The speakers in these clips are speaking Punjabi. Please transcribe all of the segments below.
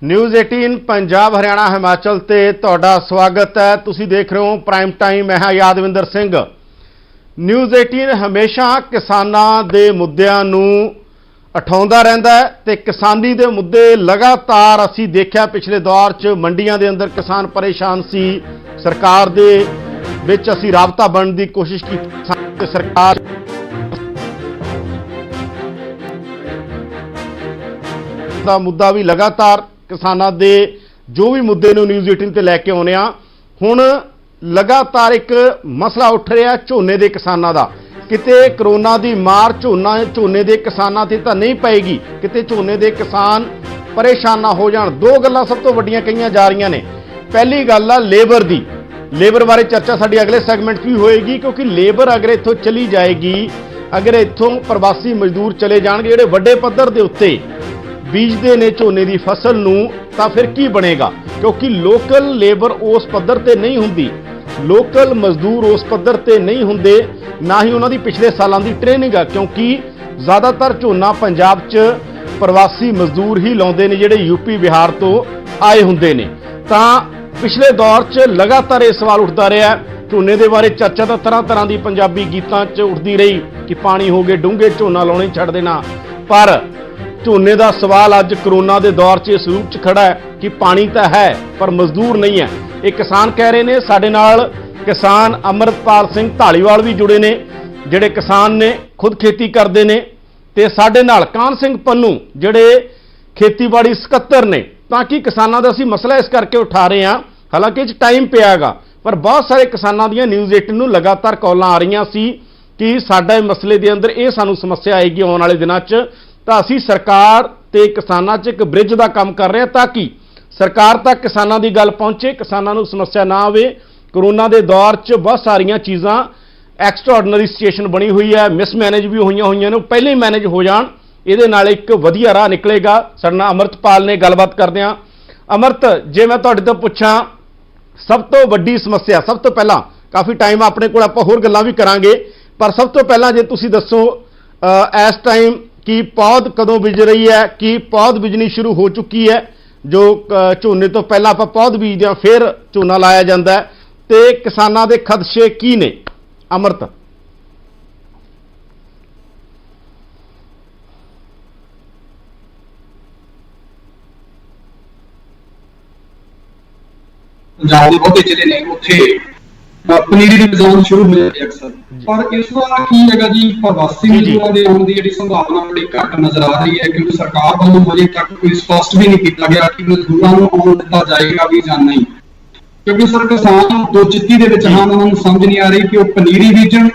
न्यूज़ 18 पंजाब हरियाणा हिमाचल ते तुहाडा स्वागत है। तुसी देख रहे हो प्राइम टाइम। मैं हाँ यादविंदर सिंह। न्यूज़ 18 हमेशा किसानां दे मुद्दिआं नूं उठाउंदा रहिंदा है ते किसानी दे मुद्दे लगातार असीं देखिआ पिछले दौर च मंडियां दे अंदर किसान परेशान सी। सरकार दे विच असीं राबता बनन दी कोशिश कीती। सरकार दा मुद्दा भी लगातार किसानां दे जो भी मुद्दे नूं न्यूज़ 18 ते लैके आउणे आ। हुण लगातार एक मसला उठ रहा झोने दे किसानां दा। किते करोना दी मार झोने दे किसानां ते तां नहीं पेगी, किते झोने दे किसान परेशान ना हो जाण। दो गल्लां सब तो वड्डियां कहीआं जा रहीआं ने। पहली गल आ लेबर दी। लेबर बारे चर्चा साडी अगले सैगमेंट भी होएगी, क्योंकि लेबर अगर इत्थों चली जाएगी, अगर इत्थों प्रवासी मजदूर चले जाणगे जिहड़े वड्डे पੱਧਰ ਦੇ ਉੱਤੇ बीजते ने झोने की फसल नूं, तां फिर की बनेगा? क्योंकि लोकल लेबर उस पੱਧਰ ते नहीं हुंदी, लोकल मजदूर उस पੱਧਰ ते नहीं हुंदे, ना ही उन्हां दी पिछले सालां दी ट्रेनिंग आ। क्योंकि ज़्यादातर झोना पंजाब च प्रवासी मजदूर ही लाउंदे ने जिहड़े यूपी बिहार तो आए हुंदे ने। तां पिछले दौर च लगातार ये सवाल उठदा रहा। झोने दे बारे चर्चा तां तरह तरह की पंजाबी गीतां च उठदी रही कि पानी हो गए डूंघे, झोना लाउणे छड्ड देना। पर झोने का सवाल अज करोना के दौर च इस रूप च खड़ा है कि पानी तो है पर मजदूर नहीं है। एक किसान कह रहे हैं। साडे नाल किसान अमृतपाल सिंह धालीवाल भी जुड़े ने, जिहड़े किसान ने खुद खेती करते हैं, ते साडे नाल कान सिंह पन्नू जिहड़े खेतीबाड़ी सकत्तर ने। ताकि किसानां दा असीं मसला इस करके उठा रहे हैं, हालांकि इस टाइम पियागा, पर बहुत सारे किसानां दीआं न्यूज़ 18 नूं लगातार कॉलां आ रही सी कि साडे मसले के अंदर ये सानूं समस्या आएगी आउण वाले दिनां च। ਤਾਂ ਅਸੀਂ सरकार ਤੇ किसानां 'ਚ एक ब्रिज का काम कर रहे हैं ताकि सरकार तक किसानां की गल पहुँचे, किसानां नूं समस्या ना आवे। करोना के दौर च बहुत सारिया चीज़ां एक्सट्राऑर्डनरी सिचुएशन बनी हुई है, मिसमैनेज भी हुई ने, पहले ही मैनेज हो जाण, ये नाल एक वधिया राह निकलेगा। साडे नाल अमृतपाल ने गलबात करदे हां। अमृत, जे मैं तुहाडे तो पुछां सब तो वड्डी समस्या, सब तो पहला काफ़ी टाइम अपने कोल आपां होर गल्लां भी करांगे, पर सब तो पहला जे तुसीं दसो इस टाइम कि पौध कदों बिज रही है, कि पौध बिजनी शुरू हो चुकी है? जो झोने तो पहला आप पौध बीजते हैं फिर झोना लाया जाता है, तो किसानां दे खदशे की ने? अमृत पंजाब के बहुते जिले ने उत्थे पनीरी की बिजान शुरू हो जाती है अक्सर, पर इस बार की है जी प्रवासी मजदूरों के आने की संभावना बड़ी घट नजर आ रही है, क्योंकि सरकार वालों अजे तक कोई स्पष्ट भी नहीं किया गया कि मजदूरों को आने दिता जाएगा भी या नहीं। क्योंकि सर किसान दो चित्ती के विच ਹਨ, उन्होंने समझ नहीं आ रही कि वह पनीरी बीजण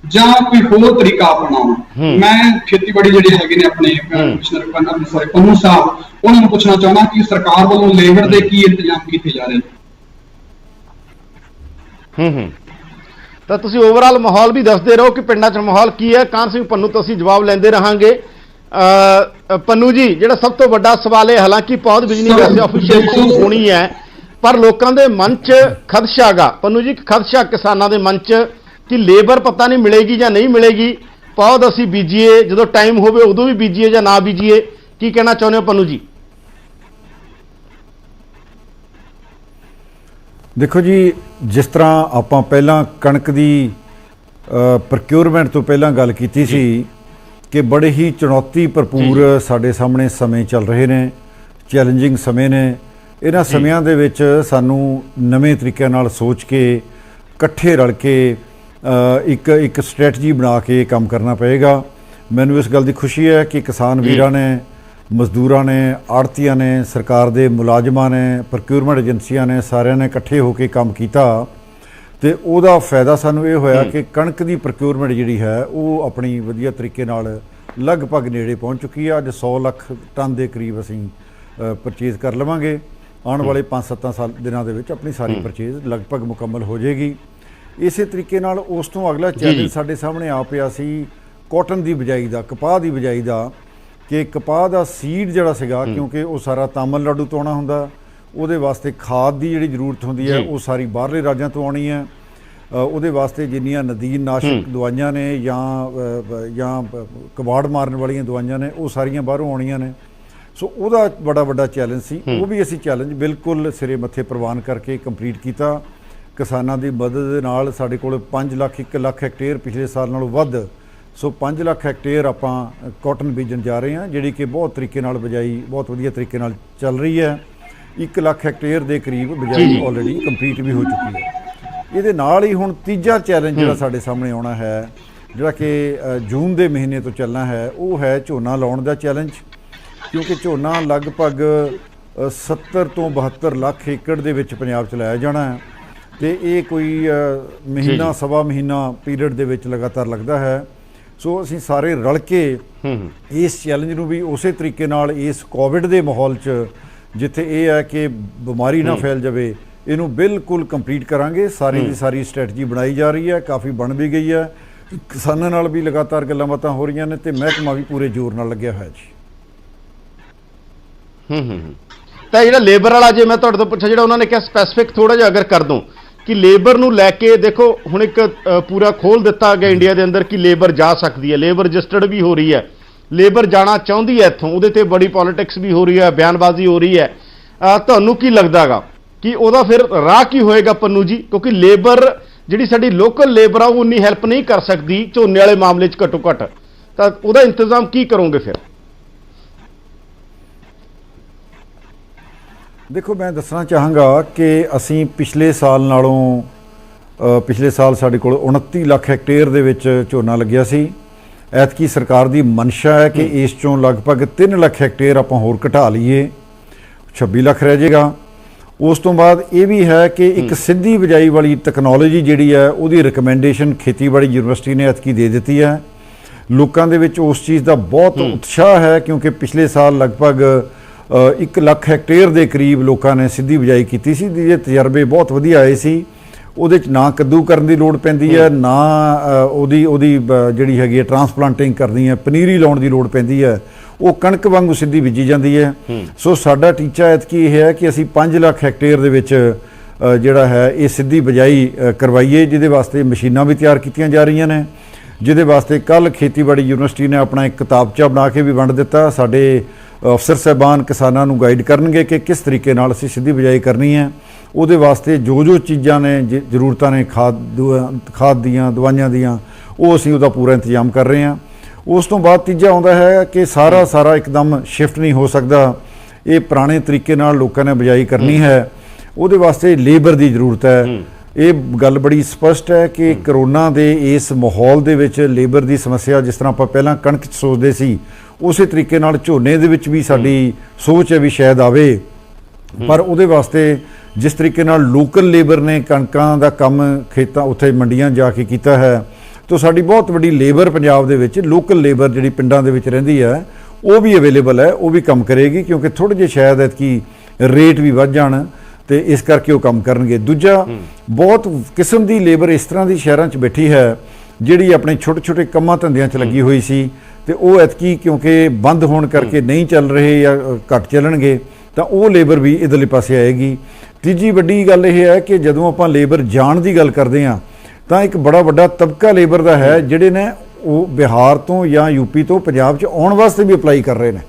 ਜਾਂ कोई होर तरीका अपनाउण। मैं खेतीबाड़ी जिहड़े हैगे ने अपने कमिश्नर पन्नू साहब, उन्होंने पूछना चाहना कि सरकार वालों लेबर के की इंतजाम किए जा रहे हैं। तो तुसी ओवरऑल माहौल भी दसते रहो कि पिंडां च माहौल की है। कान सिंह पन्नू तो असीं जवाब लेंदे रहांगे। पन्नू जी, जिहड़ा सब तो वड्डा सवाल है, हालांकि पौध बिजनी वैसे ऑफिशियल शुरू होनी है, पर लोगों के मन च खदशा गा। पन्नू जी, खदशा किसानां दे मन च कि लेबर पता नहीं मिलेगी या नहीं मिलेगी, पौध असीं बीजीए जो टाइम होवे उदों भी बीजीए या ना बीजीए, की कहना चाहुंदे हो पन्नू जी? देखो जी, जिस तरह आप पहला कणक की प्रक्योरमेंट तो पहला गल की सी कि बड़े ही चुनौती भरपूर साडे सामने समय चल रहे ने, चैलेंजिंग समय ने। इन्हां समयां दे विच सानू नवें तरीके नाल सोच के इकट्ठे रल के एक स्ट्रैटजी बना के काम करना पएगा। मैनू इस गल की खुशी है कि किसान वीरां ने, मजदूरां ने, आड़तियां ने, सरकार के मुलाजमां ने, प्रक्योरमेंट एजेंसियां ने, सारिਆਂ ने इकट्ठे होकर काम किया, तो उसका फायदा सानू ये होया कि कणक की प्रक्योरमेंट जिहड़ी है वो अपनी वधिया तरीके नाल लगभग नेड़े पहुँच चुकी है। अज 100 लाख टन के करीब असीं परचेज कर लवांगे। आने वाले 5-7 दिनों के विच अपनी सारी परचेज लगभग मुकम्मल हो जाएगी। इस तरीके नाल उस तो अगला चैलेंज साडे सामने आ पिया सी कॉटन की बिजाई का, कपाह की बिजाई का, कि कपाह का सीड जिहड़ा सीगा, क्योंकि वो सारा तमिलनाडु तो आना हुंदा, उहदे वास्ते खाद की जिहड़ी जरूरत हुंदी है वो सारी बाहरले राज्यों तो आनी है। उहदे वास्ते जिन्नियां नदीन नाशक दवाइयां ने या कबाड़ मारन वालियां दवाइयां ने वो सारियां बाहरों आउणियां ने। ਸੋ ਉਹਦਾ ਬੜਾ ਵੱਡਾ ਚੈਲੰਜ ਸੀ। ਉਹ ਵੀ ਅਸੀਂ ਚੈਲੰਜ ਬਿਲਕੁਲ ਸਿਰੇ ਮੱਥੇ ਪ੍ਰਵਾਨ ਕਰਕੇ ਕੰਪਲੀਟ ਕੀਤਾ। ਕਿਸਾਨਾਂ ਦੀ ਮਦਦ ਦੇ ਨਾਲ ਸਾਡੇ ਕੋਲ 5 ਲੱਖ 1 ਲੱਖ ਹੈਕਟੇਅਰ ਪਿਛਲੇ ਸਾਲ ਨਾਲੋਂ ਵੱਧ, ਸੋ 5 ਲੱਖ ਹੈਕਟੇਅਰ ਆਪਾਂ ਕਾਟਨ ਬੀਜਣ ਜਾ ਰਹੇ ਹਾਂ, ਜਿਹੜੀ ਕਿ ਬਹੁਤ ਤਰੀਕੇ ਨਾਲ ਬਿਜਾਈ ਬਹੁਤ ਵਧੀਆ ਤਰੀਕੇ ਨਾਲ ਚੱਲ ਰਹੀ ਹੈ। 1 ਲੱਖ ਹੈਕਟੇਅਰ ਦੇ ਕਰੀਬ ਬਿਜਾਈ ਆਲਰੇਡੀ ਕੰਪਲੀਟ ਵੀ ਹੋ ਚੁੱਕੀ ਹੈ। ਇਹਦੇ ਨਾਲ ਹੀ ਹੁਣ ਤੀਜਾ ਚੈਲੰਜ ਜਿਹੜਾ ਸਾਡੇ ਸਾਹਮਣੇ ਆਉਣਾ ਹੈ, ਜਿਹੜਾ ਕਿ ਜੂਨ ਦੇ ਮਹੀਨੇ ਤੋਂ ਚੱਲਣਾ ਹੈ, ਉਹ ਹੈ ਝੋਨਾ ਲਾਉਣ ਦਾ ਚੈਲੰਜ। ਕਿਉਂਕਿ ਝੋਨਾ ਲਗਭਗ 70 ਤੋਂ 72 ਲੱਖ ਏਕੜ ਦੇ ਵਿੱਚ ਪੰਜਾਬ 'ਚ ਲਾਇਆ ਜਾਣਾ ਹੈ, ਅਤੇ ਇਹ ਕੋਈ ਮਹੀਨਾ ਸਵਾ ਮਹੀਨਾ ਪੀਰੀਅਡ ਦੇ ਵਿੱਚ ਲਗਾਤਾਰ ਲੱਗਦਾ ਹੈ। ਸੋ ਅਸੀਂ ਸਾਰੇ ਰਲ ਕੇ ਇਸ ਚੈਲੰਜ ਨੂੰ ਵੀ ਉਸੇ ਤਰੀਕੇ ਨਾਲ ਇਸ ਕੋਵਿਡ ਦੇ ਮਾਹੌਲ 'ਚ, ਜਿੱਥੇ ਇਹ ਹੈ ਕਿ ਬਿਮਾਰੀ ਨਾ ਫੈਲ ਜਾਵੇ, ਇਹਨੂੰ ਬਿਲਕੁਲ ਕੰਪਲੀਟ ਕਰਾਂਗੇ। ਸਾਰੀ ਦੀ ਸਾਰੀ ਸਟ੍ਰੈਟਜੀ ਬਣਾਈ ਜਾ ਰਹੀ ਹੈ, ਕਾਫੀ ਬਣ ਵੀ ਗਈ ਹੈ। ਕਿਸਾਨਾਂ ਨਾਲ ਵੀ ਲਗਾਤਾਰ ਗੱਲਾਂ ਬਾਤਾਂ ਹੋ ਰਹੀਆਂ ਨੇ, ਅਤੇ ਮਹਿਕਮਾ ਵੀ ਪੂਰੇ ਜ਼ੋਰ ਨਾਲ ਲੱਗਿਆ ਹੋਇਆ ਜੀ। ਤਾਂ ਜਿਹੜਾ ਲੇਬਰ ਵਾਲਾ, ਜੇ ਮੈਂ ਤੁਹਾਡੇ ਤੋਂ ਪੁੱਛਾਂ, ਜਿਹੜਾ ਉਹਨਾਂ ਨੇ ਕਿਹਾ ਸਪੈਸੀਫਿਕ ਥੋੜਾ ਜਿਹਾ ਅਗਰ ਕਰ ਦੂੰ ਕਿ ਲੇਬਰ ਨੂੰ ਲੈ ਕੇ, ਦੇਖੋ ਹੁਣ ਇੱਕ ਪੂਰਾ ਖੋਲ ਦਿੱਤਾ ਗਿਆ ਇੰਡੀਆ ਦੇ ਅੰਦਰ ਕਿ ਲੇਬਰ ਜਾ ਸਕਦੀ ਹੈ, ਲੇਬਰ ਰਜਿਸਟਰਡ ਵੀ ਹੋ ਰਹੀ ਹੈ, ਲੇਬਰ ਜਾਣਾ ਚਾਹੁੰਦੀ ਹੈ ਇੱਥੋਂ, ਉਹਦੇ ਤੇ ਬੜੀ ਪੋਲਿਟਿਕਸ ਵੀ ਹੋ ਰਹੀ ਹੈ, ਬਿਆਨਬਾਜ਼ੀ ਹੋ ਰਹੀ ਹੈ। ਤੁਹਾਨੂੰ ਕੀ ਲੱਗਦਾਗਾ ਕਿ ਉਹਦਾ ਫਿਰ ਰਾਹ ਕੀ ਹੋਏਗਾ ਪੰਨੂ ਜੀ? ਕਿਉਂਕਿ ਲੇਬਰ ਜਿਹੜੀ ਸਾਡੀ ਲੋਕਲ ਲੇਬਰ ਆ ਉਹ ਉਨੀ ਹੈਲਪ ਨਹੀਂ ਕਰ ਸਕਦੀ ਝੋਨੇ ਵਾਲੇ ਮਾਮਲੇ 'ਚ ਘੱਟੋ ਘੱਟ, ਤਾਂ ਉਹਦਾ ਇੰਤਜ਼ਾਮ ਕੀ ਕਰੋਗੇ ਫਿਰ? ਦੇਖੋ, ਮੈਂ ਦੱਸਣਾ ਚਾਹਾਂਗਾ ਕਿ ਅਸੀਂ ਪਿਛਲੇ ਸਾਲ ਸਾਡੇ ਕੋਲ 29 ਲੱਖ ਹੈਕਟੇਅਰ ਦੇ ਵਿੱਚ ਝੋਨਾ ਲੱਗਿਆ ਸੀ। ਐਤਕੀ ਸਰਕਾਰ ਦੀ ਮਨਸ਼ਾ ਹੈ ਕਿ ਇਸ ਚੋਂ ਲਗਭਗ 3 ਲੱਖ ਹੈਕਟੇਅਰ ਆਪਾਂ ਹੋਰ ਘਟਾ ਲਈਏ, 26 ਲੱਖ ਰਹਿ ਜਾਏਗਾ। ਉਸ ਤੋਂ ਬਾਅਦ ਇਹ ਵੀ ਹੈ ਕਿ ਇੱਕ ਸਿੱਧੀ ਬਿਜਾਈ ਵਾਲੀ ਟੈਕਨੋਲੋਜੀ ਜਿਹੜੀ ਹੈ, ਉਹਦੀ ਰਿਕਮੈਂਡੇਸ਼ਨ ਖੇਤੀਬਾੜੀ ਯੂਨੀਵਰਸਿਟੀ ਨੇ ਐਤਕੀ ਦੇ ਦਿੱਤੀ ਹੈ। ਲੋਕਾਂ ਦੇ ਵਿੱਚ ਉਸ ਚੀਜ਼ ਦਾ ਬਹੁਤ ਉਤਸ਼ਾਹ ਹੈ, ਕਿਉਂਕਿ ਪਿਛਲੇ ਸਾਲ ਲਗਭਗ 1 ਲੱਖ ਹੈਕਟੇਅਰ ਦੇ ਕਰੀਬ ਲੋਕਾਂ ਨੇ ਸਿੱਧੀ ਬਿਜਾਈ ਕੀਤੀ ਸੀ, ਜਿਹਦੇ ਤਜਰਬੇ ਬਹੁਤ ਵਧੀਆ ਆਏ ਸੀ। ਉਹਦੇ 'ਚ ਨਾ ਕੱਦੂ ਕਰਨ ਦੀ ਲੋੜ ਪੈਂਦੀ ਹੈ, ਨਾ ਉਹਦੀ ਜਿਹੜੀ ਹੈਗੀ ਹੈ ਟਰਾਂਸਪਲਾਂਟਿੰਗ ਕਰਨੀ ਹੈ, ਪਨੀਰੀ ਲਾਉਣ ਦੀ ਲੋੜ ਪੈਂਦੀ ਹੈ, ਉਹ ਕਣਕ ਵਾਂਗੂ ਸਿੱਧੀ ਬੀਜੀ ਜਾਂਦੀ ਹੈ। ਸੋ ਸਾਡਾ ਟੀਚਾ ਐਤਕੀ ਇਹ ਹੈ ਕਿ ਅਸੀਂ 5 ਲੱਖ ਹੈਕਟੇਅਰ ਦੇ ਵਿੱਚ ਜਿਹੜਾ ਹੈ ਇਹ ਸਿੱਧੀ ਬਿਜਾਈ ਕਰਵਾਈਏ, ਜਿਹਦੇ ਵਾਸਤੇ ਮਸ਼ੀਨਾਂ ਵੀ ਤਿਆਰ ਕੀਤੀਆਂ ਜਾ ਰਹੀਆਂ ਨੇ, ਜਿਹਦੇ ਵਾਸਤੇ ਕੱਲ੍ਹ ਖੇਤੀਬਾੜੀ ਯੂਨੀਵਰਸਿਟੀ ਨੇ ਆਪਣਾ ਇੱਕ ਕਿਤਾਬਚਾ ਬਣਾ ਕੇ ਵੀ ਵੰਡ ਦਿੱਤਾ। ਸਾਡੇ ਅਫਸਰ ਸਾਹਿਬਾਨ ਕਿਸਾਨਾਂ ਨੂੰ ਗਾਈਡ ਕਰਨਗੇ ਕਿ ਕਿਸ ਤਰੀਕੇ ਨਾਲ ਅਸੀਂ ਸਿੱਧੀ ਬਿਜਾਈ ਕਰਨੀ ਹੈ। ਉਹਦੇ ਵਾਸਤੇ ਜੋ ਚੀਜ਼ਾਂ ਨੇ, ਜ਼ਰੂਰਤਾਂ ਨੇ, ਖਾਦ ਦੀਆਂ, ਦਵਾਈਆਂ ਦੀਆਂ, ਉਹ ਅਸੀਂ ਉਹਦਾ ਪੂਰਾ ਇੰਤਜ਼ਾਮ ਕਰ ਰਹੇ ਹਾਂ। ਉਸ ਤੋਂ ਬਾਅਦ ਤੀਜਾ ਆਉਂਦਾ ਹੈ ਕਿ ਸਾਰਾ ਇੱਕਦਮ ਸ਼ਿਫਟ ਨਹੀਂ ਹੋ ਸਕਦਾ। ਇਹ ਪੁਰਾਣੇ ਤਰੀਕੇ ਨਾਲ ਲੋਕਾਂ ਨੇ ਬਿਜਾਈ ਕਰਨੀ ਹੈ, ਉਹਦੇ ਵਾਸਤੇ ਲੇਬਰ ਦੀ ਜ਼ਰੂਰਤ ਹੈ। ਇਹ ਗੱਲ ਬੜੀ ਸਪਸ਼ਟ ਹੈ ਕਿ ਕਰੋਨਾ ਦੇ ਇਸ ਮਾਹੌਲ ਦੇ ਵਿੱਚ ਲੇਬਰ ਦੀ ਸਮੱਸਿਆ, ਜਿਸ ਤਰ੍ਹਾਂ ਆਪਾਂ ਪਹਿਲਾਂ ਕਣਕ 'ਚ ਸੋਚਦੇ ਸੀ, ਉਸੇ ਤਰੀਕੇ ਨਾਲ ਝੋਨੇ ਦੇ ਵਿੱਚ ਵੀ ਸਾਡੀ ਸੋਚ ਹੈ ਵੀ ਸ਼ਾਇਦ ਆਵੇ। ਪਰ ਉਹਦੇ ਵਾਸਤੇ ਜਿਸ ਤਰੀਕੇ ਨਾਲ ਲੋਕਲ ਲੇਬਰ ਨੇ ਕਣਕਾਂ ਦਾ ਕੰਮ ਖੇਤਾਂ ਉੱਥੇ ਮੰਡੀਆਂ ਜਾ ਕੇ ਕੀਤਾ ਹੈ, ਤਾਂ ਸਾਡੀ ਬਹੁਤ ਵੱਡੀ ਲੇਬਰ ਪੰਜਾਬ ਦੇ ਵਿੱਚ, ਲੋਕਲ ਲੇਬਰ ਜਿਹੜੀ ਪਿੰਡਾਂ ਦੇ ਵਿੱਚ ਰਹਿੰਦੀ ਹੈ, ਉਹ ਵੀ ਅਵੇਲੇਬਲ ਹੈ, ਉਹ ਵੀ ਕੰਮ ਕਰੇਗੀ। ਕਿਉਂਕਿ ਥੋੜ੍ਹੇ ਜਿਹੇ ਸ਼ਾਇਦ ਐਤਕੀ ਰੇਟ ਵੀ ਵੱਧ ਜਾਣ, ਅਤੇ ਇਸ ਕਰਕੇ ਉਹ ਕੰਮ ਕਰਨਗੇ। ਦੂਜਾ, ਬਹੁਤ ਕਿਸਮ ਦੀ ਲੇਬਰ ਇਸ ਤਰ੍ਹਾਂ ਦੀ ਸ਼ਹਿਰਾਂ 'ਚ ਬੈਠੀ ਹੈ ਜਿਹੜੀ ਆਪਣੇ ਛੋਟੇ ਕੰਮਾਂ ਧੰਦਿਆਂ 'ਚ ਲੱਗੀ ਹੋਈ ਸੀ, ਅਤੇ ਉਹ ਐਤਕੀ ਕਿਉਂਕਿ ਬੰਦ ਹੋਣ ਕਰਕੇ ਨਹੀਂ ਚੱਲ ਰਹੇ ਜਾਂ ਘੱਟ ਚੱਲਣਗੇ, ਤਾਂ ਉਹ ਲੇਬਰ ਵੀ ਇਧਰਲੇ ਪਾਸੇ ਆਏਗੀ। ਤੀਜੀ ਵੱਡੀ ਗੱਲ ਇਹ ਹੈ ਕਿ ਜਦੋਂ ਆਪਾਂ ਲੇਬਰ ਜਾਣ ਦੀ ਗੱਲ ਕਰਦੇ ਹਾਂ, ਤਾਂ ਇੱਕ ਬੜਾ ਵੱਡਾ ਤਬਕਾ ਲੇਬਰ ਦਾ ਹੈ ਜਿਹੜੇ ਨੇ ਉਹ ਬਿਹਾਰ ਤੋਂ ਜਾਂ ਯੂਪੀ ਤੋਂ ਪੰਜਾਬ 'ਚ ਆਉਣ ਵਾਸਤੇ ਵੀ ਅਪਲਾਈ ਕਰ ਰਹੇ ਨੇ।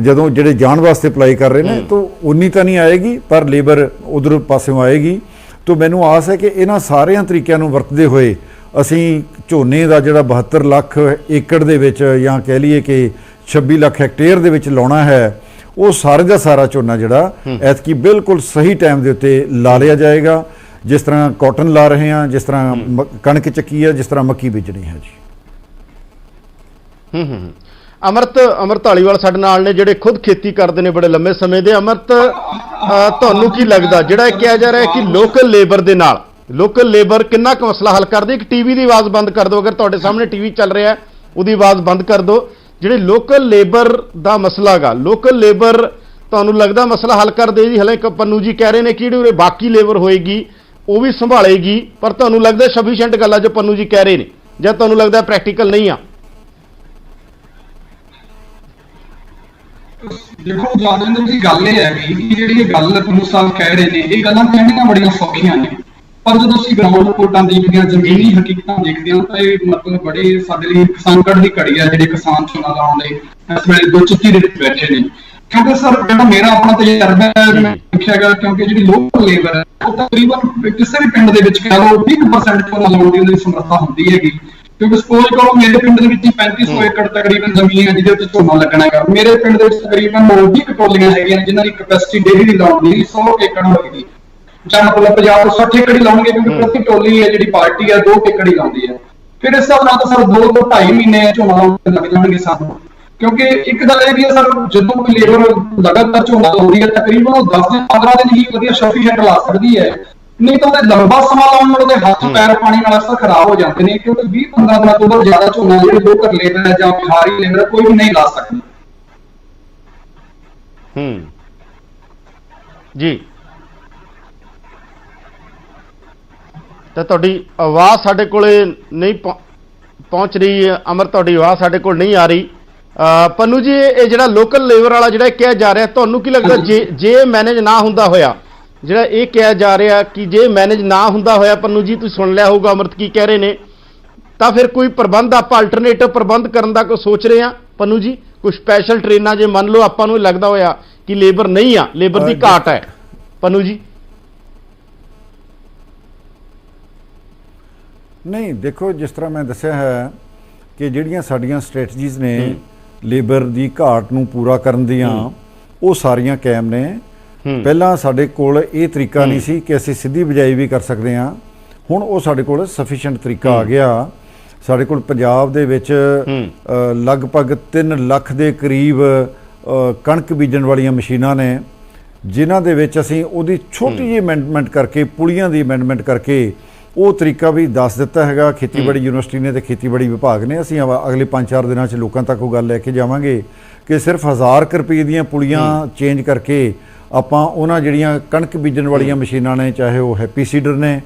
ਜਦੋਂ ਜਿਹੜੇ ਜਾਣ ਵਾਸਤੇ ਅਪਲਾਈ ਕਰ ਰਹੇ ਨੇ, ਤਾਂ ਉਨੀ ਤਾਂ ਨਹੀਂ ਆਏਗੀ, ਪਰ ਲੇਬਰ ਉਧਰ ਪਾਸਿਓਂ ਆਏਗੀ। ਤਾਂ ਮੈਨੂੰ ਆਸ ਹੈ ਕਿ ਇਹਨਾਂ ਸਾਰਿਆਂ ਤਰੀਕਿਆਂ ਨੂੰ ਵਰਤਦੇ ਹੋਏ ਅਸੀਂ ਝੋਨੇ ਦਾ ਜਿਹੜਾ 72 ਲੱਖ ਏਕੜ ਦੇ ਵਿੱਚ, ਜਾਂ ਕਹਿ ਲਈਏ ਕਿ 26 ਲੱਖ ਹੈਕਟੇਅਰ ਦੇ ਵਿੱਚ ਲਾਉਣਾ ਹੈ, ਉਹ ਸਾਰੇ ਦਾ ਸਾਰਾ ਝੋਨਾ ਜਿਹੜਾ ਐਤਕੀ ਬਿਲਕੁਲ ਸਹੀ ਟਾਈਮ ਦੇ ਉੱਤੇ ਲਾ ਲਿਆ ਜਾਏਗਾ। ਜਿਸ ਤਰ੍ਹਾਂ ਕਾਟਨ ਲਾ ਰਹੇ ਹਾਂ, ਜਿਸ ਤਰ੍ਹਾਂ ਕਣਕ ਚੱਕੀ ਹੈ, ਜਿਸ ਤਰ੍ਹਾਂ ਮੱਕੀ ਬੀਜਣੀ ਹੈ ਜੀ। ਅਮਰਤ ਧਾਲੀਵਾਲ ਸਾਡੇ ਨਾਲ ਨੇ, ਜਿਹੜੇ ਖੁਦ ਖੇਤੀ ਕਰਦੇ ਨੇ ਬੜੇ ਲੰਮੇ ਸਮੇਂ ਦੇ। ਅਮਰਤ, ਤੁਹਾਨੂੰ ਕੀ ਲੱਗਦਾ, ਜਿਹੜਾ ਕਿਹਾ ਜਾ ਰਿਹਾ ਕਿ ਲੋਕਲ ਲੇਬਰ ਦੇ ਨਾਲ, ਲੋਕਲ ਲੇਬਰ ਕਿੰਨਾ ਕੁ ਮਸਲਾ ਹੱਲ ਕਰਦੇ? ਇੱਕ ਟੀਵੀ ਦੀ ਆਵਾਜ਼ ਬੰਦ ਕਰ ਦਿਓ, ਅਗਰ ਤੁਹਾਡੇ ਸਾਹਮਣੇ ਟੀਵੀ ਚੱਲ ਰਿਹਾ ਉਹਦੀ ਆਵਾਜ਼ ਬੰਦ ਕਰ ਦਿਓ। ਜਿਹੜੇ ਲੋਕਲ ਲੇਬਰ ਦਾ ਮਸਲਾ ਗਾ, ਲੋਕਲ ਲੇਬਰ ਤੁਹਾਨੂੰ ਲੱਗਦਾ ਮਸਲਾ ਹੱਲ ਕਰ ਦੇ ਜੀ? ਹਲੇ ਪੰਨੂ ਜੀ ਕਹਿ ਰਹੇ ਨੇ ਕਿ ਜਿਹੜੀ ਬਾਕੀ ਲੇਬਰ ਹੋਏਗੀ ਉਹ ਵੀ ਸੰਭਾਲੇਗੀ, ਪਰ ਤੁਹਾਨੂੰ ਲੱਗਦਾ ਸਫੀਸ਼ੀਐਂਟ ਗੱਲ ਆ ਜੋ ਪੰਨੂ ਜੀ ਕਹਿ ਰਹੇ ਨੇ, ਜਾਂ ਤੁਹਾਨੂੰ ਲੱਗਦਾ ਪ੍ਰੈਕਟੀਕਲ ਨਹੀਂ ਆ? ਦੇਖੋ ਜਾਨਿੰਦਰ ਜੀ, ਗੱਲ ਇਹ ਹੈ ਕਿ ਜਿਹੜੀ ਇਹ ਗੱਲ ਪੰਨੂ ਸਾਹਿਬ ਕਹਿ ਰਹੇ ਨੇ, ਇਹ ਗੱਲਾਂ ਕਹਿਣੀਆਂ ਬੜੀਆਂ ਸੌਖੀਆਂ ਨੇ, ਪਰ ਜਦੋਂ ਅਸੀਂ ਗਰਾਊਂਡ ਰਿਪੋਰਟਾਂ ਦੇਖਦੇ ਹਾਂ, ਜ਼ਮੀਨੀ ਹਕੀਕਤਾਂ ਦੇਖਦੇ ਹਾਂ, ਤਾਂ ਇਹ ਮਤਲਬ ਬੜੇ ਸਾਡੇ ਲਈ ਸੰਕਟ ਦੀ ਘੜੀ ਹੈ। ਜਿਹੜੇ ਕਿਸਾਨ ਝੋਨਾ ਲਾਉਣ ਲਈ ਇਸ ਵੇਲੇ ਦੁਚਿੱਤੀ ਦੇ ਵਿੱਚ ਬੈਠੇ ਨੇ, क्योंकि सर जो मेरा अपना तजर्बा है मैं देखिएगा, क्योंकि जी लोकल लेबर है वो तकरीबन किसी भी पिंड ਦੇ ਵਿੱਚ कह लो 20% ਝੋਨਾ ਲਾਉਣ ਦੀ ਉਹਦੀ ਸਮਰੱਥਾ ਹੁੰਦੀ ਹੈਗੀ। क्योंकि सपोज करो मेरे पिंड ਦੇ ਵਿੱਚ 3500 ਏਕੜ ਤਕਰੀਬਨ ਜ਼ਮੀਨ ਹੈ ਜਿਹਦੇ ਉੱਤੇ ਝੋਨਾ ਲੱਗਣਾ ਹੈਗਾ। ਮੇਰੇ ਪਿੰਡ ਦੇ ਵਿੱਚ ਤਕਰੀਬਨ 20 ਕਟੋਲੀਆਂ ਹੈਗੀਆਂ ਜਿਨ੍ਹਾਂ ਦੀ ਕਪੈਸਿਟੀ ਡੇਲੀ ਦੀ ਲਾਉਣ ਦੀ 100 ਏਕੜ ਹੋਏਗੀ, ਜਾਂ ਮਤਲਬ 50 ਤੋਂ 60 ਏਕੜ ਹੀ ਲਾਉਣਗੇ, ਕਿਉਂਕਿ ਪ੍ਰਤੀ ਟੋਲੀ ਹੈ ਜਿਹੜੀ ਪਾਰਟੀ ਹੈ 2 ਏਕੜ ਹੀ ਲਾਉਂਦੀ ਹੈ। ਫਿਰ ਇਸ ਹਿਸਾਬ ਨਾਲ ਤਾਂ ਸਰ 2 ਤੋਂ 2.5 ਮਹੀਨੇ ਝੋਨਾ ਲਾਉਣ ਲੱਗ ਜਾਣਗੇ ਸਾਨੂੰ। ਕਿਉਂਕਿ ਇੱਕ ਗੱਲ ਇਹ ਵੀ ਹੈ ਸਰ, ਜਦੋਂ ਕੋਈ ਲੇਬਰ ਲਗਾਤਾਰ ਝੋਨਾ ਲਾਉਂਦੀ ਹੈ ਤਕਰੀਬਨ ਉਹ 10 ਦਿਨ 15 ਦਿਨ ਹੀ ਵਧੀਆ ਸਫੀਸ਼ੀਐਂਟ ਲਾ ਸਕਦੀ ਹੈ, ਨਹੀਂ ਤਾਂ ਉਹਦੇ ਲੰਬਾ ਸਮਾਂ ਲਾਉਣ ਨਾਲ ਉਹਦੇ ਹੱਥ ਪੈਰ ਪਾਣੀ ਨਾਲ ਅਕਸਰ ਖਰਾਬ ਹੋ ਜਾਂਦੇ ਨੇ। ਕਿਉਂਕਿ 20-15 ਦਿਨਾਂ ਤੋਂ ਜ਼ਿਆਦਾ ਝੋਨਾ ਜਿਹੜੇ ਲੋਕਲ ਲੇਬਰ ਹੈ ਜਾਂ ਬਿਹਾਰੀ ਲੇਬਰ ਕੋਈ ਵੀ ਨਹੀਂ ਲਾ ਸਕਦਾ। ਜੀ ਤਾਂ ਤੁਹਾਡੀ ਆਵਾਜ਼ ਸਾਡੇ ਕੋਲੇ ਨਹੀਂ ਪਹੁੰਚ ਰਹੀ। ਅਮਰ ਤੁਹਾਡੀ ਆਵਾਜ਼ ਸਾਡੇ ਕੋਲ ਨਹੀਂ ਆ ਰਹੀ। ਪੰਨੂ ਜੀ ਇਹ ਜਿਹੜਾ ਲੋਕਲ ਲੇਬਰ ਵਾਲਾ ਜਿਹੜਾ ਕਿਹਾ ਜਾ ਰਿਹਾ, ਤੁਹਾਨੂੰ ਕੀ ਲੱਗਦਾ ਜੇ ਮੈਨੇਜ ਨਾ ਹੁੰਦਾ ਹੋਇਆ, ਜਿਹੜਾ ਇਹ ਕਿਹਾ ਜਾ ਰਿਹਾ ਕਿ ਜੇ ਮੈਨੇਜ ਨਾ ਹੁੰਦਾ ਹੋਇਆ, ਪੰਨੂ ਜੀ ਤੁਸੀਂ ਸੁਣ ਲਿਆ ਹੋਊਗਾ ਅਮਰਤ ਕੀ ਕਹਿ ਰਹੇ ਨੇ, ਤਾਂ ਫਿਰ ਕੋਈ ਪ੍ਰਬੰਧ ਆਪਾਂ ਅਲਟਰਨੇਟਿਵ ਪ੍ਰਬੰਧ ਕਰਨ ਦਾ ਕੋਈ ਸੋਚ ਰਹੇ ਆ ਪੰਨੂ ਜੀ? ਕੋਈ ਸਪੈਸ਼ਲ ਟ੍ਰੇਨਾਂ ਜੇ ਮੰਨ ਲਓ ਆਪਾਂ ਨੂੰ ਲੱਗਦਾ ਹੋਇਆ ਕਿ ਲੇਬਰ ਨਹੀਂ ਆ, ਲੇਬਰ ਦੀ ਘਾਟ ਹੈ ਪੰਨੂ ਜੀ? ਨਹੀਂ, ਦੇਖੋ ਜਿਸ ਤਰ੍ਹਾਂ ਮੈਂ ਦੱਸਿਆ ਹੈ ਕਿ ਜਿਹੜੀਆਂ ਸਾਡੀਆਂ ਸਟ੍ਰੈਟਜੀਜ਼ ਨੇ ਲੇਬਰ ਦੀ ਘਾਟ ਨੂੰ ਪੂਰਾ ਕਰਨ ਦੀਆਂ ਉਹ ਸਾਰੀਆਂ ਕਾਇਮ ਨੇ। ਪਹਿਲਾਂ ਸਾਡੇ ਕੋਲ ਇਹ ਤਰੀਕਾ ਨਹੀਂ ਸੀ ਕਿ ਅਸੀਂ ਸਿੱਧੀ ਬਿਜਾਈ ਵੀ ਕਰ ਸਕਦੇ ਹਾਂ, ਹੁਣ ਉਹ ਸਾਡੇ ਕੋਲ ਸਫੀਸ਼ੀਐਂਟ ਤਰੀਕਾ ਆ ਗਿਆ। ਸਾਡੇ ਕੋਲ ਪੰਜਾਬ ਦੇ ਵਿੱਚ ਲਗਭਗ 3 ਲੱਖ ਦੇ ਕਰੀਬ ਕਣਕ ਬੀਜਣ ਵਾਲੀਆਂ ਮਸ਼ੀਨਾਂ ਨੇ, ਜਿਨ੍ਹਾਂ ਦੇ ਵਿੱਚ ਅਸੀਂ ਉਹਦੀ ਛੋਟੀ ਜਿਹੀ ਅਮੈਂਡਮੈਂਟ ਕਰਕੇ, ਪੁਲੀਆਂ ਦੀ ਅਮੈਂਡਮੈਂਟ ਕਰਕੇ ਉਹ ਤਰੀਕਾ ਵੀ ਦੱਸ ਦਿੱਤਾ ਹੈਗਾ ਖੇਤੀਬਾੜੀ ਯੂਨੀਵਰਸਿਟੀ ਨੇ ਤੇ ਖੇਤੀਬਾੜੀ ਵਿਭਾਗ ਨੇ। ਅਸੀਂ ਅਗਲੇ 5-4 ਦਿਨਾਂ 'ਚ ਲੋਕਾਂ ਤੱਕ ਉਹ ਗੱਲ ਲੈ ਕੇ ਜਾਵਾਂਗੇ ਕਿ ਸਿਰਫ 1000 ਰੁਪਏ ਦੀਆਂ ਪੁਲੀਆਂ ਚੇਂਜ ਕਰਕੇ ਆਪਾਂ ਉਹਨਾਂ ਜਿਹੜੀਆਂ ਕਣਕ ਬੀਜਣ ਵਾਲੀਆਂ ਮਸ਼ੀਨਾਂ ਨੇ, ਚਾਹੇ ਉਹ ਹੈਪੀ ਸੀਡਰ ਨੇ,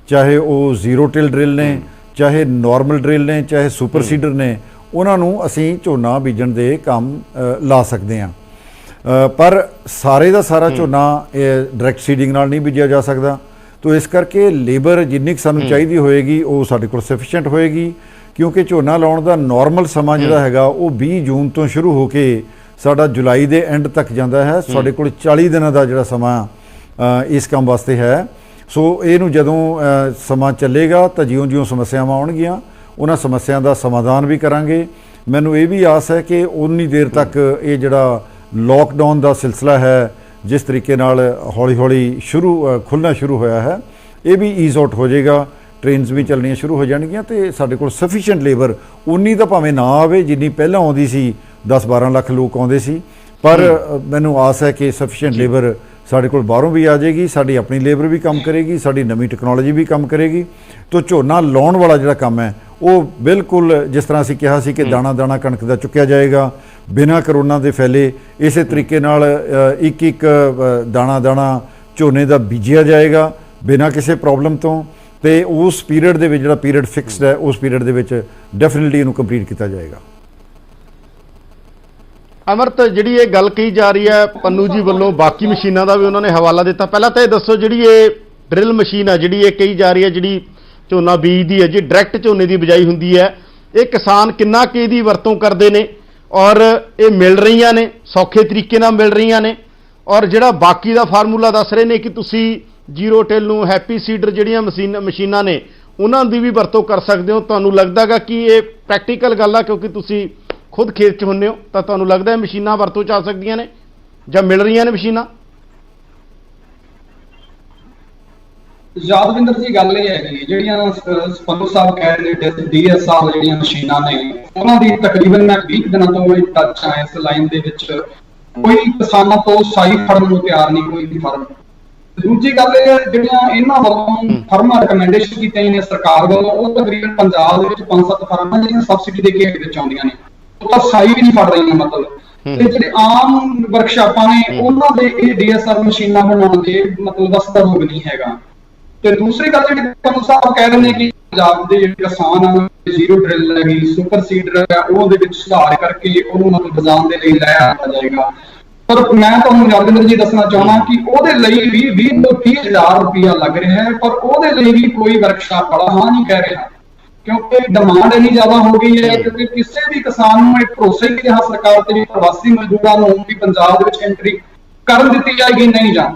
ਚਾਹੇ ਉਹ ਜ਼ੀਰੋ ਟਿਲ ਡਰਿਲ ਨੇ, ਚਾਹੇ ਨਾਰਮਲ ਡਰਿਲ ਨੇ, ਚਾਹੇ ਸੁਪਰ ਸੀਡਰ ਨੇ, ਉਹਨਾਂ ਨੂੰ ਅਸੀਂ ਝੋਨਾ ਬੀਜਣ ਦੇ ਕੰਮ ਲਾ ਸਕਦੇ ਹਾਂ। ਪਰ ਸਾਰੇ ਦਾ ਸਾਰਾ ਝੋਨਾ ਡਾਇਰੈਕਟ ਸੀਡਿੰਗ ਨਾਲ ਨਹੀਂ ਬੀਜਿਆ ਜਾ ਸਕਦਾ। ਤੋ ਇਸ ਕਰਕੇ ਲੇਬਰ ਜਿੰਨੀ ਕੁ ਸਾਨੂੰ ਚਾਹੀਦੀ ਹੋਏਗੀ ਉਹ ਸਾਡੇ ਕੋਲ ਸਫੀਸ਼ੀਐਂਟ ਹੋਏਗੀ, ਕਿਉਂਕਿ ਝੋਨਾ ਲਾਉਣ ਦਾ ਨਾਰਮਲ ਸਮਾਂ ਜਿਹੜਾ ਹੈਗਾ ਉਹ 20 ਜੂਨ ਤੋਂ ਸ਼ੁਰੂ ਹੋ ਕੇ ਸਾਡਾ ਜੁਲਾਈ ਦੇ ਐਂਡ ਤੱਕ ਜਾਂਦਾ ਹੈ। ਸਾਡੇ ਕੋਲ 40 ਦਿਨਾਂ ਦਾ ਜਿਹੜਾ ਸਮਾਂ ਇਸ ਕੰਮ ਵਾਸਤੇ ਹੈ। ਸੋ ਇਹਨੂੰ ਜਦੋਂ ਸਮਾਂ ਚੱਲੇਗਾ ਤਾਂ ਜਿਉਂ-ਜਿਉਂ ਸਮੱਸਿਆਵਾਂ ਆਉਣਗੀਆਂ ਉਹਨਾਂ ਸਮੱਸਿਆ ਦਾ ਸਮਾਧਾਨ ਵੀ ਕਰਾਂਗੇ। ਮੈਨੂੰ ਇਹ ਵੀ ਆਸ ਹੈ ਕਿ ਉਨੀ ਦੇਰ ਤੱਕ ਇਹ ਜਿਹੜਾ ਲੋਕਡਾਊਨ ਦਾ ਸਿਲਸਿਲਾ ਹੈ, ਜਿਸ ਤਰੀਕੇ ਨਾਲ ਹੌਲੀ-ਹੌਲੀ ਖੁੱਲ੍ਹਣਾ ਸ਼ੁਰੂ ਹੋਇਆ ਹੈ, ਇਹ ਵੀ ਈਜ਼ ਆਊਟ ਹੋ ਜਾਏਗਾ। ਟ੍ਰੇਨਸ ਵੀ ਚੱਲਣੀਆਂ ਸ਼ੁਰੂ ਹੋ ਜਾਣਗੀਆਂ ਤੇ ਸਾਡੇ ਕੋਲ ਸਫੀਸ਼ੀਐਂਟ ਲੇਬਰ ਉਨੀ ਤਾਂ ਭਾਵੇਂ ਨਾ ਆਵੇ ਜਿੰਨੀ ਪਹਿਲਾਂ ਆਉਂਦੀ ਸੀ, 10-12 ਲੱਖ ਲੋਕ ਆਉਂਦੇ ਸੀ, ਪਰ ਮੈਨੂੰ ਆਸ ਹੈ ਕਿ ਸਫੀਸ਼ੀਐਂਟ ਲੇਬਰ ਸਾਡੇ ਕੋਲ ਬਾਹਰੋਂ ਵੀ ਆ ਜਾਏਗੀ, ਸਾਡੀ ਆਪਣੀ ਲੇਬਰ ਵੀ ਕੰਮ ਕਰੇਗੀ, ਸਾਡੀ ਨਵੀਂ ਟੈਕਨੋਲੋਜੀ ਵੀ ਕੰਮ ਕਰੇਗੀ। ਤੋ ਝੋਨਾ ਲਾਉਣ ਵਾਲਾ ਜਿਹੜਾ ਕੰਮ ਹੈ ਉਹ ਬਿਲਕੁਲ ਜਿਸ ਤਰ੍ਹਾਂ ਅਸੀਂ ਕਿਹਾ ਸੀ ਕਿ ਦਾਣਾ-ਦਾਣਾ ਕਣਕ ਦਾ ਚੁੱਕਿਆ ਜਾਏਗਾ ਬਿਨਾਂ ਕਰੋਨਾ ਦੇ ਫੈਲੇ, ਇਸੇ ਤਰੀਕੇ ਨਾਲ ਇੱਕ ਦਾਣਾ-ਦਾਣਾ ਝੋਨੇ ਦਾ ਬੀਜਿਆ ਜਾਏਗਾ ਬਿਨਾਂ ਕਿਸੇ ਪ੍ਰੋਬਲਮ ਤੋਂ, ਤੇ ਉਸ ਪੀਰੀਅਡ ਦੇ ਵਿੱਚ ਜਿਹੜਾ ਪੀਰੀਅਡ ਫਿਕਸਡ ਹੈ ਉਸ ਪੀਰੀਅਡ ਦੇ ਵਿੱਚ ਡੈਫੀਨਿਟਲੀ ਇਹਨੂੰ ਕੰਪਲੀਟ ਕੀਤਾ ਜਾਏਗਾ। ਅਮਰਤ, ਜਿਹੜੀ ਇਹ ਗੱਲ ਕਹੀ ਜਾ ਰਹੀ ਹੈ ਪੰਨੂ ਜੀ ਵੱਲੋਂ, ਬਾਕੀ ਮਸ਼ੀਨਾਂ ਦਾ ਵੀ ਉਹਨਾਂ ਨੇ ਹਵਾਲਾ ਦਿੱਤਾ। ਪਹਿਲਾਂ ਤਾਂ ਇਹ ਦੱਸੋ ਜਿਹੜੀ ਇਹ ਡਰਿਲ ਮਸ਼ੀਨ ਹੈ ਜਿਹੜੀ ਇਹ ਕਹੀ ਜਾ ਰਹੀ ਹੈ, ਜਿਹੜੀ ਝੋਨਾ ਬੀਜਦੀ ਹੈ, ਜੀ ਡਾਇਰੈਕਟ ਝੋਨੇ ਦੀ ਬਿਜਾਈ ਹੁੰਦੀ ਹੈ, ਇਹ ਕਿਸਾਨ ਕਿੰਨਾ ਕੁ ਇਹਦੀ ਵਰਤੋਂ ਕਰਦੇ ਨੇ ਔਰ ਇਹ ਮਿਲ ਰਹੀਆਂ ਨੇ, ਸੌਖੇ ਤਰੀਕੇ ਨਾਲ ਮਿਲ ਰਹੀਆਂ ਨੇ? ਔਰ ਜਿਹੜਾ ਬਾਕੀ ਦਾ ਫਾਰਮੂਲਾ ਦੱਸ ਰਹੇ ਨੇ ਕਿ ਤੁਸੀਂ ਜ਼ੀਰੋ ਟਿਲ ਨੂੰ, ਹੈਪੀ ਸੀਡਰ ਜਿਹੜੀਆਂ ਮਸ਼ੀਨਾਂ ਨੇ ਉਹਨਾਂ ਦੀ ਵੀ ਵਰਤੋਂ ਕਰ ਸਕਦੇ ਹੋ, ਤੁਹਾਨੂੰ ਲੱਗਦਾ ਗਾ ਕਿ ਇਹ ਪ੍ਰੈਕਟੀਕਲ ਗੱਲ ਆ? ਕਿਉਂਕਿ ਤੁਸੀਂ ਖੁਦ ਖੇਤ 'ਚ ਹੁੰਦੇ ਹੋ ਤਾਂ ਤੁਹਾਨੂੰ ਲੱਗਦਾ ਇਹ ਮਸ਼ੀਨਾਂ ਵਰਤੋਂ 'ਚ ਆ ਸਕਦੀਆਂ ਨੇ ਜਾਂ ਮਿਲ ਰਹੀਆਂ ਨੇ ਮਸ਼ੀਨਾਂ? ਯਾਦਵਿੰਦਰ ਜੀ, ਗੱਲ ਇਹ ਹੈਗੀ ਜਿਹੜੀਆਂ ਪੰਨੂ ਸਾਹਿਬ ਕਹਿ ਰਹੇ ਨੇ DSR ਜਿਹੜੀਆਂ ਮਸ਼ੀਨਾਂ ਨੇ ਉਹਨਾਂ ਦੀ ਤਕਰੀਬਨ ਮੈਂ 20 ਦਿਨਾਂ ਤੋਂ ਟੱਚ ਆ ਇਸ ਲਾਈਨ ਦੇ ਵਿੱਚ, ਕੋਈ ਕਿਸਾਨਾਂ ਤੋਂ ਸਾਈ ਫੜਨ ਨੂੰ ਤਿਆਰ ਨਹੀਂ, ਕੋਈ ਵੀ ਫਰਮ। ਦੂਜੀ ਗੱਲ ਇਹ ਜਿਹੜੀਆਂ ਇਹਨਾਂ ਵੱਲੋਂ ਫਰਮਾਂ ਰਿਕਮੈਂਡੇਸ਼ਨ ਕੀਤੀਆਂ ਨੇ ਸਰਕਾਰ ਵੱਲੋਂ, ਉਹ ਤਕਰੀਬਨ ਪੰਜਾਬ ਦੇ ਵਿੱਚ 5-7 ਫਰਮਾਂ ਜਿਹੜੀਆਂ ਸਬਸਿਡੀ ਦੇ ਘੇਰੇ ਵਿੱਚ ਆਉਂਦੀਆਂ ਨੇ, ਉਹ ਤਾਂ ਸਾਈ ਵੀ ਨਹੀਂ ਫੜ ਰਹੀਆਂ ਮਤਲਬ। ਤੇ ਜਿਹੜੇ ਆਮ ਵਰਕਸ਼ਾਪਾਂ ਨੇ ਉਹਨਾਂ ਦੇ ਇਹ DSR ਮਸ਼ੀਨਾਂ ਬਣਾਉਣ ਦੇ ਮਤਲਬ ਦਾ ਸਤਰੋਗ ਨਹੀਂ ਹੈਗਾ। ਤੇ ਦੂਸਰੀ ਗੱਲ ਜਿਹੜੀ ਪੰਨੂ ਸਾਹਿਬ ਕਹਿ ਰਹੇ ਨੇ ਕਿ ਪੰਜਾਬ ਦੇ ਜਿਹੜੇ ਕਿਸਾਨ ਆ ਜ਼ੀਰੋ ਡਰਿਲ ਹੈਗੀ, ਸੁਪਰ ਸੀਡਰ ਹੈ, ਉਹਦੇ ਵਿੱਚ ਸੁਧਾਰ ਕਰਕੇ ਉਹਨੂੰ ਮਤਲਬ ਬਜਾਉਣ ਦੇ ਲਈ ਲੈ ਆਇਆ ਜਾਏਗਾ। ਪਰ ਮੈਂ ਤੁਹਾਨੂੰ ਯਾਦਵਿੰਦਰ ਜੀ ਦੱਸਣਾ ਚਾਹੁੰਦਾ ਕਿ ਉਹਦੇ ਲਈ ਵੀ 20 ਤੋਂ 30 ਹਜ਼ਾਰ ਰੁਪਇਆ ਲੱਗ ਰਿਹਾ ਹੈ, ਪਰ ਉਹਦੇ ਲਈ ਵੀ ਕੋਈ ਵਰਕਸ਼ਾਪ ਵਾਲਾ ਹਾਂ ਨਹੀਂ ਕਹਿ ਰਿਹਾ। ਕਿਉਂਕਿ ਡਿਮਾਂਡ ਇੰਨੀ ਜ਼ਿਆਦਾ ਹੋ ਗਈ ਹੈ, ਕਿਉਂਕਿ ਕਿਸੇ ਵੀ ਕਿਸਾਨ ਨੂੰ ਇੱਕ ਭਰੋਸਾ ਹੀ ਨਹੀਂ ਰਿਹਾ ਸਰਕਾਰ ਤੇ ਵੀ ਪ੍ਰਵਾਸੀ ਮਜ਼ਦੂਰਾਂ ਨੂੰ ਵੀ ਪੰਜਾਬ ਦੇ ਵਿੱਚ ਐਂਟਰੀ ਕਰਨ ਦਿੱਤੀ ਜਾਏਗੀ ਨਹੀਂ। ਜਾਂ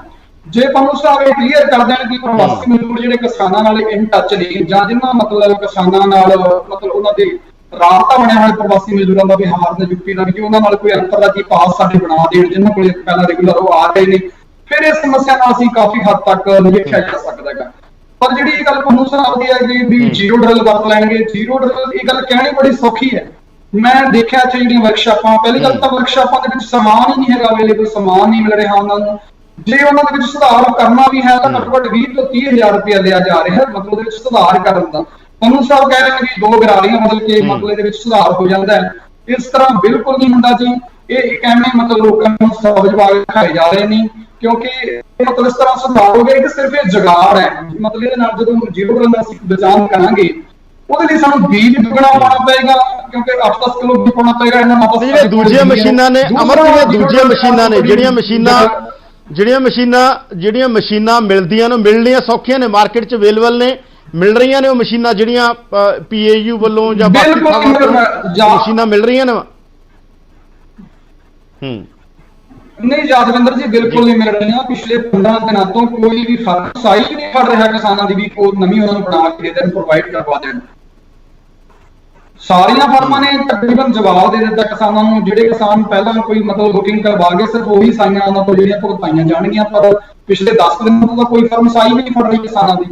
ਜੇ ਪੰਨੂ ਸਾਹਿਬ ਇਹ ਕਲੀਅਰ ਕਰ ਦੇਣ ਕਿ ਪ੍ਰਵਾਸੀ ਮਜ਼ਦੂਰ ਜਿਹੜੇ ਕਿਸਾਨਾਂ ਨਾਲ ਇਨ ਟੱਚ ਨੇ, ਜਾਂ ਜਿਨ੍ਹਾਂ ਮਤਲਬ ਕਿਸਾਨਾਂ ਨਾਲ ਮਤਲਬ ਉਹਨਾਂ ਦੇ ਰਾਬਤਾ ਬਣਿਆ ਹੋਇਆ ਪ੍ਰਵਾਸੀ ਮਜ਼ਦੂਰਾਂ ਦਾ ਬਿਹਾਰ ਦੇ ਯੂਪੀ ਦਾ, ਕਿ ਉਹਨਾਂ ਨਾਲ ਕੋਈ ਅੰਤਰਰਾਜੀ ਪਾਸ ਸਾਡੇ ਬਣਾ ਦੇਣ ਜਿਨ੍ਹਾਂ ਕੋਲ ਪਹਿਲਾਂ ਰੈਗੂਲਰ ਉਹ ਆ ਰਹੇ ਨੇ, ਫਿਰ ਇਸ ਸਮੱਸਿਆ ਨਾਲ ਅਸੀਂ ਕਾਫੀ ਹੱਦ ਤੱਕ ਨਜਿੱਠਿਆ ਜਾ ਸਕਦਾ ਹੈ। ਪਰ ਜਿਹੜੀ ਇਹ ਗੱਲ ਪੰਨੂ ਸਾਹਿਬ ਦੀ ਹੈ ਕਿ ਵੀ ਜ਼ੀਰੋ ਡਰਿਲ ਵਰਤ ਲੈਣਗੇ, ਜ਼ੀਰੋ ਡਰਿਲ ਇਹ ਗੱਲ ਕਹਿਣੀ ਬੜੀ ਸੌਖੀ ਹੈ। ਮੈਂ ਦੇਖਿਆ ਇੱਥੇ ਜਿਹੜੀਆਂ ਵਰਕਸ਼ਾਪਾਂ, ਪਹਿਲੀ ਗੱਲ ਤਾਂ ਵਰਕਸ਼ਾਪਾਂ ਦੇ ਵਿੱਚ ਸਮਾਨ ਹੀ ਨਹੀਂ ਹੈਗਾ ਅਵੇਲੇਬਲ, ਸਮਾਨ ਨਹੀਂ ਮਿਲ ਰਿਹਾ ਉਹਨਾਂ ਨੂੰ। ਜੇ ਉਹਨਾਂ ਦੇ ਵਿੱਚ ਸੁਧਾਰ ਕਰਨਾ ਵੀ ਹੈ ਤਾਂ ਘੱਟੋ ਘੱਟ 20 ਤੋਂ 30,000 ਰੁਪਇਆ ਲਿਆ ਜਾ ਰਿਹਾ ਮਤਲਬ ਉਹਦੇ ਵਿੱਚ ਸੁਧਾਰ ਕਰਨ ਦਾ। ਪੰਨੂ ਸਾਹਿਬ ਕਹਿ ਰਹੇ ਨੇ ਵੀ 2 ਗਰਾਰੀਆਂ ਬਦਲ ਕੇ ਮਤਲਬ ਇਹਦੇ ਵਿੱਚ ਸੁਧਾਰ ਹੋ ਜਾਂਦਾ ਹੈ, ਇਸ ਤਰ੍ਹਾਂ ਬਿਲਕੁਲ ਨਹੀਂ ਹੁੰਦਾ ਜੀ। ਇਹ ਐਵੇਂ ਮਤਲਬ ਲੋਕਾਂ ਨੂੰ ਸਬਜ਼ ਬਾਗ ਦਿਖਾਏ ਜਾ ਰਹੇ ਨੇ, ਕਿਉਂਕਿ ਮਤਲਬ ਇਸ ਤਰ੍ਹਾਂ ਸੁਧਾਰ ਹੋ ਗਿਆ ਕਿ ਸਿਰਫ ਇਹ ਜੁਗਾੜ ਹੈ। ਮਤਲਬ ਇਹਦੇ ਨਾਲ ਜਦੋਂ ਜ਼ੀਰੋ ਡਰਿਲ ਅਸੀਂ ਬਚਾਅ ਕਰਾਂਗੇ ਉਹਦੇ ਲਈ ਸਾਨੂੰ ਬੀਜ ਦੁੱਗਣਾ ਪਾਉਣਾ ਪਏਗਾ, ਕਿਉਂਕਿ 8-10 ਕਿਲੋ ਬੀਜ ਪਾਉਣਾ ਪਏਗਾ। ਇਹਨਾਂ ਨਾਲ ਜਿਹੜੇ ਦੂਜੀਆਂ ਮਸ਼ੀਨਾਂ ਨੇ ਅਮਰ, ਦੂਜੀਆਂ ਮਸ਼ੀਨਾਂ ਨੇ ਜਿਹੜੀਆਂ ਮਸ਼ੀਨਾਂ ਮਿਲਦੀਆਂ ਨੇ, ਮਿਲਣੀਆਂ ਸੌਖੀਆਂ ਨੇ, ਮਾਰਕੀਟ 'ਚ ਅਵੇਲੇਬਲ ਨੇ, ਮਿਲ ਰਹੀਆਂ ਨੇ ਉਹ ਮਸ਼ੀਨਾਂ ਜਿਹੜੀਆਂ PAU ਵੱਲੋਂ ਜਾਂ ਬਾਕੀ ਮਸ਼ੀਨਾਂ ਮਿਲ ਰਹੀਆਂ ਨੇ। ਨਹੀਂ ਯਾਦਵਿੰਦਰ ਜੀ, ਬਿਲਕੁਲ ਨਹੀਂ ਮਿਲ ਰਹੀਆਂ। ਪਿਛਲੇ 15 ਦਿਨਾਂ ਤੋਂ ਕੋਈ ਵੀ ਸਾਈ ਨਹੀਂ ਫੜ ਰਿਹਾ ਕਿਸਾਨਾਂ ਦੀ ਵੀ ਕੋਈ ਨਵੀਂ ਉਹਨਾਂ ਨੂੰ ਬਣਾ ਕੇ ਦੇ ਦੇਣ, ਪ੍ਰੋਵਾਈਡ ਕਰਵਾ ਦੇਣ। ਸਾਰੀਆਂ ਫਰਮਾਂ ਨੇ ਤਕਰੀਬਨ ਜਵਾਬ ਦੇ ਦਿੱਤਾ ਕਿਸਾਨਾਂ ਨੂੰ। ਜਿਹੜੇ ਕਿਸਾਨ ਪਹਿਲਾਂ ਕੋਈ ਮਤਲਬ ਬੁਕਿੰਗ ਕਰਵਾ ਗਏ ਸਿਰਫ ਉਹੀ ਸਾਈਆਂ ਉਹਨਾਂ ਤੋਂ ਜਿਹੜੀਆਂ ਭੁਗਤਾਈਆਂ ਜਾਣਗੀਆਂ, ਪਰ ਪਿਛਲੇ 10 ਦਿਨਾਂ ਤੋਂ ਤਾਂ ਕੋਈ ਫਰਮ ਸਾਈ ਨਹੀਂ ਫੜ ਰਹੀ ਕਿਸਾਨਾਂ ਦੀ।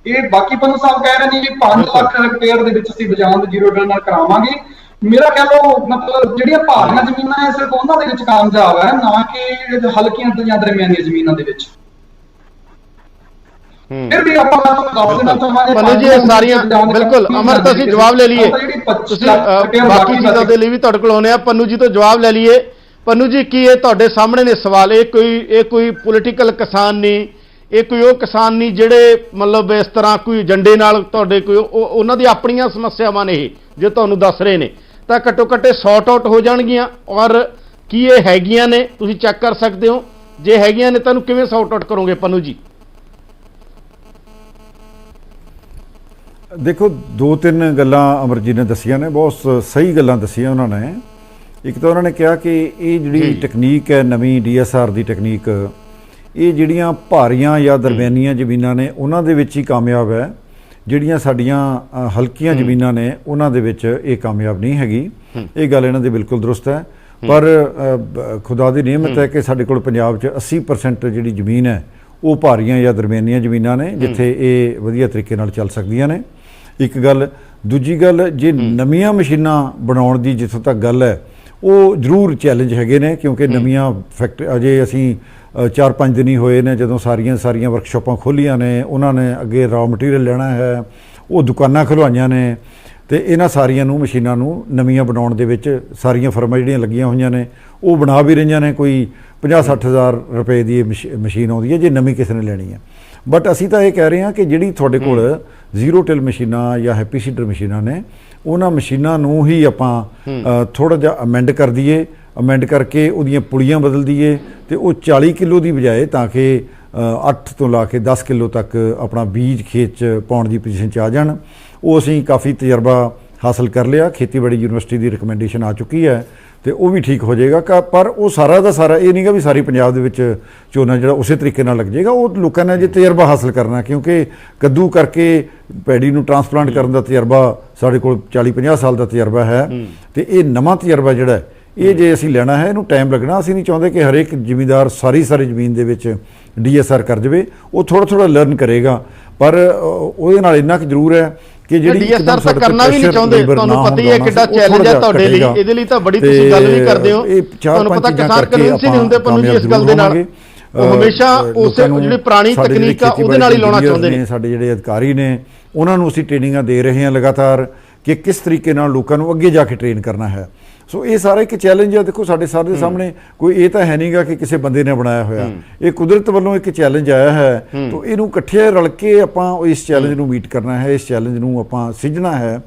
ਇਹ ਬਾਕੀ ਪੰਨੂ ਸਾਹਿਬ ਕਹਿ ਰਹੇ ਨੇ ਕਿ 5 ਲੱਖ ਹੈਕਟੇਅਰ ਦੇ ਵਿੱਚ ਅਸੀਂ ਬਜਾਨ ਜ਼ੀਰੋ ਡਰਿਲ ਨਾਲ ਕਰਾਵਾਂਗੇ। ਮੇਰਾ ਕਹਿ ਲਓ ਮਤਲਬ ਜਿਹੜੀਆਂ ਭਾਰੀਆਂ ਜ਼ਮੀਨਾਂ ਹੈ ਸਿਰਫ ਉਹਨਾਂ ਦੇ ਵਿੱਚ ਕਾਮਯਾਬ ਹੈ, ਨਾ ਕਿ ਹਲਕੀਆਂ ਜਾਂ ਦਰਮਿਆਨੀਆਂ ਜ਼ਮੀਨਾਂ ਦੇ ਵਿੱਚ। ਫਿਰ ਵੀ ਆਪਾਂ ਦੱਸ ਦੇਣਾ ਚਾਹਾਂਗੇ ਪੰਨੂ ਜੀ ਇਹ ਸਾਰੀਆਂ ਬਿਲਕੁਲ ਅਮਰ ਤਾਂ ਅਸੀਂ ਜਵਾਬ ਲੈ ਲਈਏ, ਤੁਸੀਂ ਬਾਕੀ ਚੀਜ਼ਾਂ ਦੇ ਲਈ ਵੀ ਤੁਹਾਡੇ ਕੋਲ ਆਉਣੇ ਆ। ਪੰਨੂ ਜੀ ਤੋਂ ਜਵਾਬ ਲੈ ਲਈਏ। ਪੰਨੂ ਜੀ ਕੀ ਇਹ ਤੁਹਾਡੇ ਸਾਹਮਣੇ ਨੇ ਸਵਾਲ, ਇਹ ਕੋਈ ਪੋਲੀਟੀਕਲ ਕਿਸਾਨ ਨਹੀਂ, ਇਹ ਕੋਈ ਉਹ ਕਿਸਾਨ ਨਹੀਂ ਜਿਹੜੇ ਮਤਲਬ ਇਸ ਤਰ੍ਹਾਂ ਕੋਈ ਏਜੰਡੇ ਨਾਲ ਤੁਹਾਡੇ ਕੋਈ ਉਹਨਾਂ ਦੀ ਆਪਣੀਆਂ ਸਮੱਸਿਆਵਾਂ ਨੇ ਇਹ ਜੇ ਤੁਹਾਨੂੰ ਦੱਸ ਰਹੇ ਨੇ, ਤਾਂ ਘੱਟੋ ਘੱਟ ਸੌਟ ਆਊਟ ਹੋ ਜਾਣਗੀਆਂ। ਔਰ ਕੀ ਇਹ ਹੈਗੀਆਂ ਨੇ, ਤੁਸੀਂ ਚੈੱਕ ਕਰ ਸਕਦੇ ਹੋ, ਜੇ ਹੈਗੀਆਂ ਨੇ ਤੁਹਾਨੂੰ ਕਿਵੇਂ ਸੌਟ ਆਊਟ ਕਰੋਗੇ ਪੰਨੂ ਜੀ? ਦੇਖੋ 2-3 ਗੱਲਾਂ ਅਮਰਜੀਤ ਨੇ ਦੱਸੀਆਂ ਨੇ, ਬਹੁਤ ਸਹੀ ਗੱਲਾਂ ਦੱਸੀਆਂ ਉਹਨਾਂ ਨੇ। ਇੱਕ ਤਾਂ ਉਹਨਾਂ ਨੇ ਕਿਹਾ ਕਿ ਇਹ ਜਿਹੜੀ ਟੈਕਨੀਕ ਹੈ ਨਵੀਂ DSR ਦੀ ਟੈਕਨੀਕ, ਇਹ ਜਿਹੜੀਆਂ ਭਾਰੀਆਂ ਜਾਂ ਦਰਮਿਆਨੀਆਂ ਜ਼ਮੀਨਾਂ ਨੇ ਉਹਨਾਂ ਦੇ ਵਿੱਚ ਹੀ ਕਾਮਯਾਬ ਹੈ, ਜਿਹੜੀਆਂ ਸਾਡੀਆਂ ਹਲਕੀਆਂ ਜ਼ਮੀਨਾਂ ਨੇ ਉਹਨਾਂ ਦੇ ਵਿੱਚ ਇਹ ਕਾਮਯਾਬ ਨਹੀਂ ਹੈਗੀ। ਇਹ ਗੱਲ ਇਹਨਾਂ ਦੀ ਬਿਲਕੁਲ ਦਰੁਸਤ ਹੈ। ਪਰ ਖੁਦਾ ਦੀ ਨਿਹਮਤ ਹੈ ਕਿ ਸਾਡੇ ਕੋਲ ਪੰਜਾਬ 'ਚ 80% ਜਿਹੜੀ ਜ਼ਮੀਨ ਹੈ ਉਹ ਭਾਰੀਆਂ ਜਾਂ ਦਰਮਿਆਨੀਆਂ ਜ਼ਮੀਨਾਂ ਨੇ, ਜਿੱਥੇ ਇਹ ਵਧੀਆ ਤਰੀਕੇ ਨਾਲ ਚੱਲ ਸਕਦੀਆਂ ਨੇ। ਇੱਕ ਗੱਲ। ਦੂਜੀ ਗੱਲ, ਜੇ ਨਵੀਆਂ ਮਸ਼ੀਨਾਂ ਬਣਾਉਣ ਦੀ ਜਿੱਥੋਂ ਤੱਕ ਗੱਲ ਹੈ, ਉਹ ਜ਼ਰੂਰ ਚੈਲੰਜ ਹੈਗੇ ਨੇ, ਕਿਉਂਕਿ ਨਵੀਆਂ ਫੈਕਟਰੀ ਅਜੇ ਅਸੀਂ 4-5 ਦਿਨ ਹੀ ਹੋਏ ਨੇ ਜਦੋਂ ਸਾਰੀਆਂ ਵਰਕਸ਼ਾਪਾਂ ਖੋਲ੍ਹੀਆਂ ਨੇ, ਉਹਨਾਂ ਨੇ ਅੱਗੇ ਰਾਅ ਮਟੀਰੀਅਲ ਲੈਣਾ ਹੈ, ਉਹ ਦੁਕਾਨਾਂ ਖੁਲਵਾਈਆਂ ਨੇ, ਤੇ ਇਹਨਾਂ ਸਾਰੀਆਂ ਨੂੰ ਮਸ਼ੀਨਾਂ ਨੂੰ ਨਵੀਆਂ ਬਣਾਉਣ ਦੇ ਵਿੱਚ ਸਾਰੀਆਂ ਫਰਮਾਂ ਜਿਹੜੀਆਂ ਲੱਗੀਆਂ ਹੋਈਆਂ ਨੇ ਉਹ ਬਣਾ ਵੀ ਰਹੀਆਂ ਨੇ। ਕੋਈ 50-60 ਹਜ਼ਾਰ ਰੁਪਏ ਦੀ ਮਸ਼ੀਨ ਆਉਂਦੀ ਹੈ ਜੇ ਨਵੀਂ ਕਿਸੇ ਨੇ ਲੈਣੀ ਹੈ। ਬਟ ਅਸੀਂ ਤਾਂ ਇਹ ਕਹਿ ਰਹੇ ਹਾਂ ਕਿ ਜਿਹੜੀ ਤੁਹਾਡੇ ਕੋਲ ਜ਼ੀਰੋ ਟਿਲ ਮਸ਼ੀਨਾਂ ਜਾਂ ਹੈਪੀ ਸੀਡਰ ਮਸ਼ੀਨਾਂ ਨੇ, ਉਹਨਾਂ ਮਸ਼ੀਨਾਂ ਨੂੰ ਹੀ ਆਪਾਂ ਥੋੜ੍ਹਾ ਜਿਹਾ ਅਮੈਂਡ ਕਰ ਦਈਏ, ਅਮੈਂਡ ਕਰਕੇ ਉਹਦੀਆਂ ਪੁੜੀਆਂ ਬਦਲ ਦਈਏ, ਤੇ ਉਹ 40 ਕਿਲੋ ਦੀ ਬਜਾਏ ਤਾਂ ਕਿ 8 ਤੋਂ ਲਾ ਕੇ 10 ਕਿਲੋ ਤੱਕ ਆਪਣਾ ਬੀਜ ਖੇਤ 'ਚ ਪਾਉਣ ਦੀ ਪੋਜੀਸ਼ਨ 'ਚ ਆ ਜਾਣ। ਉਹ ਅਸੀਂ ਕਾਫੀ ਤਜਰਬਾ ਹਾਸਲ ਕਰ ਲਿਆ, ਖੇਤੀਬਾੜੀ ਯੂਨੀਵਰਸਿਟੀ ਦੀ ਰਿਕਮੈਂਡੇਸ਼ਨ ਆ ਚੁੱਕੀ ਹੈ, ਤੇ ਉਹ ਵੀ ਠੀਕ ਹੋ ਜਾਏਗਾ। ਪਰ ਉਹ ਸਾਰਾ ਦਾ ਸਾਰਾ ਇਹ ਨਹੀਂਗਾ ਵੀ ਸਾਰੀ ਪੰਜਾਬ ਦੇ ਵਿੱਚ ਝੋਨਾ ਜਿਹੜਾ ਉਸੇ ਤਰੀਕੇ ਨਾਲ ਲੱਗ ਜਾਏਗਾ। ਉਹ ਲੋਕਾਂ ਨੇ ਜੇ ਤਜਰਬਾ ਹਾਸਲ ਕਰਨਾ, ਕਿਉਂਕਿ ਕੱਦੂ ਕਰਕੇ ਪੈੜੀ ਨੂੰ ਟਰਾਂਸਪਲਾਂਟ ਕਰਨ ਦਾ ਤਜਰਬਾ ਸਾਡੇ ਕੋਲ 40-50 ਸਾਲ ਦਾ ਤਜਰਬਾ ਹੈ, ਤੇ ਇਹ ਨਵਾਂ ਤਜਰਬਾ ਜਿਹੜਾ ਇਹ ਜੇ ਅਸੀਂ ਲੈਣਾ ਹੈ ਇਹਨੂੰ ਟਾਈਮ ਲੱਗਣਾ। ਅਸੀਂ ਨਹੀਂ ਚਾਹੁੰਦੇ ਕਿ ਹਰੇਕ ਜ਼ਿਮੀਂਦਾਰ ਸਾਰੀ ਜ਼ਮੀਨ ਦੇ ਵਿੱਚ DSR ਕਰ ਜਾਵੇ, ਉਹ ਥੋੜ੍ਹਾ ਲਰਨ ਕਰੇਗਾ। ਪਰ ਉਹਦੇ ਨਾਲ ਇੰਨਾ ਕੁ ਜ਼ਰੂਰ ਹੈ ਕਿ ਜਿਹੜੀ DSR ਤਾਂ ਕਰਨਾ ਵੀ ਨਹੀਂ ਚਾਹੁੰਦੇ, ਤੁਹਾਨੂੰ ਪਤਾ ਹੀ ਹੈ ਕਿੱਡਾ ਚੈਲੰਜ ਹੈ ਤੁਹਾਡੇ ਲਈ, ਇਹਦੇ ਲਈ ਤਾਂ ਬੜੀ ਤੁਸੀਂ ਗੱਲ ਵੀ ਕਰਦੇ ਹੋ। ਤੁਹਾਨੂੰ ਪਤਾ ਕਿਸਾਨ ਕਨਵਿੰਸ ਹੀ ਨਹੀਂ ਹੁੰਦੇ ਪੰਨੂ ਜੀ ਇਸ ਗੱਲ ਦੇ ਨਾਲ, ਉਹ ਹਮੇਸ਼ਾ ਉਸੇ ਜਿਹੜੀ ਪੁਰਾਣੀ ਤਕਨੀਕ ਆ ਉਹਦੇ ਨਾਲ ਹੀ ਲਾਉਣਾ ਚਾਹੁੰਦੇ ਨੇ। ਸਾਡੇ ਜਿਹੜੇ ਅਧਿਕਾਰੀ ਨੇ ਉਹਨਾਂ ਨੂੰ ਅਸੀਂ ਟ੍ਰੇਨਿੰਗਾਂ ਦੇ ਰਹੇ ਹਾਂ ਲਗਾਤਾਰ ਕਿ ਕਿਸ ਤਰੀਕੇ ਨਾਲ ਲੋਕਾਂ ਨੂੰ ਅੱਗੇ ਜਾ ਕੇ ਟ੍ਰੇਨ ਕਰਨਾ ਹੈ। ਸੋ ਇਹ ਸਾਰਾ ਇੱਕ ਚੈਲੰਜ ਹੈ। ਦੇਖੋ ਸਾਡੇ ਸਾਰੇ ਸਾਹਮਣੇ ਕੋਈ ਇਹ ਤਾਂ ਹੈ ਨਹੀਂਗਾ ਕਿ ਕਿਸੇ ਬੰਦੇ ਨੇ ਬਣਾਇਆ ਹੋਇਆ, ਇਹ ਕੁਦਰਤ ਵੱਲੋਂ ਇੱਕ ਚੈਲੰਜ ਆਇਆ ਹੈ। ਤਾਂ ਇਹਨੂੰ ਇਕੱਠੇ ਰਲ ਕੇ ਆਪਾਂ ਇਸ ਚੈਲੰਜ ਨੂੰ ਮੀਟ ਕਰਨਾ ਹੈ, ਇਸ ਚੈਲੰਜ ਨੂੰ ਆਪਾਂ ਸਿੱਝਣਾ ਹੈ।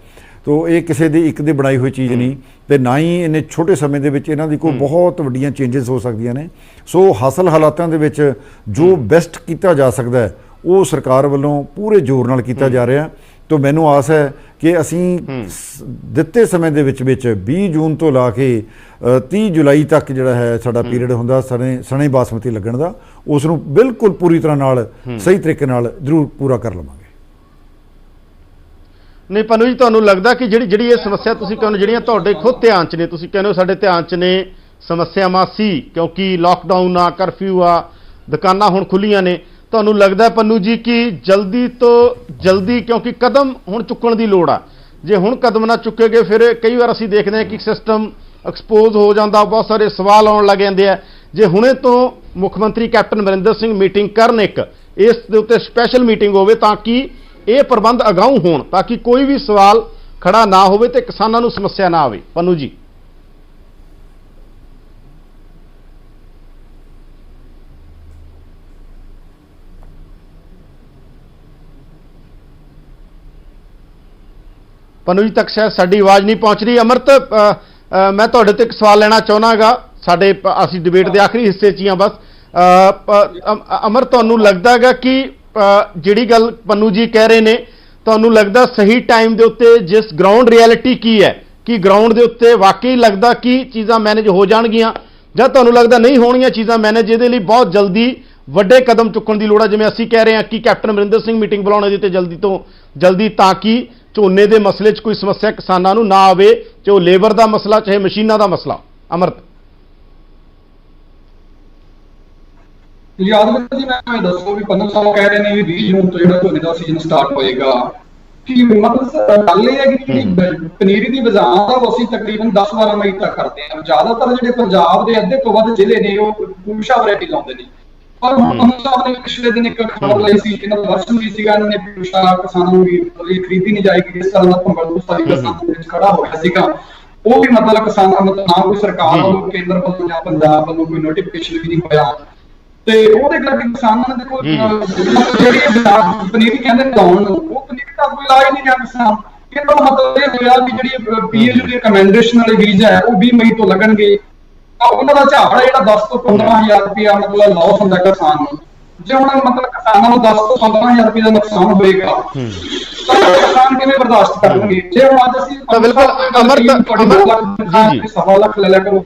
ਤਾਂ ਇਹ ਕਿਸੇ ਦੀ ਇੱਕ ਦੀ ਬਣਾਈ ਹੋਈ ਚੀਜ਼ ਨਹੀਂ, ਤੇ ਨਾ ਹੀ ਇਹਨੇ ਛੋਟੇ ਸਮੇਂ ਦੇ ਵਿੱਚ ਇਹਨਾਂ ਦੀ ਕੋਈ ਬਹੁਤ ਵੱਡੀਆਂ ਚੇਂਜਸ ਹੋ ਸਕਦੀਆਂ ਨੇ। ਸੋ ਹਾਸਲ ਹਾਲਾਤਾਂ ਦੇ ਵਿੱਚ ਜੋ ਬੈਸਟ ਕੀਤਾ ਜਾ ਸਕਦਾ ਹੈ ਉਹ ਸਰਕਾਰ ਵੱਲੋਂ ਪੂਰੇ ਜ਼ੋਰ ਨਾਲ ਕੀਤਾ ਜਾ ਰਿਹਾ। ਤਾਂ ਮੈਨੂੰ ਆਸ ਹੈ ਕਿ ਅਸੀਂ ਦਿੱਤੇ ਸਮੇਂ ਦੇ ਵਿੱਚ 20 ਜੂਨ ਤੋਂ ਲਾ ਕੇ 30 ਜੁਲਾਈ ਤੱਕ ਜਿਹੜਾ ਹੈ ਸਾਡਾ ਪੀਰੀਅਡ ਹੁੰਦਾ ਸਣੇ ਬਾਸਮਤੀ ਲੱਗਣ ਦਾ, ਉਸ ਨੂੰ ਬਿਲਕੁਲ ਪੂਰੀ ਤਰ੍ਹਾਂ ਨਾਲ ਸਹੀ ਤਰੀਕੇ ਨਾਲ ਜ਼ਰੂਰ ਪੂਰਾ ਕਰ ਲਵਾਂਗੇ। ਨਹੀਂ ਪੰਨੂ ਜੀ, ਤੁਹਾਨੂੰ ਲੱਗਦਾ ਕਿ ਜਿਹੜੀ ਇਹ ਸਮੱਸਿਆ ਤੁਸੀਂ ਕਹਿੰਦੇ ਜਿਹੜੀਆਂ ਤੁਹਾਡੇ ਖੁਦ ਧਿਆਨ 'ਚ ਨੇ, ਤੁਸੀਂ ਕਹਿੰਦੇ ਹੋ ਸਾਡੇ ਧਿਆਨ 'ਚ ਨੇ ਸਮੱਸਿਆਵਾਂ ਸੀ ਕਿਉਂਕਿ ਲਾਕਡਾਊਨ ਆ, ਕਰਫਿਊ ਆ, ਦੁਕਾਨਾਂ ਹੁਣ ਖੁੱਲੀਆਂ ਨੇ, ਤੁਹਾਨੂੰ ਲੱਗਦਾ ਪੰਨੂ ਜੀ ਕਿ ਜਲਦੀ ਤੋਂ ਜਲਦੀ ਕਿਉਂਕਿ ਕਦਮ ਹੁਣ ਚੁੱਕਣ ਦੀ ਲੋੜ ਆ, ਜੇ ਹੁਣ ਕਦਮ ਨਾ ਚੁੱਕੇਗੇ ਫਿਰ ਕਈ ਵਾਰ ਅਸੀਂ ਦੇਖਦੇ ਹਾਂ ਕਿ ਸਿਸਟਮ ਐਕਸਪੋਜ਼ ਹੋ ਜਾਂਦਾ, ਬਹੁਤ ਸਾਰੇ ਸਵਾਲ ਆਉਣ ਲੱਗ ਜਾਂਦੇ ਆ। ਜੇ ਹੁਣੇ ਤੋਂ ਮੁੱਖ ਮੰਤਰੀ ਕੈਪਟਨ ਅਮਰਿੰਦਰ ਸਿੰਘ ਮੀਟਿੰਗ ਕਰਨ, ਇੱਕ ਇਸ ਦੇ ਉੱਤੇ ਸਪੈਸ਼ਲ ਮੀਟਿੰਗ ਹੋਵੇ ਤਾਂ ਕਿ ਇਹ ਪ੍ਰਬੰਧ ਅਗਾਊਂ ਹੋਣ, ਤਾਂ ਕਿ ਕੋਈ ਵੀ ਸਵਾਲ ਖੜਾ ਨਾ ਹੋਵੇ ਤੇ ਕਿਸਾਨਾਂ ਨੂੰ ਸਮੱਸਿਆ ਨਾ ਆਵੇ। ਪੰਨੂ ਜੀ ਪੰਨੂ ਜੀ ਤੱਕ ਸ਼ਾਇਦ ਸਾਡੀ ਆਵਾਜ਼ ਨਹੀਂ ਪਹੁੰਚ ਰਹੀ। ਅਮਰਤ, ਮੈਂ ਤੁਹਾਡੇ ਤੋਂ ਇੱਕ ਸਵਾਲ ਲੈਣਾ ਚਾਹੁੰਦਾਗਾ, ਸਾਡੇ ਅਸੀਂ ਡਿਬੇਟ ਦੇ ਆਖਰੀ ਹਿੱਸੇ 'ਚ ਹੀ ਹਾਂ ਬਸ। ਅਮਰ, ਤੁਹਾਨੂੰ ਲੱਗਦਾ ਹੈਗਾ ਕਿ ਜਿਹੜੀ ਗੱਲ ਪੰਨੂ ਜੀ ਕਹਿ ਰਹੇ ਨੇ, ਤੁਹਾਨੂੰ ਲੱਗਦਾ ਸਹੀ ਟਾਈਮ ਦੇ ਉੱਤੇ ਜਿਸ ਗਰਾਊਂਡ ਰਿਐਲਿਟੀ ਕੀ ਹੈ ਕਿ ਗਰਾਊਂਡ ਦੇ ਉੱਤੇ ਵਾਕਈ ਲੱਗਦਾ ਕਿ ਚੀਜ਼ਾਂ ਮੈਨੇਜ ਹੋ ਜਾਣਗੀਆਂ, ਜਾਂ ਤੁਹਾਨੂੰ ਲੱਗਦਾ ਨਹੀਂ ਹੋਣੀਆਂ ਚੀਜ਼ਾਂ ਮੈਨੇਜ, ਇਹਦੇ ਲਈ ਬਹੁਤ ਜਲਦੀ ਵੱਡੇ ਕਦਮ ਚੁੱਕਣ ਦੀ ਲੋੜ ਹੈ? ਜਿਵੇਂ ਅਸੀਂ ਕਹਿ ਰਹੇ ਹਾਂ ਕਿ ਕੈਪਟਨ ਅਮਰਿੰਦਰ ਸਿੰਘ ਮੀਟਿੰਗ ਬੁਲਾਉਣ ਦੀ ਤੇ ਜਲਦੀ ਤੋਂ ਜਲਦੀ, ਤਾਂ ਕਿ ਝੋਨੇ ਦੇ ਮਸਲੇ 'ਚ ਕੋਈ ਸਮੱਸਿਆ ਕਿਸਾਨਾਂ ਨੂੰ ਨਾ ਆਵੇ, ਚਾਹੇ ਉਹ ਲੇਬਰ ਦਾ ਮਸਲਾ ਚਾਹੇ ਮਸ਼ੀਨਾਂ ਦਾ ਮਸਲਾ। ਅਮਰਤ ਯਾਦਵਿੰਦਰ ਜੀ, ਮੈਂ ਦੱਸੋ ਵੀ ਪੰਨੂ ਸਾਹਿਬ ਕਹਿ ਰਹੇ ਨੇ ਵੀ 20 ਜੂਨ ਤੋਂ ਜਿਹੜਾ ਝੋਨੇ ਦਾ ਸੀਜ਼ਨ ਸਟਾਰਟ ਹੋਏਗਾ, ਕਿ ਮਤਲਬ ਗੱਲ ਇਹ ਹੈ ਕਿ ਜਿਹੜੀ ਪਨੀਰੀ ਦੀ ਬਜ਼ਾਰ ਦਾ ਅਸੀਂ ਤਕਰੀਬਨ 10-12 ਮਈ ਤੱਕ ਕਰਦੇ ਹਾਂ। ਜ਼ਿਆਦਾਤਰ ਜਿਹੜੇ ਪੰਜਾਬ ਦੇ ਅੱਧੇ ਤੋਂ ਵੱਧ ਜ਼ਿਲ੍ਹੇ ਨੇ ਉਹ ਪੂਸ਼ਾ ਵੈਰਾਈਟੀ ਲਾਉਂਦੇ ਨੇ, ਪਰ ਪੰਨੂ ਸਾਹਿਬ ਨੇ ਪਿਛਲੇ ਦਿਨ ਇੱਕ ਖਬਰ ਲਈ ਸੀ, ਇਹਨਾਂ ਦਾ ਵਰਸ਼ਨ ਵੀ ਸੀਗਾ, ਇਹਨਾਂ ਨੇ ਪੂਸ਼ਾ ਕਿਸਾਨਾਂ ਨੂੰ ਵੀ ਖਰੀਦੀ ਨਹੀਂ ਜਾਏਗੀ, ਇਸ ਤਰ੍ਹਾਂ ਦਾ ਭੰਗਲ ਕਿਸਾਨਾਂ ਦੇ ਵਿੱਚ ਖੜਾ ਹੋਇਆ ਸੀਗਾ। ਉਹ ਵੀ ਮਤਲਬ ਕਿਸਾਨਾਂ ਮਤਲਬ ਨਾ ਕੋਈ ਸਰਕਾਰ ਵੱਲੋਂ, ਕੇਂਦਰ ਵੱਲੋਂ ਜਾਂ ਪੰਜਾਬ ਵੱਲੋਂ ਕੋਈ ਨੋਟੀਫਿਕੇਸ਼ਨ ਵੀ ਨਹੀਂ ਹੋਇਆ, ਤੇ ਉਹਦੇ ਕਰਕੇ ਕਿਸਾਨਾਂ ਨੇ ਦੇਖੋ ਜਿਹੜੀ ਪਨੀਰੀ ਕਹਿੰਦੇ ਲਾਉਣ ਨੂੰ, ਉਹ ਪਨੀਰੀ ਦਾ ਕੋਈ ਇਲਾਜ ਨਹੀਂ ਹੈ ਕਿਸਾਨ। ਇਹਦਾ ਮਤਲਬ ਇਹ ਹੋਇਆ ਵੀ ਜਿਹੜੀ ਪੀਐਚਡੀ ਦੀ ਰਿਕਮੈਂਡੇਸ਼ਨ ਵਾਲੇ ਬੀਜ ਹੈ ਉਹ 20 ਮਈ ਤੋਂ ਲੱਗਣਗੇ, ਉਹਨਾਂ ਦਾ ਝਾੜ ਜਿਹੜਾ 10 ਤੋਂ 15,000 ਰੁਪਇਆ ਮਤਲਬ ਲਾਸ ਹੁੰਦਾ ਕਿਸਾਨ ਨੂੰ। ਜੇ ਹੁਣ ਮਤਲਬ ਕਿਸਾਨਾਂ ਨੂੰ 10 ਤੋਂ 15,000 ਰੁਪਏ ਦਾ ਨੁਕਸਾਨ ਹੋਏਗਾ ਤਾਂ ਕਿਸਾਨ ਕਿਵੇਂ ਬਰਦਾਸ਼ਤ ਕਰਨਗੇ? ਜੇ ਹੁਣ ਅੱਜ ਅਸੀਂ ਬਿਲਕੁਲ ਅਮਰ ਸਵਾ ਲੱਖ ਲੈ ਲਿਆ ਕਰੋ,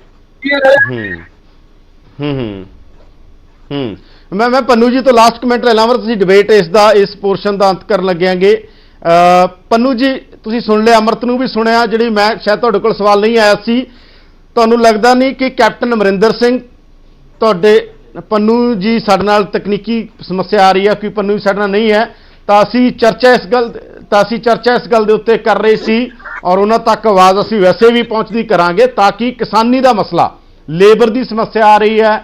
ਮੈਂ ਪੰਨੂ ਜੀ ਤੋਂ ਲਾਸਟ ਕਮੈਂਟ ਲੈ ਲਾਂਗਾ, ਤੁਸੀਂ ਡਿਬੇਟ ਇਸ ਪੋਰਸ਼ਨ ਦਾ ਅੰਤ ਕਰਨ ਲੱਗਿਆਂਗੇ। ਪੰਨੂ ਜੀ, ਤੁਸੀਂ ਸੁਣ ਲਿਆ, ਅਮਰਤ ਨੂੰ ਵੀ ਸੁਣਿਆ, ਜਿਹੜੀ ਮੈਂ ਸ਼ਾਇਦ ਤੁਹਾਡੇ ਕੋਲ ਸਵਾਲ ਨਹੀਂ ਆਇਆ ਸੀ, ਤੁਹਾਨੂੰ ਲੱਗਦਾ ਨਹੀਂ ਕਿ ਕੈਪਟਨ ਅਮਰਿੰਦਰ ਸਿੰਘ, ਤੁਹਾਡੇ ਪੰਨੂ ਜੀ ਸਾਡੇ ਨਾਲ ਤਕਨੀਕੀ ਸਮੱਸਿਆ ਆ ਰਹੀ ਹੈ ਕਿ ਪੰਨੂ ਜੀ ਸਾਡੇ ਨਾਲ ਨਹੀਂ ਹੈ, ਤਾਂ ਅਸੀਂ ਚਰਚਾ ਇਸ ਗੱਲ ਦੇ ਉੱਤੇ ਕਰ ਰਹੇ ਸੀ ਔਰ ਉਹਨਾਂ ਤੱਕ ਆਵਾਜ਼ ਅਸੀਂ ਵੈਸੇ ਵੀ ਪਹੁੰਚਦੀ ਕਰਾਂਗੇ ਤਾਂ ਕਿ ਕਿਸਾਨੀ ਦਾ ਮਸਲਾ, ਲੇਬਰ ਦੀ ਸਮੱਸਿਆ ਆ ਰਹੀ ਹੈ,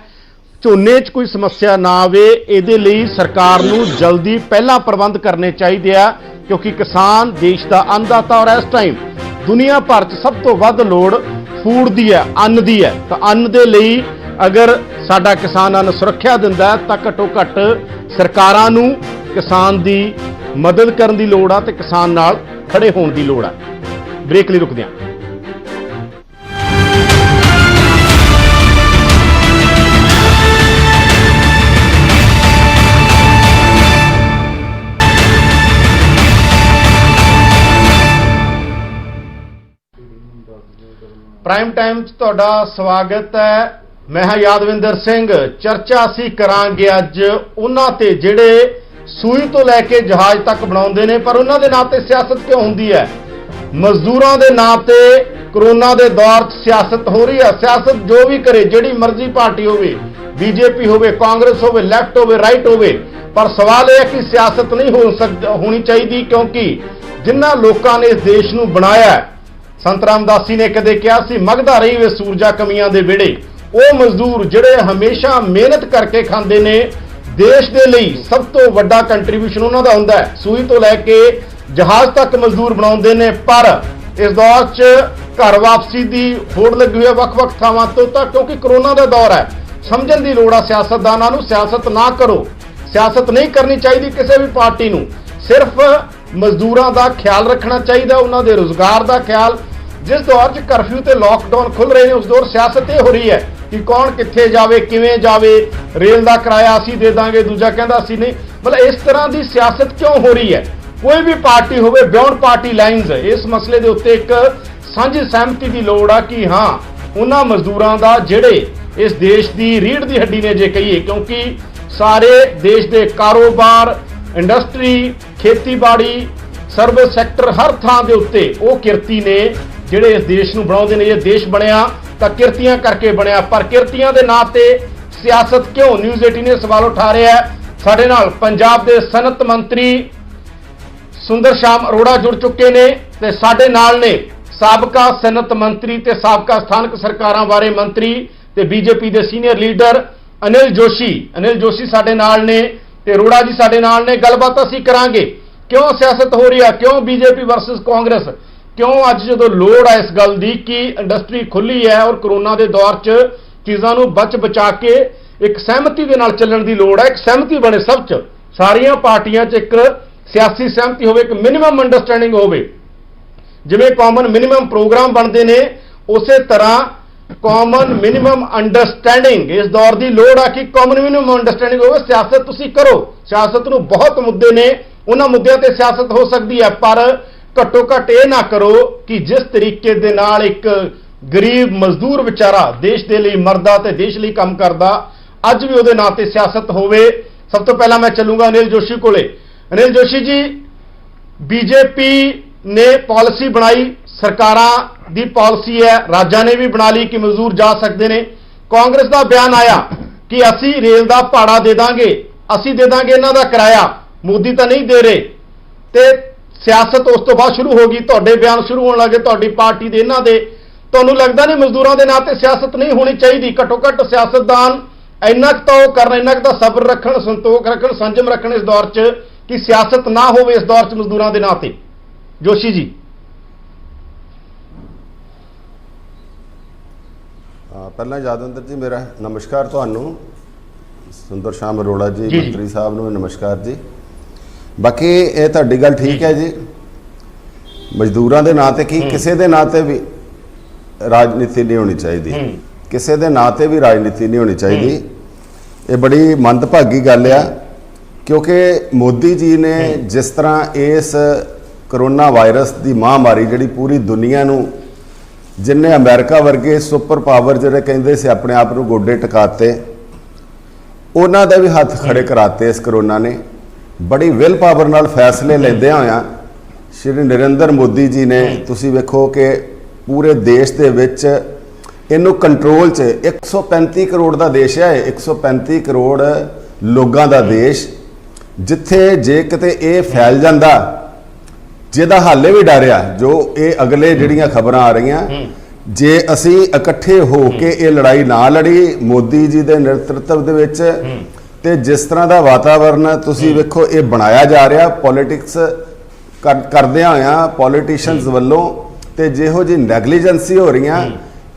ਝੋਨੇ 'ਚ ਕੋਈ ਸਮੱਸਿਆ ਨਾ ਆਵੇ, ਇਹਦੇ ਲਈ ਸਰਕਾਰ ਨੂੰ ਜਲਦੀ ਪਹਿਲਾਂ ਪ੍ਰਬੰਧ ਕਰਨੇ ਚਾਹੀਦੇ ਆ, ਕਿਉਂਕਿ ਕਿਸਾਨ ਦੇਸ਼ ਦਾ ਅੰਨਦਾਤਾ ਔਰ ਇਸ ਟਾਈਮ ਦੁਨੀਆ ਭਰ 'ਚ ਸਭ ਤੋਂ ਵੱਧ ਲੋੜ ਫੂਡ ਦੀ ਹੈ, ਅੰਨ ਦੀ ਹੈ। ਤਾਂ ਅੰਨ ਦੇ ਲਈ ਅਗਰ ਸਾਡਾ ਕਿਸਾਨ ਅੰਨ ਸੁਰੱਖਿਆ ਦਿੰਦਾ ਤਾਂ ਘੱਟੋ ਘੱਟ ਸਰਕਾਰਾਂ ਨੂੰ ਕਿਸਾਨ ਦੀ ਮਦਦ ਕਰਨ ਦੀ ਲੋੜ ਆ ਤੇ ਕਿਸਾਨ ਨਾਲ ਖੜੇ ਹੋਣ ਦੀ ਲੋੜ ਆ। ਬ੍ਰੇਕ ਲਈ ਰੁਕਦੇ ਹਾਂ। ਪ੍ਰਾਈਮ ਟਾਈਮ 'ਚ ਤੁਹਾਡਾ ਸਵਾਗਤ ਹੈ। ਮੈਂ ਹਾਂ ਯਾਦਵਿੰਦਰ ਸਿੰਘ। ਚਰਚਾ ਅਸੀਂ ਕਰਾਂਗੇ ਅੱਜ ਉਹਨਾਂ ਤੇ ਜਿਹੜੇ ਸੂਈ ਤੋਂ ਲੈ ਕੇ ਜਹਾਜ਼ ਤੱਕ ਬਣਾਉਂਦੇ ਨੇ, ਪਰ ਉਹਨਾਂ ਦੇ ਨਾਂ ਤੇ ਸਿਆਸਤ ਕਿਉਂ ਹੁੰਦੀ ਹੈ? ਮਜ਼ਦੂਰਾਂ ਦੇ ਨਾਂ ਤੇ ਕਰੋਨਾ ਦੇ ਦੌਰ 'ਚ ਸਿਆਸਤ ਹੋ ਰਹੀ ਹੈ। ਸਿਆਸਤ ਜੋ ਵੀ ਕਰੇ, ਜਿਹੜੀ ਮਰਜ਼ੀ ਪਾਰਟੀ ਹੋਵੇ, ਬੀਜੇਪੀ ਹੋਵੇ, ਕਾਂਗਰਸ ਹੋਵੇ, ਲੈਫਟ ਹੋਵੇ, ਰਾਈਟ ਹੋਵੇ, ਪਰ ਸਵਾਲ ਇਹ ਹੈ ਕਿ ਸਿਆਸਤ ਨਹੀਂ ਹੋਣੀ ਚਾਹੀਦੀ, ਕਿਉਂਕਿ ਜਿਨ੍ਹਾਂ ਲੋਕਾਂ ਨੇ ਇਸ ਦੇਸ਼ ਨੂੰ ਬਣਾਇਆ, ਸੰਤ ਰਾਮਦਾਸੀ ਨੇ ਕਦੇ ਕਿਹਾ ਸੀ, ਮਗਦਾ ਰਹੀ ਵੇ ਸੂਰਜਾ ਕਮੀਆਂ ਦੇ ਵਿਹੜੇ। ਉਹ ਮਜ਼ਦੂਰ ਜਿਹੜੇ ਹਮੇਸ਼ਾ ਮਿਹਨਤ ਕਰਕੇ ਖਾਂਦੇ ਨੇ, ਦੇਸ਼ ਦੇ ਲਈ ਸਭ ਤੋਂ ਵੱਡਾ ਕੰਟਰੀਬਿਊਸ਼ਨ ਉਹਨਾਂ ਦਾ ਹੁੰਦਾ ਹੈ। ਸੂਈ ਤੋਂ ਲੈ ਕੇ ਜਹਾਜ਼ ਤੱਕ ਮਜ਼ਦੂਰ ਬਣਾਉਂਦੇ ਨੇ, ਪਰ ਇਸ ਦੌਰ 'ਚ ਘਰ ਵਾਪਸੀ ਦੀ ਹੋੜ ਲੱਗੀ ਹੋਈ ਹੈ ਵੱਖ-ਵੱਖ ਥਾਵਾਂ ਤੋਂ। ਤਾਂ ਕਿਉਂਕਿ ਕਰੋਨਾ ਦਾ ਦੌਰ ਹੈ, ਸਮਝਣ ਦੀ ਲੋੜ ਆ ਸਿਆਸਤਦਾਨਾਂ ਨੂੰ। ਸਿਆਸਤ ਨਾ ਕਰੋ, ਸਿਆਸਤ ਨਹੀਂ ਕਰਨੀ ਚਾਹੀਦੀ ਕਿਸੇ ਵੀ ਪਾਰਟੀ ਨੂੰ, ਸਿਰਫ ਮਜ਼ਦੂਰਾਂ ਦਾ ਖਿਆਲ ਰੱਖਣਾ ਚਾਹੀਦਾ, ਉਹਨਾਂ ਦੇ ਰੁਜ਼ਗਾਰ ਦਾ ਖਿਆਲ। ਜਿਸ ਦੌਰ 'ਚ ਕਰਫਿਊ ਤੇ ਲਾਕਡਾਊਨ ਖੁੱਲ ਰਹੇ ਨੇ, ਉਸ ਦੌਰ ਸਿਆਸਤ ਇਹ ਹੋ ਰਹੀ ਹੈ ਕਿ ਕੌਣ ਕਿੱਥੇ ਜਾਵੇ, ਕਿਵੇਂ ਜਾਵੇ, ਰੇਲ ਦਾ ਕਿਰਾਇਆ ਅਸੀਂ ਦੇ ਦਾਂਗੇ, ਦੂਜਾ ਕਹਿੰਦਾ ਅਸੀਂ ਨਹੀਂ। ਮਤਲਬ ਇਸ ਤਰ੍ਹਾਂ ਦੀ ਸਿਆਸਤ ਕਿਉਂ ਹੋ ਰਹੀ ਹੈ? ਕੋਈ ਵੀ ਪਾਰਟੀ ਹੋਵੇ ਬਿਯੋਂਡ ਪਾਰਟੀ ਲਾਈਨਸ ਇਸ ਮਸਲੇ ਦੇ ਉੱਤੇ ਇੱਕ ਸਾਂਝੀ ਸਹਿਮਤੀ ਦੀ ਲੋੜ ਆ ਕਿ ਹਾਂ ਉਹਨਾਂ ਮਜ਼ਦੂਰਾਂ ਦਾ ਜਿਹੜੇ ਇਸ ਦੇਸ਼ ਦੀ ਰੀੜ੍ਹ ਦੀ ਹੱਡੀ ਨੇ ਜੇ ਕਹੀਏ, ਕਿਉਂਕਿ ਸਾਰੇ ਦੇਸ਼ ਦੇ ਕਾਰੋਬਾਰ, ਇੰਡਸਟਰੀ, ਖੇਤੀਬਾੜੀ, ਸਰਵਿਸ ਸੈਕਟਰ ਹਰ ਥਾਂ ਦੇ ਉੱਤੇ ਉਹ ਕਿਰਤੀ ਨੇ ਜਿਹੜੇ ਇਸ ਦੇਸ਼ ਨੂੰ ਬਣਾਉਂਦੇ ਨੇ। ਇਹ ਦੇਸ਼ ਬਣਿਆ ਤਾਂ ਕਿਰਤੀਆਂ ਕਰਕੇ ਬਣਿਆ, ਪਰ ਕਿਰਤੀਆਂ ਦੇ ਨਾਂ ਤੇ ਸਿਆਸਤ ਕਿਉਂ? ਨਿਊਜ਼ 18 ਨੇ ਸਵਾਲ ਉਠਾ ਰਿਹਾ ਹੈ। ਸਾਡੇ ਨਾਲ ਪੰਜਾਬ ਦੇ ਸਨਅਤ ਮੰਤਰੀ ਸੁੰਦਰ ਸ਼ਾਮ ਅਰੋੜਾ ਜੁੜ ਚੁੱਕੇ ਨੇ ਤੇ ਸਾਡੇ ਨਾਲ ਨੇ ਸਾਬਕਾ ਸਨਅਤ ਮੰਤਰੀ ਤੇ ਸਾਬਕਾ ਸਥਾਨਕ ਸਰਕਾਰਾਂ ਬਾਰੇ ਮੰਤਰੀ ਤੇ ਬੀਜੇਪੀ ਦੇ ਸੀਨੀਅਰ ਲੀਡਰ ਅਨਿਲ ਜੋਸ਼ੀ ਸਾਡੇ ਨਾਲ ਨੇ ਤੇ ਅਰੋੜਾ ਜੀ ਸਾਡੇ ਨਾਲ ਨੇ। ਗੱਲਬਾਤ ਅਸੀਂ ਕਰਾਂਗੇ ਕਿਉਂ ਸਿਆਸਤ ਹੋ ਰਹੀ ਆ, ਕਿਉਂ ਬੀਜੇਪੀ ਵਰਸਸ ਕਾਂਗਰਸ, ਕਿਉਂ ਅੱਜ ਜਦੋਂ ਲੋੜ ਹੈ ਇਸ ਗੱਲ ਦੀ ਕਿ ਇੰਡਸਟਰੀ ਖੁੱਲੀ ਹੈ ਔਰ ਕਰੋਨਾ ਦੇ ਦੌਰ 'ਚ ਚੀਜ਼ਾਂ ਨੂੰ ਬਚਾ ਕੇ ਇੱਕ ਸਹਿਮਤੀ ਦੇ ਨਾਲ ਚੱਲਣ ਦੀ ਲੋੜ ਹੈ। ਇੱਕ ਸਹਿਮਤੀ ਬਣੇ ਸਭ 'ਚ, ਸਾਰੀਆਂ ਪਾਰਟੀਆਂ 'ਚ ਇੱਕ ਸਿਆਸੀ ਸਹਿਮਤੀ ਹੋਵੇ, ਇੱਕ ਮਿਨੀਮਮ ਅੰਡਰਸਟੈਂਡਿੰਗ ਹੋਵੇ। ਜਿਵੇਂ ਕਾਮਨ ਮਿਨੀਮਮ ਪ੍ਰੋਗਰਾਮ ਬਣਦੇ ਨੇ ਉਸੇ ਤਰ੍ਹਾਂ ਕਾਮਨ ਮਿਨੀਮਮ ਅੰਡਰਸਟੈਂਡਿੰਗ ਇਸ ਦੌਰ ਦੀ ਲੋੜ ਆ ਕਿ ਕਾਮਨ ਮਿਨੀਮਮ ਅੰਡਰਸਟੈਂਡਿੰਗ ਹੋਵੇ। ਸਿਆਸਤ ਤੁਸੀਂ ਕਰੋ, ਸਿਆਸਤ ਨੂੰ ਬਹੁਤ ਮੁੱਦੇ ਨੇ, ਉਹਨਾਂ ਮੁੱਦਿਆਂ ਤੇ ਸਿਆਸਤ ਹੋ ਸਕਦੀ ਹੈ, ਪਰ ਘੱਟੋ ਘੱਟ ਇਹ ਨਾ ਕਰੋ ਕਿ ਜਿਸ ਤਰੀਕੇ ਦੇ ਨਾਲ ਇੱਕ ਗਰੀਬ ਮਜ਼ਦੂਰ ਵਿਚਾਰਾ ਦੇਸ਼ ਦੇ ਲਈ ਮਰਦਾ ਤੇ ਦੇਸ਼ ਲਈ ਕੰਮ ਕਰਦਾ, ਅੱਜ ਵੀ ਉਹਦੇ ਨਾਂ ਤੇ ਸਿਆਸਤ ਹੋਵੇ। ਸਭ ਤੋਂ ਪਹਿਲਾਂ ਮੈਂ ਚੱਲੂੰਗਾ ਅਨਿਲ ਜੋਸ਼ੀ ਕੋਲੇ। ਅਨਿਲ ਜੋਸ਼ੀ ਜੀ, ਬੀਜੇਪੀ ਨੇ ਪਾਲਿਸੀ ਬਣਾਈ, ਸਰਕਾਰਾਂ ਦੀ ਪਾਲਿਸੀ ਹੈ, ਰਾਜਾਂ ਨੇ ਵੀ ਬਣਾ ਲਈ ਕਿ ਮਜ਼ਦੂਰ ਜਾ ਸਕਦੇ ਨੇ। ਕਾਂਗਰਸ ਦਾ ਬਿਆਨ ਆਇਆ ਕਿ ਅਸੀਂ ਰੇਲ ਦਾ ਭਾੜਾ ਦੇ ਦਾਂਗੇ, ਅਸੀਂ ਦੇ ਦਾਂਗੇ ਇਹਨਾਂ ਦਾ ਕਿਰਾਇਆ, ਮੋਦੀ ਤਾਂ ਨਹੀਂ ਦੇ ਰਹੇ। ਤੇ ਸਿਆਸਤ ਉਸ ਤੋਂ ਬਾਅਦ ਸ਼ੁਰੂ ਹੋ ਗਈ, ਤੁਹਾਡੇ ਬਿਆਨ ਸ਼ੁਰੂ ਹੋਣ ਲੱਗੇ, ਤੁਹਾਡੀ ਪਾਰਟੀ ਦੇ, ਇਹਨਾਂ ਦੇ। ਤੁਹਾਨੂੰ ਲੱਗਦਾ ਨਹੀਂ ਮਜ਼ਦੂਰਾਂ ਦੇ ਨਾਂ ਤੇ ਸਿਆਸਤ ਨਹੀਂ ਹੋਣੀ ਚਾਹੀਦੀ? ਘੱਟੋ ਘੱਟ ਸਿਆਸਤਦਾਨ ਇੰਨਾ ਕੁ ਤਾਂ ਉਹ ਕਰਨ, ਇੰਨਾ ਕੁ ਤਾਂ ਸਬਰ ਰੱਖਣ, ਸੰਤੋਖ ਰੱਖਣ, ਸੰਜਮ ਰੱਖਣ ਇਸ ਦੌਰ 'ਚ ਕਿ ਸਿਆਸਤ ਨਾ ਹੋਵੇ ਇਸ ਦੌਰ 'ਚ ਮਜ਼ਦੂਰਾਂ ਦੇ ਨਾਂ ਤੇ। ਜੋਸ਼ੀ ਜੀ। ਪਹਿਲਾਂ ਯਾਦਵਿੰਦਰ ਜੀ ਮੇਰਾ ਨਮਸਕਾਰ ਤੁਹਾਨੂੰ, ਸੁੰਦਰ ਸ਼ਾਮ ਅਰੋੜਾ ਜੀ ਮੰਤਰੀ ਸਾਹਿਬ ਨੂੰ ਨਮਸਕਾਰ ਜੀ। ਬਾਕੀ ਇਹ ਤੁਹਾਡੀ ਗੱਲ ਠੀਕ ਹੈ ਜੀ, ਮਜ਼ਦੂਰਾਂ ਦੇ ਨਾਂ ਤੇ ਕੀ ਕਿਸੇ ਦੇ ਨਾਂ ਤੇ ਵੀ ਰਾਜਨੀਤੀ ਨਹੀਂ ਹੋਣੀ ਚਾਹੀਦੀ, ਕਿਸੇ ਦੇ ਨਾਂ ਤੇ ਵੀ ਰਾਜਨੀਤੀ ਨਹੀਂ ਹੋਣੀ ਚਾਹੀਦੀ। ਇਹ ਬੜੀ ਮੰਦਭਾਗੀ ਗੱਲ ਆ, ਕਿਉਂਕਿ ਮੋਦੀ ਜੀ ਨੇ ਜਿਸ ਤਰ੍ਹਾਂ ਇਸ ਕਰੋਨਾ ਵਾਇਰਸ ਦੀ ਮਹਾਮਾਰੀ ਜਿਹੜੀ ਪੂਰੀ ਦੁਨੀਆ ਨੂੰ, ਜਿਨਨੇ ਅਮਰੀਕਾ ਵਰਗੇ ਸੁਪਰ ਪਾਵਰ ਜਿਹੜੇ ਕਹਿੰਦੇ ਸੀ ਆਪਣੇ ਆਪ ਨੂੰ ਗੋਡੇ ਟਿਕਾਤੇ, ਉਹਨਾਂ ਦਾ ਵੀ ਹੱਥ ਖੜੇ ਕਰਾਤੇ ਇਸ ਕਰੋਨਾ ਨੇ। ਬੜੀ ਵਿਲ ਪਾਵਰ ਨਾਲ ਫੈਸਲੇ ਲੈਂਦਿਆਂ ਹੋਇਆਂ ਸ਼੍ਰੀ ਨਰਿੰਦਰ ਮੋਦੀ ਜੀ ਨੇ, ਤੁਸੀਂ ਵੇਖੋ ਕਿ ਪੂਰੇ ਦੇਸ਼ ਦੇ ਵਿੱਚ ਇਹਨੂੰ ਕੰਟਰੋਲ 'ਚ, 135 ਕਰੋੜ ਦਾ ਦੇਸ਼ ਹੈ, 135 ਕਰੋੜ ਲੋਕਾਂ ਦਾ ਦੇਸ਼, ਜਿੱਥੇ ਜੇ ਕਿਤੇ ਇਹ ਫੈਲ ਜਾਂਦਾ, ਜਿਹਦਾ ਹਾਲੇ ਵੀ ਡਰ ਆ, ਜੋ ਇਹ ਅਗਲੇ ਜਿਹੜੀਆਂ ਖਬਰਾਂ ਆ ਰਹੀਆਂ, ਜੇ ਅਸੀਂ ਇਕੱਠੇ ਹੋ ਕੇ ਇਹ ਲੜਾਈ ਨਾ ਲੜੀ ਮੋਦੀ ਜੀ ਦੇ ਨੇਤਰਤਵ ਦੇ ਵਿੱਚ, ਤੇ ਜਿਸ ਤਰ੍ਹਾਂ ਦਾ ਵਾਤਾਵਰਨ ਤੁਸੀਂ ਵੇਖੋ ਇਹ ਬਣਾਇਆ ਜਾ ਰਿਹਾ ਪੋਲਿਟਿਕਸ ਕਰਦਿਆਂ ਹੋਇਆਂ ਪੋਲੀਟੀਸ਼ੀਅਨਸ ਵੱਲੋਂ, ਤੇ ਜਿਹੋ ਜਿਹੀ ਨੈਗਲੀਜੈਂਸੀ ਹੋ ਰਹੀਆਂ,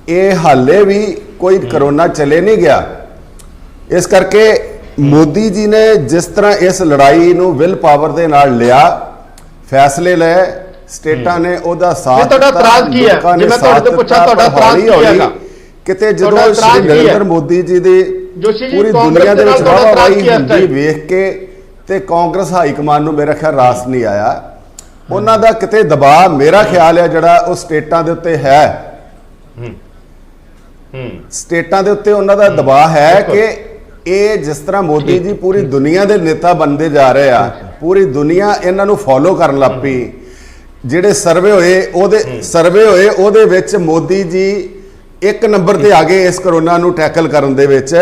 ਇਹ ਹਾਲੇ ਵੀ ਕੋਈ ਕਰੋਨਾ ਚਲੇ ਨਹੀਂ ਗਿਆ। ਇਸ ਕਰਕੇ ਮੋਦੀ ਜੀ ਨੇ ਜਿਸ ਤਰ੍ਹਾਂ ਇਸ ਲੜਾਈ ਨੂੰ ਵਿਲ ਪਾਵਰ ਦੇ ਨਾਲ ਲਿਆ, ਫੈਸਲੇ ਲਏ, ਸਟੇਟਾਂ ਨੇ ਉਹਦਾ ਸਾਥ ਦਿੱਤਾ। ਤੁਹਾਡਾ ਇਤਰਾਜ਼ ਕੀ ਹੈ? ਜੇ ਮੈਂ ਤੁਹਾਡੇ ਤੋਂ ਪੁੱਛਾਂ ਤੁਹਾਡਾ ਇਤਰਾਜ਼ ਕੀ ਹੈਗਾ? ਕਿਤੇ ਜਦੋਂ ਸ਼੍ਰੀ ਨਰਿੰਦਰ ਮੋਦੀ ਜੀ ਦੀ ਪੂਰੀ ਦੁਨੀਆ ਦੇ ਵਿੱਚ ਵਾਹਵਾਹੀ ਹੁੰਦੀ ਵੇਖ ਕੇ ਤੇ ਕਾਂਗਰਸ ਹਾਈ ਕਮਾਨ ਨੂੰ ਮੇਰਾ ਖਿਆਲ ਰਾਸ ਨਹੀਂ ਆਇਆ। ਉਹਨਾਂ ਦਾ ਕਿਤੇ ਦਬਾਅ ਮੇਰਾ ਖਿਆਲ ਹੈ ਜਿਹੜਾ ਉਹ ਸਟੇਟਾਂ ਦੇ ਉੱਤੇ ਹੈ, ਸਟੇਟਾਂ ਦੇ ਉੱਤੇ ਉਹਨਾਂ ਦਾ ਦਬਾਅ ਹੈ ਕਿ ਇਹ ਜਿਸ ਤਰ੍ਹਾਂ ਮੋਦੀ ਜੀ ਪੂਰੀ ਦੁਨੀਆ ਦੇ ਨੇਤਾ ਬਣਦੇ ਜਾ ਰਹੇ ਆ, ਪੂਰੀ ਦੁਨੀਆ ਇਹਨਾਂ ਨੂੰ ਫੋਲੋ ਕਰਨ ਲੱਗ ਪਈ। ਜਿਹੜੇ ਸਰਵੇ ਹੋਏ ਉਹਦੇ ਵਿੱਚ ਮੋਦੀ ਜੀ 1 ਨੰਬਰ ਤੇ ਆ ਗਏ ਇਸ ਕਰੋਨਾ ਨੂੰ ਟੈਕਲ ਕਰਨ ਦੇ ਵਿੱਚ।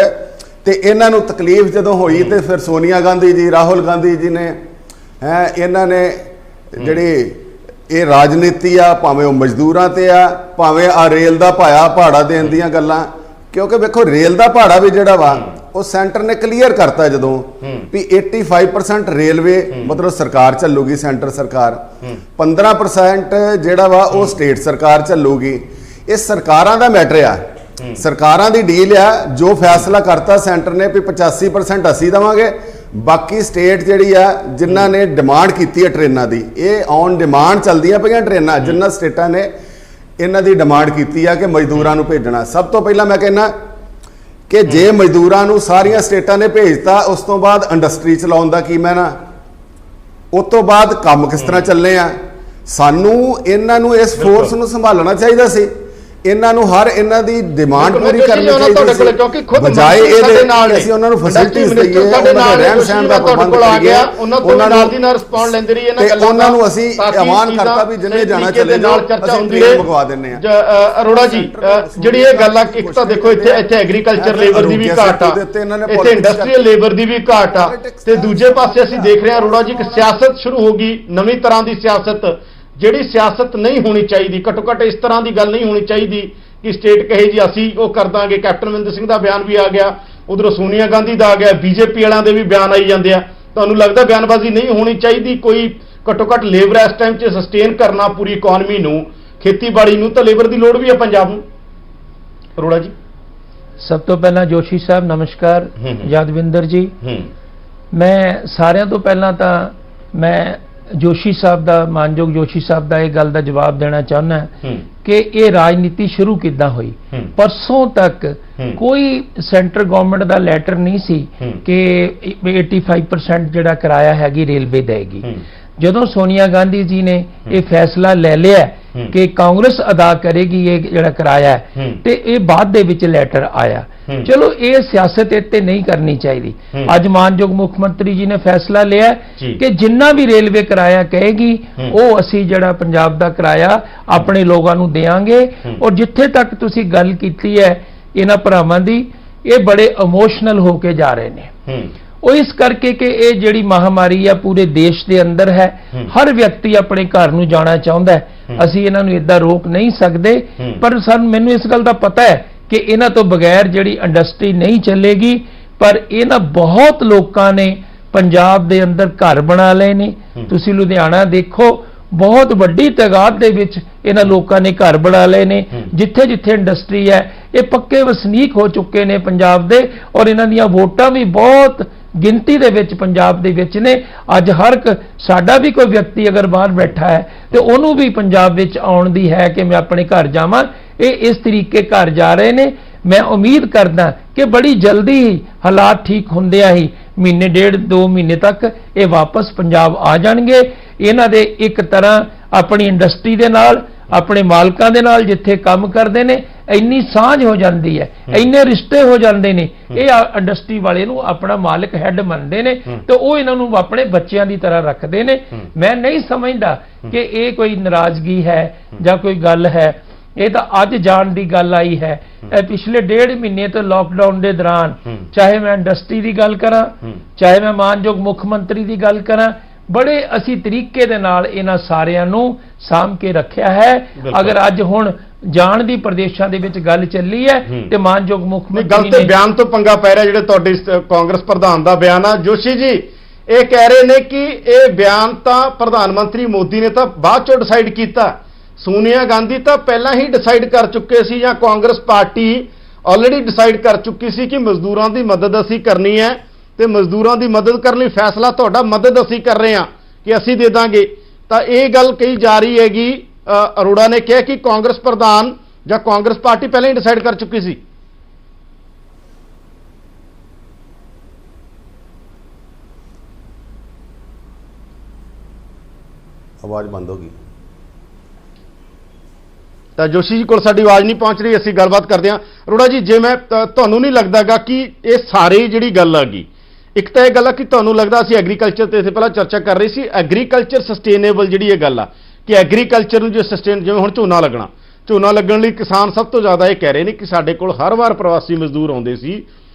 ਤੇ ਇਹਨਾਂ ਨੂੰ ਤਕਲੀਫ ਜਦੋਂ ਹੋਈ ਤੇ ਫਿਰ ਸੋਨੀਆ ਗਾਂਧੀ ਜੀ, ਰਾਹੁਲ ਗਾਂਧੀ ਜੀ ਨੇ ਇਹਨਾਂ ਨੇ ਜਿਹੜੀ ਇਹ ਰਾਜਨੀਤੀ ਆ, ਭਾਵੇਂ ਉਹ ਮਜ਼ਦੂਰਾਂ ਤੇ ਆ, ਭਾਵੇਂ ਆ ਰੇਲ ਦਾ ਭਾੜਾ ਦੇਣ ਦੀਆਂ ਗੱਲਾਂ, ਕਿਉਂਕਿ ਵੇਖੋ ਰੇਲ ਦਾ ਭਾੜਾ ਵੀ ਜਿਹੜਾ ਵਾ ਉਹ ਸੈਂਟਰ ਨੇ ਕਲੀਅਰ ਕਰਤਾ ਜਦੋਂ ਵੀ 85% ਰੇਲਵੇ ਮਤਲਬ ਸਰਕਾਰ ਚੱਲੂਗੀ, ਸੈਂਟਰ ਸਰਕਾਰ, 15% ਜਿਹੜਾ ਵਾ ਉਹ ਸਟੇਟ ਸਰਕਾਰ ਚੱਲੂਗੀ। ਇਹ ਸਰਕਾਰਾਂ ਦਾ ਮੈਟਰ ਆ, ਸਰਕਾਰਾਂ ਦੀ ਡੀਲ ਆ। ਜੋ ਫੈਸਲਾ ਕਰਤਾ ਸੈਂਟਰ ਨੇ ਵੀ 85% ਅਸੀਂ ਦੇਵਾਂਗੇ, ਬਾਕੀ ਸਟੇਟ ਜਿਹੜੀ ਆ ਜਿਨ੍ਹਾਂ ਨੇ ਡਿਮਾਂਡ ਕੀਤੀ ਹੈ ਟ੍ਰੇਨਾਂ ਦੀ, ਇਹ ਔਨ ਡਿਮਾਂਡ ਚੱਲਦੀਆਂ ਪਈਆਂ ਟ੍ਰੇਨਾਂ, ਜਿਨ੍ਹਾਂ ਸਟੇਟਾਂ ਨੇ ਇਹਨਾਂ ਦੀ ਡਿਮਾਂਡ ਕੀਤੀ ਆ ਕਿ ਮਜ਼ਦੂਰਾਂ ਨੂੰ ਭੇਜਣਾ। ਸਭ ਤੋਂ ਪਹਿਲਾਂ ਮੈਂ ਕਹਿੰਦਾ ਕਿ ਜੇ ਮਜ਼ਦੂਰਾਂ ਨੂੰ ਸਾਰੀਆਂ ਸਟੇਟਾਂ ਨੇ ਭੇਜਤਾ, ਉਸ ਤੋਂ ਬਾਅਦ ਇੰਡਸਟਰੀ ਚਲਾਉਣ ਦਾ ਕੀ ਮੈਨਾ? ਉਸ ਤੋਂ ਬਾਅਦ ਕੰਮ ਕਿਸ ਤਰ੍ਹਾਂ ਚੱਲੇ ਆ। ਸਾਨੂੰ ਇਹਨਾਂ ਨੂੰ ਇਸ ਫੋਰਸ ਨੂੰ ਸੰਭਾਲਣਾ ਚਾਹੀਦਾ ਸੀ, ਇਹਨਾਂ ਨੂੰ ਹਰ ਇਹਨਾਂ ਦੀ ਡਿਮਾਂਡ ਪੂਰੀ ਕਰਨੀ ਚਾਹੀਦੀ ਸੀ, ਬਜਾਏ ਇਹਦੇ ਨਾਲ ਅਸੀਂ ਉਹਨਾਂ ਨੂੰ ਫੈਸਿਲਿਟੀਜ਼ ਦਈਏ, ਉਹਨਾਂ ਦਾ ਰਹਿਣ ਸਹਿਣ ਦਾ ਪ੍ਰਬੰਧ ਕਰੀਏ, ਉਹਨਾਂ ਨਾਲ ਦੀ ਨਾਲ ਰਿਸਪੌਂਡ ਲੈਂਦੇ ਰਹੀਏ ਨਾ ਗੱਲਾਂ, ਉਹਨਾਂ ਨੂੰ ਅਸੀਂ ਆਹਵਾਨ ਕਰਤਾ ਵੀ ਜਿੰਨੇ ਜਾਣਾ ਚਲੇ ਜਾਓ, ਅਸੀਂ ਟ੍ਰੇਨ ਮੰਗਵਾ ਦਿੰਨੇ ਆ। ਅਰੋੜਾ ਜੀ ਜਿਹੜੀ ਇਹ ਗੱਲ ਆ, ਇੱਕ ਤਾਂ ਦੇਖੋ ਇੱਥੇ ਐਗਰੀਕਲਚਰ ਲੇਬਰ ਦੀ ਵੀ ਘਾਟ ਆ, ਇੱਥੇ ਇੰਡਸਟਰੀਅਲ ਲੇਬਰ ਦੀ ਵੀ ਘਾਟ ਆ, ਤੇ ਦੂਜੇ ਪਾਸੇ ਅਸੀਂ ਦੇਖ ਰਹੇ ਹਾਂ ਅਰੋੜਾ ਜੀ ਇੱਕ ਸਿਆਸਤ ਸ਼ੁਰੂ ਹੋ ਗਈ, ਨਵੀਂ ਤਰ੍ਹਾਂ ਦੀ ਸਿਆਸਤ, ਜਿਹੜੀ ਸਿਆਸਤ ਨਹੀਂ ਹੋਣੀ ਚਾਹੀਦੀ। ਘੱਟੋ ਘੱਟ ਇਸ ਤਰ੍ਹਾਂ ਦੀ ਗੱਲ ਨਹੀਂ ਹੋਣੀ ਚਾਹੀਦੀ ਕਿ ਸਟੇਟ ਕਹੇ ਜੀ ਅਸੀਂ ਉਹ ਕਰ ਦਾਂਗੇ। ਕੈਪਟਨ ਅਮਰਿੰਦਰ ਸਿੰਘ ਦਾ ਬਿਆਨ ਵੀ ਆ ਗਿਆ, ਉਧਰੋਂ ਸੋਨੀਆ ਗਾਂਧੀ ਦਾ ਆ ਗਿਆ, ਬੀਜੇਪੀ ਵਾਲਿਆਂ ਦੇ ਵੀ ਬਿਆਨ ਆਈ ਜਾਂਦੇ ਆ। ਤੁਹਾਨੂੰ ਲੱਗਦਾ ਬਿਆਨਬਾਜ਼ੀ ਨਹੀਂ ਹੋਣੀ ਚਾਹੀਦੀ? ਕੋਈ ਘੱਟੋ ਘੱਟ ਲੇਬਰ ਇਸ ਟਾਈਮ 'ਚ ਸਸਟੇਨ ਕਰਨਾ ਪੂਰੀ ਇਕਨੋਮੀ ਨੂੰ, ਖੇਤੀਬਾੜੀ ਨੂੰ, ਤਾਂ ਲੇਬਰ ਦੀ ਲੋੜ ਵੀ ਹੈ ਪੰਜਾਬ ਨੂੰ। ਅਰੋੜਾ ਜੀ ਸਭ ਤੋਂ ਪਹਿਲਾਂ ਜੋਸ਼ੀ ਸਾਹਿਬ ਨਮਸਕਾਰ। ਯਾਦਵਿੰਦਰ ਜੀ, ਮੈਂ ਸਾਰਿਆਂ ਤੋਂ ਪਹਿਲਾਂ ਤਾਂ ਮੈਂ ਜੋਸ਼ੀ ਸਾਹਿਬ ਦਾ, ਮਾਨਯੋਗ ਜੋਸ਼ੀ ਸਾਹਿਬ ਦਾ ਇਹ ਗੱਲ ਦਾ ਜਵਾਬ ਦੇਣਾ ਚਾਹੁੰਦਾ ਕਿ ਇਹ ਰਾਜਨੀਤੀ ਸ਼ੁਰੂ ਕਿੱਦਾਂ ਹੋਈ। ਪਰਸੋਂ ਤੱਕ ਕੋਈ ਸੈਂਟਰ ਗਵਰਨਮੈਂਟ ਦਾ ਲੈਟਰ ਨਹੀਂ ਸੀ ਕਿ 85% ਜਿਹੜਾ ਕਿਰਾਇਆ ਹੈਗੀ ਰੇਲਵੇ ਦੇਗੀ। ਜਦੋਂ ਸੋਨੀਆ ਗਾਂਧੀ ਜੀ ਨੇ ਇਹ ਫੈਸਲਾ ਲੈ ਲਿਆ ਕਿ ਕਾਂਗਰਸ ਅਦਾ ਕਰੇਗੀ ਇਹ ਜਿਹੜਾ ਕਿਰਾਇਆ, ਤੇ ਇਹ ਬਾਅਦ ਦੇ ਵਿੱਚ ਲੈਟਰ ਆਇਆ। ਚਲੋ ਇਹ ਸਿਆਸਤ ਇੱਥੇ ਨਹੀਂ ਕਰਨੀ ਚਾਹੀਦੀ। ਅੱਜ ਮਾਨਯੋਗ ਮੁੱਖ ਮੰਤਰੀ ਜੀ ਨੇ ਫੈਸਲਾ ਲਿਆ ਕਿ ਜਿੰਨਾ ਵੀ ਰੇਲਵੇ ਕਿਰਾਇਆ ਕਹੇਗੀ ਉਹ ਅਸੀਂ ਜਿਹੜਾ ਪੰਜਾਬ ਦਾ ਕਿਰਾਇਆ ਆਪਣੇ ਲੋਕਾਂ ਨੂੰ ਦੇਵਾਂਗੇ। ਔਰ ਜਿੱਥੇ ਤੱਕ ਤੁਸੀਂ ਗੱਲ ਕੀਤੀ ਹੈ ਇਹਨਾਂ ਭਰਾਵਾਂ ਦੀ, ਇਹ ਬੜੇ ਇਮੋਸ਼ਨਲ ਹੋ ਕੇ ਜਾ ਰਹੇ ਨੇ। ਉਹ ਇਸ ਕਰਕੇ ਕਿ ਇਹ ਜਿਹੜੀ ਮਹਾਮਾਰੀ ਆ ਪੂਰੇ ਦੇਸ਼ ਦੇ ਅੰਦਰ ਹੈ, ਹਰ ਵਿਅਕਤੀ ਆਪਣੇ ਘਰ ਨੂੰ ਜਾਣਾ ਚਾਹੁੰਦਾ ਹੈ। ਅਸੀਂ ਇਹਨਾਂ ਨੂੰ ਇਦਾਂ ਰੋਕ ਨਹੀਂ ਸਕਦੇ, ਪਰ ਮੈਨੂੰ ਇਸ ਗੱਲ ਦਾ ਪਤਾ ਹੈ ਕਿ ਇਹਨਾਂ ਤੋਂ ਬਗੈਰ ਜਿਹੜੀ ਇੰਡਸਟਰੀ ਨਹੀਂ ਚੱਲੇਗੀ। ਪਰ ਇਹਨਾਂ ਬਹੁਤ ਲੋਕਾਂ ਨੇ ਪੰਜਾਬ ਦੇ ਅੰਦਰ ਘਰ ਬਣਾ ਲਏ ਨੇ। ਤੁਸੀਂ ਲੁਧਿਆਣਾ ਦੇਖੋ, ਬਹੁਤ ਵੱਡੀ ਤਾਦਾਦ ਦੇ ਵਿੱਚ ਇਹਨਾਂ ਲੋਕਾਂ ਨੇ ਘਰ ਬਣਾ ਲਏ ਨੇ। ਜਿੱਥੇ ਜਿੱਥੇ ਇੰਡਸਟਰੀ ਹੈ ਇਹ ਪੱਕੇ ਵਸਨੀਕ ਹੋ ਚੁੱਕੇ ਨੇ ਪੰਜਾਬ ਦੇ, ਔਰ ਇਹਨਾਂ ਦੀਆਂ ਵੋਟਾਂ ਵੀ ਬਹੁਤ ਗਿਣਤੀ ਦੇ ਵਿੱਚ ਪੰਜਾਬ ਦੇ ਵਿੱਚ ਨੇ। ਅੱਜ ਹਰ ਸਾਡਾ ਵੀ ਕੋਈ ਵਿਅਕਤੀ ਅਗਰ ਬਾਹਰ ਬੈਠਾ ਹੈ ਤੇ ਉਹਨੂੰ ਵੀ ਪੰਜਾਬ ਵਿੱਚ ਆਉਣ ਦੀ ਹੈ ਕਿ ਮੈਂ ਆਪਣੇ ਘਰ ਜਾਵਾਂ। ਇਹ ਇਸ ਤਰੀਕੇ ਘਰ ਜਾ ਰਹੇ ਨੇ। ਮੈਂ ਉਮੀਦ ਕਰਦਾ ਕਿ ਬੜੀ ਜਲਦੀ ਹੀ ਹਾਲਾਤ ਠੀਕ ਹੁੰਦੇ ਆ ਹੀ ਮਹੀਨੇ ਡੇਢ 2 ਮਹੀਨੇ ਤੱਕ ਇਹ ਵਾਪਸ ਪੰਜਾਬ ਆ ਜਾਣਗੇ। ਇਹਨਾਂ ਦੇ ਇੱਕ ਤਰ੍ਹਾਂ ਆਪਣੀ ਇੰਡਸਟਰੀ ਦੇ ਨਾਲ, ਆਪਣੇ ਮਾਲਕਾਂ ਦੇ ਨਾਲ ਜਿੱਥੇ ਕੰਮ ਕਰਦੇ ਨੇ, ਇੰਨੀ ਸਾਂਝ ਹੋ ਜਾਂਦੀ ਹੈ, ਇੰਨੇ ਰਿਸ਼ਤੇ ਹੋ ਜਾਂਦੇ ਨੇ। ਇਹ ਇੰਡਸਟਰੀ ਵਾਲੇ ਨੂੰ ਆਪਣਾ ਮਾਲਕ ਹੈੱਡ ਮੰਨਦੇ ਨੇ ਤੇ ਉਹ ਇਹਨਾਂ ਨੂੰ ਆਪਣੇ ਬੱਚਿਆਂ ਦੀ ਤਰ੍ਹਾਂ ਰੱਖਦੇ ਨੇ। ਮੈਂ ਨਹੀਂ ਸਮਝਦਾ ਕਿ ਇਹ ਕੋਈ ਨਾਰਾਜ਼ਗੀ ਹੈ ਜਾਂ ਕੋਈ ਗੱਲ ਹੈ। ਇਹ ਤਾਂ ਅੱਜ ਜਾਣ ਦੀ ਗੱਲ ਆਈ ਹੈ। ਇਹ ਪਿਛਲੇ 1.5 ਮਹੀਨੇ ਤੋਂ ਲਾਕਡਾਊਨ ਦੇ ਦੌਰਾਨ, ਚਾਹੇ ਮੈਂ ਇੰਡਸਟਰੀ ਦੀ ਗੱਲ ਕਰਾਂ, ਚਾਹੇ ਮੈਂ ਮਾਨਯੋਗ ਮੁੱਖ ਮੰਤਰੀ ਦੀ ਗੱਲ ਕਰਾਂ, ਬੜੇ ਅਸੀਂ ਤਰੀਕੇ ਦੇ ਨਾਲ ਇਹਨਾਂ ਸਾਰਿਆਂ ਨੂੰ ਸਾਂਭ ਕੇ ਰੱਖਿਆ ਹੈ। ਅਗਰ ਅੱਜ ਹੁਣ ਜਾਣ ਦੀ ਪ੍ਰਦੇਸ਼ਾਂ ਦੇ ਵਿੱਚ ਗੱਲ ਚੱਲੀ ਹੈ ਤੇ ਮਾਨਯੋਗ ਮੁੱਖ ਮੰਤਰੀ ਗੱਲ ਤੇ ਬਿਆਨ ਤੋਂ ਪੰਗਾ ਪੈ ਰਿਹਾ, ਜਿਹੜੇ ਤੁਹਾਡੇ ਕਾਂਗਰਸ ਪ੍ਰਧਾਨ ਦਾ ਬਿਆਨ ਆ। ਜੋਸ਼ੀ ਜੀ ਇਹ ਕਹਿ ਰਹੇ ਨੇ ਕਿ ਇਹ ਬਿਆਨ ਤਾਂ ਪ੍ਰਧਾਨ ਮੰਤਰੀ ਮੋਦੀ ਨੇ ਤਾਂ ਬਾਅਦ ਚੋਂ ਡਿਸਾਈਡ ਕੀਤਾ, ਸੋਨੀਆ ਗਾਂਧੀ ਤਾਂ ਪਹਿਲਾਂ ਹੀ ਡਿਸਾਈਡ ਕਰ ਚੁੱਕੇ ਸੀ, ਜਾਂ ਕਾਂਗਰਸ ਪਾਰਟੀ ਆਲਰੇਡੀ ਡਿਸਾਈਡ ਕਰ ਚੁੱਕੀ ਸੀ ਕਿ ਮਜ਼ਦੂਰਾਂ ਦੀ ਮਦਦ ਅਸੀਂ ਕਰਨੀ ਹੈ ਤੇ ਮਜ਼ਦੂਰਾਂ ਦੀ ਮਦਦ ਕਰਨ ਲਈ ਫੈਸਲਾ ਤੁਹਾਡਾ ਮਦਦ ਅਸੀਂ ਕਰ ਰਹੇ ਹਾਂ ਕਿ ਅਸੀਂ ਦੇ ਦਾਂਗੇ। ਤਾਂ ਇਹ ਗੱਲ ਕਹੀ ਜਾ ਰਹੀ ਹੈਗੀ, ਅਰੋੜਾ ਨੇ ਕਿਹਾ ਕਿ ਕਾਂਗਰਸ ਪ੍ਰਧਾਨ ਜਾਂ ਕਾਂਗਰਸ ਪਾਰਟੀ ਪਹਿਲਾਂ ਹੀ ਡਿਸਾਈਡ ਕਰ ਚੁੱਕੀ ਸੀ। ਆਵਾਜ਼ ਬੰਦ ਹੋ ਗਈ। ਤਾਂ ਜੋਸ਼ੀ ਜੀ ਕੋਲ ਸਾਡੀ ਆਵਾਜ਼ ਨਹੀਂ ਪਹੁੰਚ ਰਹੀ, ਅਸੀਂ ਗੱਲਬਾਤ ਕਰਦੇ ਹਾਂ। ਅਰੋੜਾ ਜੀ, ਜੇ ਮੈਂ ਤੁਹਾਨੂੰ ਨਹੀਂ ਲੱਗਦਾਗਾ ਕਿ ਇਹ ਸਾਰੀ ਜਿਹੜੀ ਗੱਲ ਆ ਗਈ, ਇੱਕ ਤਾਂ ਇਹ ਗੱਲ ਆ ਕਿ ਤੁਹਾਨੂੰ ਲੱਗਦਾ, ਅਸੀਂ ਐਗਰੀਕਲਚਰ ਤੇ ਇੱਥੇ ਪਹਿਲਾਂ ਚਰਚਾ ਕਰ ਰਹੇ ਸੀ, ਐਗਰੀਕਲਚਰ ਸਸਟੇਨੇਬਲ ਜਿਹੜੀ ਇਹ ਗੱਲ ਆ ਕਿ ਐਗਰੀਕਲਚਰ ਨੂੰ ਜੇ ਸਸਟੇਨ, ਜਿਵੇਂ ਹੁਣ ਝੋਨਾ ਲੱਗਣ ਲਈ ਕਿਸਾਨ ਸਭ ਤੋਂ ਜ਼ਿਆਦਾ ਇਹ ਕਹਿ ਰਹੇ ਨੇ ਕਿ ਸਾਡੇ ਕੋਲ ਹਰ ਵਾਰ ਪ੍ਰਵਾਸੀ ਮਜ਼ਦੂਰ ਆਉਂਦੇ ਸੀ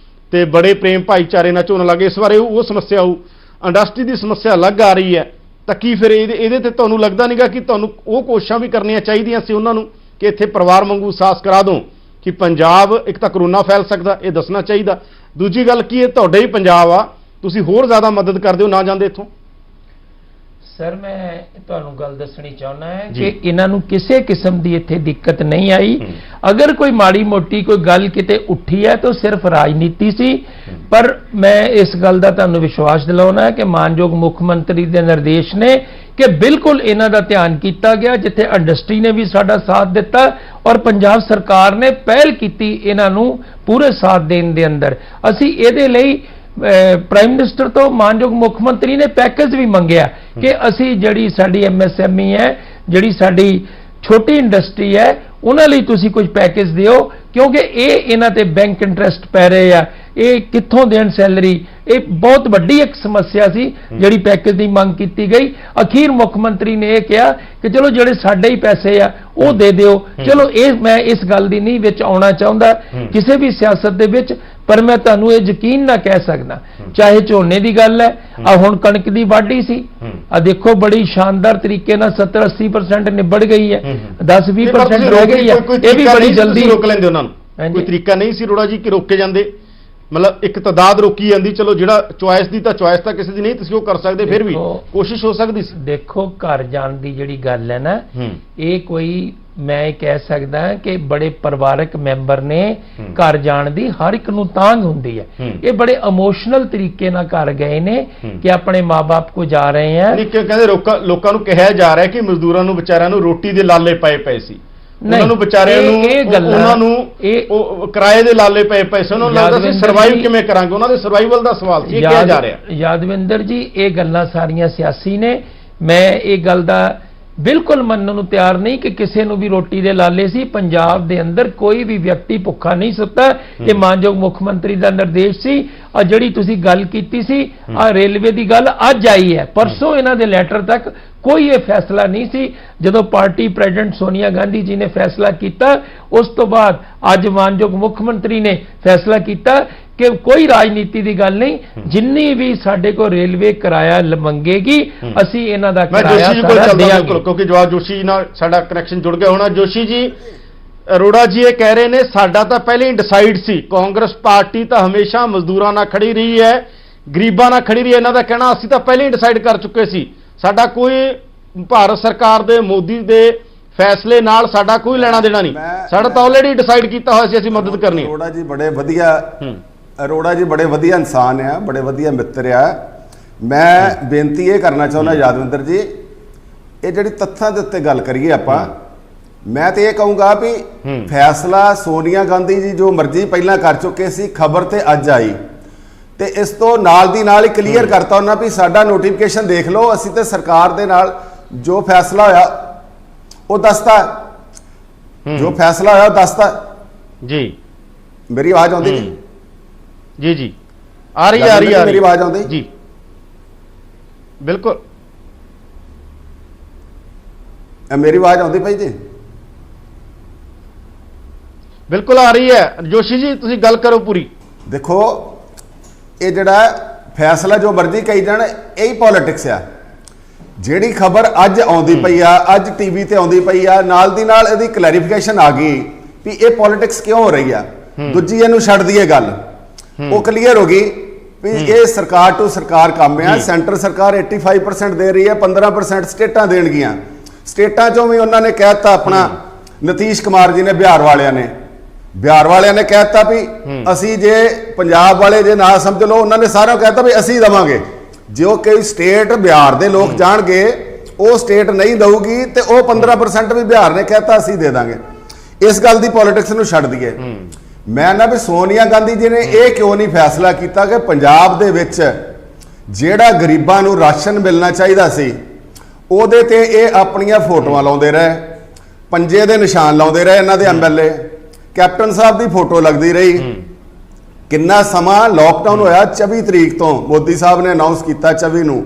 ਤੇ ਬੜੇ ਪ੍ਰੇਮ ਭਾਈਚਾਰੇ ਨਾਲ ਝੋਨਾ ਲੱਗੇ। ਇਸ ਵਾਰ ਉਹ ਸਮੱਸਿਆ ਇੰਡਸਟਰੀ ਦੀ ਸਮੱਸਿਆ ਅਲੱਗ ਆ ਰਹੀ ਹੈ। ਤਾਂ ਕੀ ਫਿਰ ਇਹਦੇ ਤੇ ਤੁਹਾਨੂੰ ਲੱਗਦਾ ਨਹੀਂਗਾ ਕਿ ਤੁਹਾਨੂੰ ਉਹ ਕੋਸ਼ਿਸ਼ਾਂ ਵੀ ਕਰਨੀਆਂ ਚਾਹੀਦੀਆਂ ਸੀ ਉਹਨਾਂ ਨੂੰ ਕਿ ਇੱਥੇ ਪਰਿਵਾਰ ਵਾਂਗੂ ਸਾਹਸ ਕਰਾ ਦੋ ਕਿ ਪੰਜਾਬ ਇੱਕ ਤਾਂ ਕਰੋਨਾ ਫੈਲ ਸਕਦਾ, ਇਹ ਦੱਸਣਾ ਚਾਹੀਦਾ। ਦੂਜੀ ਗੱਲ ਕੀ, ਇਹ ਤੁਹਾਡਾ ਹੀ ਪੰਜਾਬ ਆ, ਤੁਸੀਂ ਹੋਰ ਜ਼ਿਆਦਾ ਮਦਦ ਕਰਦੇ ਹੋ ਨਾ ਜਾਂਦੇ ਇੱਥੋਂ। ਸਰ, ਮੈਂ ਤੁਹਾਨੂੰ ਗੱਲ ਦੱਸਣੀ ਚਾਹੁੰਦਾ ਹਾਂ ਕਿ ਇਹਨਾਂ ਨੂੰ ਕਿਸੇ ਕਿਸਮ ਦੀ ਇੱਥੇ ਦਿੱਕਤ ਨਹੀਂ ਆਈ। ਅਗਰ ਕੋਈ ਮਾੜੀ ਮੋਟੀ ਕੋਈ ਗੱਲ ਕਿਤੇ ਉੱਠੀ ਹੈ ਤਾਂ ਸਿਰਫ ਰਾਜਨੀਤੀ ਸੀ। ਪਰ ਮੈਂ ਇਸ ਗੱਲ ਦਾ ਤੁਹਾਨੂੰ ਵਿਸ਼ਵਾਸ ਦਿਲਾਉਣਾ ਹੈ ਕਿ ਮਾਨਯੋਗ ਮੁੱਖ ਮੰਤਰੀ ਦੇ ਨਿਰਦੇਸ਼ ਨੇ ਕਿ ਬਿਲਕੁਲ ਇਹਨਾਂ ਦਾ ਧਿਆਨ ਕੀਤਾ ਗਿਆ, ਜਿੱਥੇ ਇੰਡਸਟਰੀ ਨੇ ਵੀ ਸਾਡਾ ਸਾਥ ਦਿੱਤਾ ਔਰ ਪੰਜਾਬ ਸਰਕਾਰ ਨੇ ਪਹਿਲ ਕੀਤੀ ਇਹਨਾਂ ਨੂੰ ਪੂਰੇ ਸਾਥ ਦੇਣ ਦੇ ਅੰਦਰ। ਅਸੀਂ ਇਹਦੇ ਲਈ ਪ੍ਰਾਈਮ ਮਿਨਿਸਟਰ ਤੋਂ ਮਾਨਯੋਗ ਮੁੱਖ ਮੰਤਰੀ ਨੇ ਪੈਕੇਜ ਵੀ ਮੰਗਿਆ ਕਿ ਅਸੀਂ ਜਿਹੜੀ ਸਾਡੀ MSME ਹੈ, ਜਿਹੜੀ ਸਾਡੀ ਛੋਟੀ ਇੰਡਸਟਰੀ ਹੈ, ਉਹਨਾਂ ਲਈ ਤੁਸੀਂ ਕੁਝ ਪੈਕੇਜ ਦਿਓ, ਕਿਉਂਕਿ ਇਹਨਾਂ ਤੇ ਬੈਂਕ ਇੰਟਰਸਟ ਪੈ ਰਹੇ ਆ, ਇਹ ਕਿੱਥੋਂ ਦੇਣ ਸੈਲਰੀ। ਇਹ ਬਹੁਤ ਵੱਡੀ ਇੱਕ ਸਮੱਸਿਆ ਸੀ ਜਿਹੜੀ ਪੈਕੇਜ ਦੀ ਮੰਗ ਕੀਤੀ ਗਈ। ਅਖੀਰ ਮੁੱਖ ਮੰਤਰੀ ਨੇ ਇਹ ਕਿਹਾ ਕਿ ਚਲੋ ਜਿਹੜੇ ਸਾਡੇ ਹੀ ਪੈਸੇ ਆ ਉਹ ਦੇ ਦਿਓ। ਚਲੋ ਮੈਂ ਇਸ ਗੱਲ ਦੀ ਨਹੀਂ ਵਿੱਚ ਆਉਣਾ ਚਾਹੁੰਦਾ ਕਿਸੇ ਵੀ ਸਿਆਸਤ ਦੇ ਵਿੱਚ, ਪਰ ਮੈਂ ਤੁਹਾਨੂੰ ਇਹ ਯਕੀਨ ਨਾ ਕਹਿ ਸਕਦਾ, ਚਾਹੇ ਝੋਨੇ ਦੀ ਗੱਲ ਹੈ, ਆ ਹੁਣ ਕਣਕ ਦੀ ਵਾਢੀ ਸੀ, ਆ ਦੇਖੋ ਬੜੀ ਸ਼ਾਨਦਾਰ ਤਰੀਕੇ ਨਾਲ 70-80% ਨਿਬੜ ਗਈ ਹੈ, 10-20% ਰਹਿ ਗਈ ਹੈ, ਇਹ ਵੀ ਬੜੀ ਜਲਦੀ ਰੋਕ ਲੈਂਦੇ ਉਹਨਾਂ ਨੂੰ। ਕੋਈ ਤਰੀਕਾ ਨਹੀਂ ਸੀ ਅਰੋੜਾ ਜੀ ਕਿ ਰੋਕੇ ਜਾਂਦੇ, ਮਤਲਬ ਇੱਕ ਤਦਾਦ ਰੋਕੀ ਜਾਂਦੀ। ਚਲੋ ਜਿਹੜਾ ਚੁਆਇਸ ਦੀ ਤਾਂ ਚੁਆਇਸ ਤਾਂ ਕਿਸੇ ਦੀ ਨਹੀਂ, ਤੁਸੀਂ ਉਹ ਕਰ ਸਕਦੇ, ਫਿਰ ਵੀ ਕੋਸ਼ਿਸ਼ ਹੋ ਸਕਦੀ ਸੀ। ਦੇਖੋ ਘਰ ਜਾਣ ਦੀ ਜਿਹੜੀ ਗੱਲ ਹੈ ਨਾ, ਇਹ ਕੋਈ ਮੈਂ ਇਹ ਕਹਿ ਸਕਦਾ ਕਿ ਬੜੇ ਪਰਿਵਾਰਕ ਮੈਂਬਰ ਨੇ ਘਰ ਜਾਣ ਦੀ ਹਰ ਇੱਕ ਨੂੰ ਤਾਂਘ ਹੁੰਦੀ ਹੈ। ਇਹ ਬੜੇ ਇਮੋਸ਼ਨਲ ਤਰੀਕੇ ਨਾਲ ਘਰ ਗਏ ਨੇ ਕਿ ਆਪਣੇ ਮਾਪੇ ਕੋ ਜਾ ਰਹੇ ਆ। ਕਹਿੰਦੇ ਲੋਕਾਂ ਨੂੰ ਕਿਹਾ ਜਾ ਰਿਹਾ ਕਿ ਮਜ਼ਦੂਰਾਂ ਨੂੰ ਵਿਚਾਰਿਆਂ ਨੂੰ ਰੋਟੀ ਦੇ ਲਾਲੇ ਪਏ ਸੀ, ਉਹਨਾਂ ਨੂੰ ਵਿਚਾਰਿਆਂ ਨੂੰ ਉਹਨਾਂ ਨੂੰ ਉਹ ਕਿਰਾਏ ਦੇ ਲਾਲੇ ਪਏ ਸੀ, ਉਹਨਾਂ ਨੂੰ ਲੱਗਦਾ ਸੀ ਸਰਵਾਈਵ ਕਿਵੇਂ ਕਰਾਂਗੇ, ਉਹਨਾਂ ਦੇ ਸਰਵਾਈਵਲ ਦਾ ਸਵਾਲ ਸੀ, ਇਹ ਕਿਹਾ ਜਾ ਰਿਹਾ। ਯਾਦਵਿੰਦਰ ਜੀ, ਇਹ ਗੱਲਾਂ ਸਾਰੀਆਂ ਸਿਆਸੀ ਨੇ। ਮੈਂ ਇਹ ਗੱਲ ਦਾ ਬਿਲਕੁਲ ਮੰਨਣ ਨੂੰ ਤਿਆਰ ਨਹੀਂ ਕਿ ਕਿਸੇ ਨੂੰ ਵੀ ਰੋਟੀ ਦੇ ਲਾਲੇ ਸੀ। ਪੰਜਾਬ ਦੇ ਅੰਦਰ ਕੋਈ ਵੀ ਵਿਅਕਤੀ ਭੁੱਖਾ ਨਹੀਂ ਸੁੱਤਾ। ਇਹ ਮਾਨਯੋਗ ਮੁੱਖ ਮੰਤਰੀ ਦਾ ਨਿਰਦੇਸ਼ ਸੀ। ਆ ਜਿਹੜੀ ਤੁਸੀਂ ਗੱਲ ਕੀਤੀ ਸੀ, ਆ ਰੇਲਵੇ ਦੀ ਗੱਲ ਅੱਜ ਆਈ ਹੈ, ਪਰਸੋਂ ਇਹਨਾਂ ਦੇ ਲੈਟਰ ਤੱਕ ਕੋਈ ਇਹ ਫੈਸਲਾ ਨਹੀਂ ਸੀ। ਜਦੋਂ ਪਾਰਟੀ ਪ੍ਰੈਜ਼ੀਡੈਂਟ ਸੋਨੀਆ ਗਾਂਧੀ ਜੀ ਨੇ ਫੈਸਲਾ ਕੀਤਾ, ਉਸ ਤੋਂ ਬਾਅਦ ਅੱਜ ਮਾਨਯੋਗ ਮੁੱਖ ਮੰਤਰੀ ਨੇ ਫੈਸਲਾ ਕੀਤਾ ਕਿ ਕੋਈ ਰਾਜਨੀਤੀ ਦੀ ਗੱਲ ਨਹੀਂ, ਜਿੰਨੀ ਵੀ ਸਾਡੇ ਕੋਲ ਰੇਲਵੇ ਕਿਰਾਇਆ ਮੰਗੇਗੀ ਅਸੀਂ ਇਹਨਾਂ ਦਾ ਕਿਰਾਇਆ ਸਾਰਾ ਦੇਵਾਂਗੇ। ਕਿਉਂਕਿ ਜਵਾਬ ਜੋਸ਼ੀ ਨਾਲ ਸਾਡਾ ਕਨੈਕਸ਼ਨ ਜੁੜ ਗਿਆ ਹੋਣਾ। ਜੋਸ਼ੀ ਜੀ, ਅਰੋੜਾ ਜੀ ਇਹ ਕਹਿ ਰਹੇ ਨੇ ਸਾਡਾ ਤਾਂ ਪਹਿਲੇ ਹੀ ਡਿਸਾਈਡ ਸੀ, ਕਾਂਗਰਸ ਪਾਰਟੀ ਤਾਂ ਹਮੇਸ਼ਾ ਮਜ਼ਦੂਰਾਂ ਨਾਲ ਖੜੀ ਰਹੀ ਹੈ, ਗਰੀਬਾਂ ਨਾਲ ਖੜੀ ਰਹੀ ਹੈ। ਇਹਨਾਂ ਦਾ ਕਹਿਣਾ ਅਸੀਂ ਤਾਂ ਪਹਿਲੇ ਹੀ ਡਿਸਾਈਡ ਕਰ ਚੁੱਕੇ ਸੀ, ਸਾਡਾ ਕੋਈ ਭਾਰਤ ਸਰਕਾਰ ਦੇ ਮੋਦੀ ਦੇ ਫੈਸਲੇ ਨਾਲ ਸਾਡਾ ਕੋਈ ਲੈਣਾ ਦੇਣਾ ਨਹੀਂ, ਸਾਡਾ ਤਾਂ ਆਲਰੇਡੀ ਡਿਸਾਈਡ ਕੀਤਾ ਹੋਇਆ ਸੀ ਅਸੀਂ ਮਦਦ ਕਰਨੀ ਹੈ। ਅਰੋੜਾ ਜੀ ਬੜੇ ਵਧੀਆ ਇਨਸਾਨ ਆ, ਬੜੇ ਵਧੀਆ ਮਿੱਤਰ ਆ। ਮੈਂ ਬੇਨਤੀ ਇਹ ਕਰਨਾ ਚਾਹੁੰਦਾ ਯਾਦਵਿੰਦਰ ਜੀ, ਇਹ ਜਿਹੜੀ ਤੱਥਾਂ ਦੇ ਉੱਤੇ ਗੱਲ ਕਰੀਏ ਆਪਾਂ, ਮੈਂ ਤੇ ਇਹ ਕਹੂੰਗਾ ਵੀ ਫੈਸਲਾ ਸੋਨੀਆ ਗਾਂਧੀ ਜੀ ਜੋ ਮਰਜ਼ੀ ਪਹਿਲਾਂ ਕਰ ਚੁੱਕੇ ਸੀ, ਖਬਰ ਤੇ ਅੱਜ ਆਈ ਤੇ ਇਸ ਤੋਂ ਨਾਲ ਦੀ ਨਾਲ ਹੀ ਕਲੀਅਰ ਕਰਤਾ ਉਹਨਾਂ ਵੀ ਸਾਡਾ ਨੋਟੀਫਿਕੇਸ਼ਨ ਦੇਖ ਲਓ, ਅਸੀਂ ਤੇ ਸਰਕਾਰ ਦੇ ਨਾਲ ਜੋ ਫੈਸਲਾ ਹੋਇਆ ਉਹ ਦੱਸਤਾ, ਜੋ ਫੈਸਲਾ ਹੋਇਆ ਉਹ ਦੱਸਤਾ ਜੀ। ਮੇਰੀ ਆਵਾਜ਼ ਆਉਂਦੀ ਜੀ? ਜੀ ਜੀ ਆ ਰਹੀ ਆ ਰਹੀ ਆ ਮੇਰੀ ਆਵਾਜ਼ ਆਉਂਦੀ ਜੀ? ਬਿਲਕੁਲ ਮੇਰੀ ਆਵਾਜ਼ ਆਉਂਦੀ ਭਾਈ ਜੀ? ਬਿਲਕੁਲ ਆ ਰਹੀ ਹੈ। ਜੋਸ਼ੀ ਜੀ ਤੁਸੀਂ ਗੱਲ ਕਰੋ ਪੂਰੀ। ਦੇਖੋ ਇਹ ਜਿਹੜਾ ਫੈਸਲਾ ਜੋ ਮਰਜ਼ੀ ਕਹੀ ਜਾਣ, ਇਹੀ ਪੋਲਿਟਿਕਸ ਆ। ਜਿਹੜੀ ਖਬਰ ਅੱਜ ਆਉਂਦੀ ਪਈ ਆ, ਅੱਜ ਟੀਵੀ ਤੇ ਆਉਂਦੀ ਪਈ ਆ, ਨਾਲ ਦੀ ਨਾਲ ਇਹਦੀ ਕਲੈਰੀਫਿਕੇਸ਼ਨ ਆ ਗਈ ਵੀ ਇਹ ਪੋਲਿਟਿਕਸ ਕਿਉਂ ਹੋ ਰਹੀ ਆ। ਦੂਜੀ ਇਹਨੂੰ ਛੱਡ ਦਈਏ ਗੱਲ, ਉਹ ਕਲੀਅਰ ਹੋ ਗਈ ਵੀ ਇਹ ਸਰਕਾਰ ਟੂ ਸਰਕਾਰ ਕੰਮ ਆ। ਸੈਂਟਰ ਸਰਕਾਰ 85% ਦੇ ਰਹੀ ਹੈ, 15% ਸਟੇਟਾਂ ਦੇਣਗੀਆਂ। ਸਟੇਟਾਂ ਚੋਂ ਵੀ ਉਹਨਾਂ ਨੇ ਕਹਿਤਾ, ਆਪਣਾ ਨਤੀਸ਼ ਕੁਮਾਰ ਜੀ ਨੇ ਬਿਹਾਰ ਵਾਲਿਆਂ ਨੇ ਕਹਿਤਾ ਵੀ ਅਸੀਂ ਜੇ ਪੰਜਾਬ ਵਾਲੇ ਜੇ ਨਾ ਸਮਝ ਲਓ, ਉਹਨਾਂ ਨੇ ਸਾਰਿਆਂ ਨੂੰ ਕਹਿਤਾ ਵੀ ਅਸੀਂ ਦੇਵਾਂਗੇ। ਜੋ ਕਈ ਸਟੇਟ ਬਿਹਾਰ ਦੇ ਲੋਕ ਜਾਣਗੇ, ਉਹ ਸਟੇਟ ਨਹੀਂ ਦਊਗੀ ਤੇ ਉਹ 15% ਵੀ ਬਿਹਾਰ ਨੇ ਕਹਿਤਾ ਅਸੀਂ ਦੇ ਦਾਂਗੇ। ਇਸ ਗੱਲ ਦੀ ਪੋਲਿਟਿਕਸ ਨੂੰ ਛੱਡ ਦਈਏ। ਮੈਂ ਨਾ ਵੀ ਸੋਨੀਆ ਗਾਂਧੀ ਜੀ ਨੇ ਇਹ ਕਿਉਂ ਨਹੀਂ ਫੈਸਲਾ ਕੀਤਾ ਕਿ ਪੰਜਾਬ ਦੇ ਵਿੱਚ ਜਿਹੜਾ ਗਰੀਬਾਂ ਨੂੰ ਰਾਸ਼ਨ ਮਿਲਣਾ ਚਾਹੀਦਾ ਸੀ, ਉਹਦੇ ਤੇ ਇਹ ਆਪਣੀਆਂ ਫੋਟੋਆਂ ਲਾਉਂਦੇ ਰਹੇ, ਪੰਜੇ ਦੇ ਨਿਸ਼ਾਨ ਲਾਉਂਦੇ ਰਹੇ ਇਹਨਾਂ ਦੇ ਐਮਐਲਏ। ਕੈਪਟਨ ਸਾਹਿਬ ਦੀ ਫੋਟੋ ਲੱਗਦੀ ਰਹੀ। ਕਿੰਨਾ ਸਮਾਂ ਲਾਕਡਾਊਨ ਹੋਇਆ, 24 ਤਰੀਕ ਤੋਂ ਮੋਦੀ ਸਾਹਿਬ ਨੇ ਅਨਾਉਂਸ ਕੀਤਾ 24 ਨੂੰ,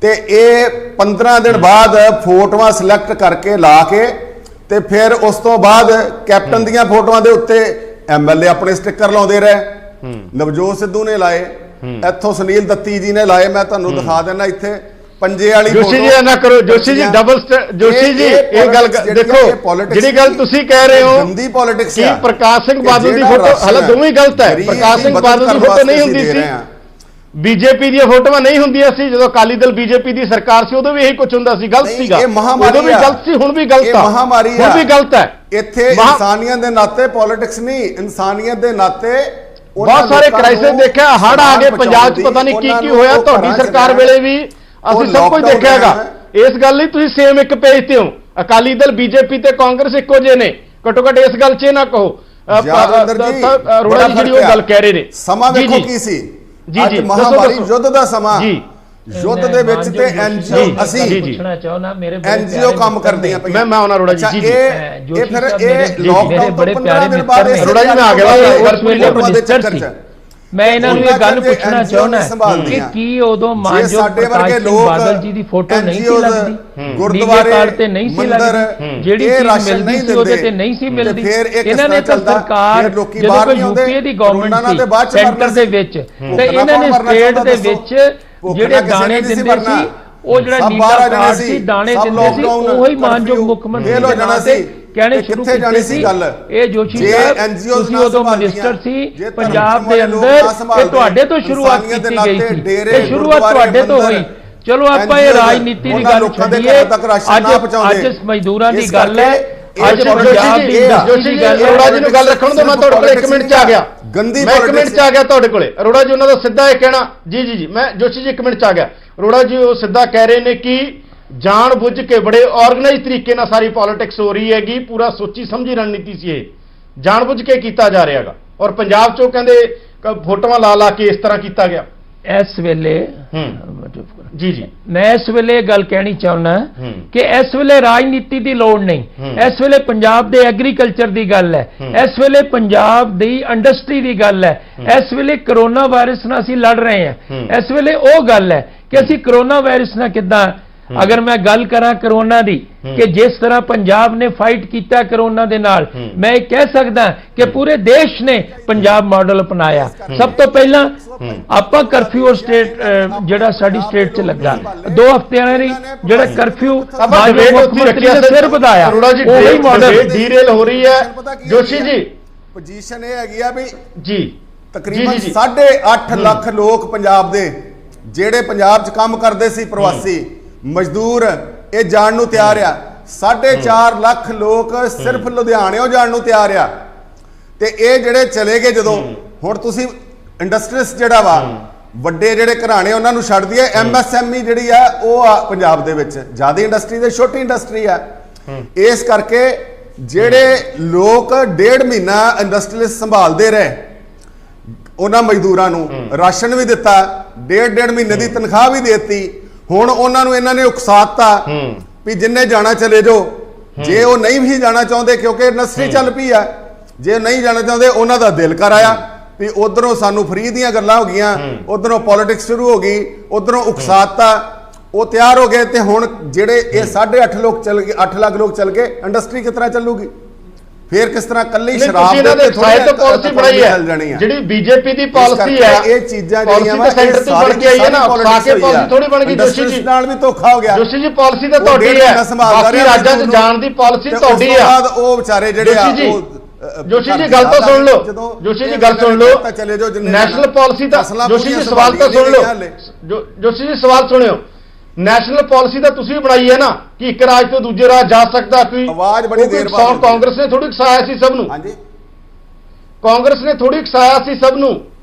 ਤੇ ਇਹ 15 ਦਿਨ ਬਾਅਦ ਫੋਟੋਆਂ ਸਿਲੈਕਟ ਕਰਕੇ ਲਾ ਕੇ ਤੇ ਫਿਰ ਉਸ ਤੋਂ ਬਾਅਦ ਕੈਪਟਨ ਦੀਆਂ ਫੋਟੋਆਂ ਦੇ ਉੱਤੇ ਐਮਐਲਏ ਆਪਣੇ ਸਟicker ਲਾਉਂਦੇ ਰਹੇ। ਨਵਜੋਤ ਸਿੱਧੂ ਨੇ ਲਾਏ, ਇੱਥੋਂ ਸੁਨੀਲ ਦੱਤੀ ਜੀ ਨੇ ਲਾਏ। ਮੈਂ ਤੁਹਾਨੂੰ ਦਿਖਾ ਦਿੰਦਾ ਇੱਥੇ ਪੰਜੇ ਵਾਲੀ ਜੋਸ਼ੀ ਜੀ ਨਾ ਕਰੋ। ਜੋਸ਼ੀ ਜੀ ਜੋਸ਼ੀ ਜੀ ਇਹ ਗੱਲ ਦੇਖੋ, ਜਿਹੜੀ ਗੱਲ ਤੁਸੀਂ ਕਹਿ ਰਹੇ ਹੋ ਗੰਦੀ ਪੋਲਿਟਿਕਸ ਕਿ ਪ੍ਰਕਾਸ਼ ਸਿੰਘ ਬਾਦਲ ਦੀ ਫੋਟੋ, ਹਾਲੇ ਦੋਵੇਂ ਗਲਤ ਹੈ। ਪ੍ਰਕਾਸ਼ ਸਿੰਘ ਬਾਦਲ ਦੀ ਫੋਟੋ ਨਹੀਂ ਹੁੰਦੀ ਸੀ, ਬੀਜੇਪੀ ਦੀਆਂ ਫੋਟੋਆਂ ਨਹੀਂ ਹੁੰਦੀਆਂ ਸੀ। ਜਦੋਂ ਅਕਾਲੀ ਦਲ ਬੀਜੇਪੀ ਦੀ ਸਰਕਾਰ ਸੀ ਉਦੋਂ ਵੀ ਇਹੀ ਕੁਝ ਹੁੰਦਾ ਸੀ, ਗਲਤ ਸੀਗਾ। ਉਦੋਂ ਵੀ ਗਲਤ ਸੀ, ਹੁਣ ਵੀ ਗਲਤ ਆ, ਹੁਣ ਵੀ ਗਲਤ ਹੈ। ਇੱਥੇ ਇਨਸਾਨੀਅਤ ਦੇ ਨਾਤੇ ਪੋਲਿਟਿਕਸ ਨਹੀਂ, ਇਨਸਾਨੀਅਤ ਦੇ ਨਾਤੇ ਬਹੁਤ ਸਾਰੇ ਕ੍ਰਾਈਸਿਸ ਦੇਖਿਆ। ਹੜ੍ਹ ਆ ਗਏ ਪੰਜਾਬ 'ਚ, ਪਤਾ ਨਹੀਂ ਕੀ ਹੋਇਆ। ਤੁਹਾਡੀ ਸਰਕਾਰ ਵੇਲੇ ਵੀ ਅਸੀਂ ਸਭ ਕੁਝ ਦੇਖਿਆ ਹੈਗਾ। ਇਸ ਗੱਲ ਲਈ ਤੁਸੀਂ ਸੇਮ ਇੱਕ ਪੇਜ ਤੇ ਹੋ। ਅਕਾਲੀ ਦਲ ਬੀਜੇਪੀ ਤੇ ਕਾਂਗਰਸ ਇੱਕੋ ਜਿਹੇ ਨੇ, ਘੱਟੋ ਘੱਟ ਇਸ ਗੱਲ 'ਚ ਇਹ ਨਾ ਕਹੋ। ਅਰੋੜਾ ਜੀ ਜਿਹੜੀ ਉਹ ਗੱਲ ਕਹਿ ਰਹੇ ਨੇ, ਸਮਾਂ ਵੇਖੋ ਕੀ ਸੀ। ਜੀ ਅੱਜ ਜੀ ਮਹਾਮਾਰੀ ਯੁੱਧ ਦਾ ਸਮਾਂ ਜੀ ਯੁੱਧ ਦੇ ਵਿੱਚ ਤੇ ਐਨਜੀਓ ਅਸੀਂ ਪੁੱਛਣਾ ਚਾਹੁੰਦਾ ਮੇਰੇ ਐਨਜੀਓ ਕੰਮ ਕਰਦੀਆਂ ਪਈਆਂ। ਮੈਂ ਉਹਨਾਂ ਅਰੋੜਾ ਜੀ ਅੱਛਾ, ਜੀ ਇਹ ਫਿਰ ਇਹ ਲੋਕਡਾਊਨ ਤੋਂ ਬੜੇ 15 ਦਿਨ ਬਾਅਦ ਪਿਆਰੇ ਅਰੋੜਾ ਜੀ ਮੈਂ ਆ ਗਿਆ ਉਸ ਵੇਲੇ ਮਿਨਿਸਟਰ ਸੀ। ਮੈਂ ਇਹਨਾਂ ਨੂੰ ਇਹ ਗੱਲ ਪੁੱਛਣਾ ਚਾਹੁੰਦਾ ਕਿ ਕੀ ਉਦੋਂ ਮਾਨਯੋਗ ਸਾਡੇ ਵਰਗੇ ਪ੍ਰਕਾਸ਼ ਸਿੰਘ ਲੋਕ ਬਾਦਲ ਜੀ ਦੀ ਫੋਟੋ ਨਹੀਂ ਸੀ ਲੱਗਦੀ, ਗੁਰਦੁਆਰੇ ਕਾਰਡ ਤੇ ਨਹੀਂ ਸੀ ਲੱਗਦੀ, ਜਿਹੜੀ ਚੀਜ਼ ਮਿਲਦੀ ਸੀ ਉਹਦੇ ਤੇ ਨਹੀਂ ਸੀ ਮਿਲਦੀ। ਇਹਨਾਂ ਨੇ ਤਾਂ ਸਰਕਾਰ ਜਦੋਂ ਕੋਈ ਯੂਪੀਏ ਦੀ ਗਵਰਨਮੈਂਟ ਸੀ ਸੈਂਟਰ ਦੇ ਵਿੱਚ ਤੇ ਇਹਨਾਂ ਨੇ ਸਟੇਟ ਦੇ ਵਿੱਚ ਜਿਹੜੇ ਦਾਣੇ ਦਿੰਦੇ ਸੀ, ਉਹ ਜਿਹੜਾ ਨੀਲਾ ਕਾਰਡ ਸੀ ਦਾਣੇ ਦਿੰਦੇ ਸੀ, ਉਹੀ ਮਾਨਯੋਗ ਮੁੱਖ ਮੰਤਰੀ ਦੇ ਨਾਂ ਤੇ ਕਹਿਣੇ ਸ਼ੁਰੂ ਕੀਤੇ ਸੀ। ਇਹ ਜੋਸ਼ੀ ਸਾਹਿਬ ਤੁਸੀਂ ਉਦੋਂ ਮਿਨਿਸਟਰ ਸੀ ਪੰਜਾਬ ਦੇ ਅੰਦਰ, ਇਹ ਤੁਹਾਡੇ ਤੋਂ ਸ਼ੁਰੂਆਤ ਕੀਤੀ ਗਈ ਸੀ, ਇਹ ਸ਼ੁਰੂਆਤ ਤੁਹਾਡੇ ਤੋਂ ਹੋਈ। ਚਲੋ ਆਪਾਂ ਇਹ ਰਾਜਨੀਤੀ ਦੀ ਗੱਲ ਛੱਡੀਏ, ਅੱਜ ਮਜ਼ਦੂਰਾਂ ਦੀ ਗੱਲ ਹੈ, ਅੱਜ ਪੰਜਾਬ ਦੀ ਜੋਸ਼ੀ ਜੀ ਅਰੋੜਾ ਜੀ ਨੂੰ ਗੱਲ ਰੱਖਣ ਤੋਂ ਮੈਂ ਤੁਹਾਡੇ ਕੋਲ 1 ਮਿੰਟ ਚ ਆ ਗਿਆ, ਗੰਦੀ ਮੈਂ 1 ਮਿੰਟ ਚ ਆ ਗਿਆ ਤੁਹਾਡੇ ਕੋਲੇ। ਅਰੋੜਾ ਜੀ ਉਹਨਾਂ ਦਾ ਸਿੱਧਾ ਇਹ ਕਹਿਣਾ ਜੀ ਜੀ ਜੀ ਮੈਂ ਜੋਸ਼ੀ ਜੀ 1 ਮਿੰਟ ਚ ਆ ਗਿਆ। ਅਰੋੜਾ ਜੀ ਉਹ ਸਿੱਧਾ ਕਹਿ ਰਹੇ ਨੇ ਕਿ ਜਾਣ ਬੁੱਝ ਕੇ ਬੜੇ ਆਰਗੇਨਾਈਜ਼ ਤਰੀਕੇ ਨਾਲ ਸਾਰੀ ਪੋਲਿਟਿਕਸ ਹੋ ਰਹੀ ਹੈਗੀ, ਪੂਰਾ ਸੋਚੀ ਸਮਝੀ ਰਣਨੀਤੀ ਸੀ, ਇਹ ਜਾਣ ਬੁੱਝ ਕੇ ਕੀਤਾ ਜਾ ਰਿਹਾ ਹੈਗਾ, ਔਰ ਪੰਜਾਬ ਚੋਂ ਕਹਿੰਦੇ ਫੋਟੋਆਂ ਲਾ ਲਾ ਕੇ ਇਸ ਤਰ੍ਹਾਂ ਕੀਤਾ ਗਿਆ। ਇਸ ਵੇਲੇ ਜੀ ਜੀ ਮੈਂ ਇਸ ਵੇਲੇ ਇਹ ਗੱਲ ਕਹਿਣੀ ਚਾਹੁੰਦਾ ਕਿ ਇਸ ਵੇਲੇ ਰਾਜਨੀਤੀ ਦੀ ਲੋੜ ਨਹੀਂ, ਇਸ ਵੇਲੇ ਪੰਜਾਬ ਦੇ ਐਗਰੀਕਲਚਰ ਦੀ ਗੱਲ ਹੈ, ਇਸ ਵੇਲੇ ਪੰਜਾਬ ਦੀ ਇੰਡਸਟਰੀ ਦੀ ਗੱਲ ਹੈ, ਇਸ ਵੇਲੇ ਕਰੋਨਾ ਵਾਇਰਸ ਨਾਲ ਅਸੀਂ ਲੜ ਰਹੇ ਹਾਂ। ਇਸ ਵੇਲੇ ਉਹ ਗੱਲ ਹੈ ਕਿ ਅਸੀਂ ਕਰੋਨਾ ਵਾਇਰਸ ਨਾਲ ਕਿੱਦਾਂ, ਅਗਰ ਮੈਂ ਗੱਲ ਕਰਾਂ ਕਰੋਨਾ ਦੀ ਕਿ ਜਿਸ ਤਰ੍ਹਾਂ ਪੰਜਾਬ ਨੇ ਫਾਈਟ ਕੀਤਾ ਕਰੋਨਾ ਦੇ ਨਾਲ, ਮੈਂ ਇਹ ਕਹਿ ਸਕਦਾ ਕਿ ਪੂਰੇ ਦੇਸ਼ ਨੇ ਪੰਜਾਬ ਮਾਡਲ ਅਪਣਾਇਆ। ਸਭ ਤੋਂ ਪਹਿਲਾਂ ਆਪਾਂ ਕਰਫਿਊ ਸਟੇਟ ਜਿਹੜਾ ਸਾਡੀ ਸਟੇਟ 'ਚ ਲੱਗਾ 2 ਹਫ਼ਤਿਆਂ ਨੇ ਜਿਹੜਾ ਕਰਫਿਊ ਸਿਰ ਵਧਾਇਆ, ਉਹੀ ਮਾਡਲ ਡੀਰੇਲ ਹੋ ਰਹੀ ਹੈ। ਜੋਸ਼ੀ ਜੀ ਪੋਜੀਸ਼ਨ ਇਹ ਹੈਗੀ ਆ ਵੀ ਜੀ ਤਕਰੀਬਨ 8.5 ਲੱਖ ਲੋਕ ਪੰਜਾਬ ਦੇ ਜਿਹੜੇ ਪੰਜਾਬ 'ਚ ਕੰਮ ਕਰਦੇ ਸੀ, ਪ੍ਰਵਾਸੀ ਮਜ਼ਦੂਰ, ਇਹ ਜਾਣ ਨੂੰ ਤਿਆਰ ਆ। 4.5 ਲੱਖ ਲੋਕ ਸਿਰਫ ਲੁਧਿਆਣਿਓਂ ਜਾਣ ਨੂੰ ਤਿਆਰ ਆ, ਤੇ ਇਹ ਜਿਹੜੇ ਚਲੇ ਗਏ ਜਦੋਂ, ਹੁਣ ਤੁਸੀਂ ਇੰਡਸਟਰੀਸ ਜਿਹੜਾ ਵਾ ਵੱਡੇ ਜਿਹੜੇ ਘਰਾਣੇ ਉਹਨਾਂ ਨੂੰ ਛੱਡ ਦਈਏ, MSME ਜਿਹੜੀ ਆ ਉਹ ਆ ਪੰਜਾਬ ਦੇ ਵਿੱਚ ਜ਼ਿਆਦਾ ਇੰਡਸਟਰੀ ਦੇ ਛੋਟੀ ਇੰਡਸਟਰੀ ਆ। ਇਸ ਕਰਕੇ ਜਿਹੜੇ ਲੋਕ 1.5 ਮਹੀਨਾ ਇੰਡਸਟਰੀਸ ਸੰਭਾਲਦੇ ਰਹੇ, ਉਹਨਾਂ ਮਜ਼ਦੂਰਾਂ ਨੂੰ ਰਾਸ਼ਨ ਵੀ ਦਿੱਤਾ, 1.5 ਮਹੀਨੇ ਦੀ ਤਨਖਾਹ ਵੀ ਦੇਤੀ। ਹੁਣ ਉਹਨਾਂ ਨੂੰ ਇਹਨਾਂ ਨੇ ਉਕਸਾਤਾ ਵੀ ਜਿੰਨੇ ਜਾਣਾ ਚਲੇ ਜਾਓ, ਜੇ ਉਹ ਨਹੀਂ ਵੀ ਜਾਣਾ ਚਾਹੁੰਦੇ ਕਿਉਂਕਿ ਇੰਡਸਟਰੀ ਚੱਲ ਪਈ ਆ, ਜੇ ਨਹੀਂ ਜਾਣਾ ਚਾਹੁੰਦੇ ਉਹਨਾਂ ਦਾ ਦਿਲ ਕਰ ਆਇਆ ਵੀ ਉਧਰੋਂ ਸਾਨੂੰ ਫਰੀ ਦੀਆਂ ਗੱਲਾਂ ਹੋ ਗਈਆਂ, ਉਧਰੋਂ ਪੋਲਿਟਿਕਸ ਸ਼ੁਰੂ ਹੋ ਗਈ, ਉਧਰੋਂ ਉਕਸਾਤਾ, ਉਹ ਤਿਆਰ ਹੋ ਗਏ। ਤੇ ਹੁਣ ਜਿਹੜੇ ਇਹ 8.5 ਲੋਕ ਚੱਲ ਗਏ, 8 ਲੱਖ ਲੋਕ ਚੱਲ ਗਏ, ਇੰਡਸਟਰੀ ਕਿਸ ਤਰ੍ਹਾਂ ਚੱਲੂਗੀ ਫਿਰ? ਕਿਸ ਤਰ੍ਹਾਂ ਕੱਲੀ ਸ਼ਰਾਬ ਦੇ ਤੇ ਪਾਲਿਸੀ ਬਣਾਈ ਹੈ ਜਿਹੜੀ ਬੀਜੇਪੀ ਦੀ ਪਾਲਿਸੀ ਹੈ, ਇਹ ਚੀਜ਼ਾਂ ਜਿਹੜੀਆਂ ਵਾ ਸੈਂਟਰ ਤੋਂ ਬਣ ਕੇ ਆਈ ਹੈ ਨਾ, ਸਾਕੇ ਪਾਲਿਸੀ ਥੋੜੀ ਬਣ ਗਈ। ਜੋਸ਼ੀ ਜੀ ਨਾਲ ਵੀ ਧੋਖਾ ਹੋ ਗਿਆ। ਜੋਸ਼ੀ ਜੀ ਪਾਲਿਸੀ ਤਾਂ ਤੁਹਾਡੀ ਹੈ, ਬਾਕੀ ਰਾਜਾਂ 'ਚ ਜਾਣ ਦੀ ਪਾਲਿਸੀ ਤੁਹਾਡੀ ਹੈ। ਉਹ ਵਿਚਾਰੇ ਜਿਹੜੇ ਆ ਜੋਸ਼ੀ ਜੀ ਗੱਲ ਤਾਂ ਸੁਣ ਲਓ, ਜੋਸ਼ੀ ਜੀ ਗੱਲ ਸੁਣ ਲਓ, ਨੈਸ਼ਨਲ ਪਾਲਿਸੀ ਦਾ ਜੋਸ਼ੀ ਜੀ ਸਵਾਲ ਤਾਂ ਸੁਣ ਲਓ, ਜੋਸ਼ੀ ਜੀ ਸਵਾਲ ਸੁਣਿਓ। ਨੈਸ਼ਨਲ ਪਾਲਿਸੀ ਤਾਂ ਤੁਸੀਂ ਬਣਾਈ ਹੈ ਨਾ ਕਿ ਇੱਕ ਰਾਜ ਤੋਂ ਦੂਜੇ ਰਾਜ ਜਾ ਸਕਦਾ ਕੋਈ, ਆਵਾਜ਼ ਬੜੀ ਦੇਰ ਬਾਅਦ ਕਾਂਗਰਸ ਨੇ ਥੋੜੀ ਉਕਸਾਇਆ ਸੀ ਸਭ ਨੂੰ। ਹਾਂਜੀ, ਕਾਂਗਰਸ ਨੇ ਥੋੜੀ ਉਕਸਾਇਆ ਸੀ ਸਭ ਨੂੰ,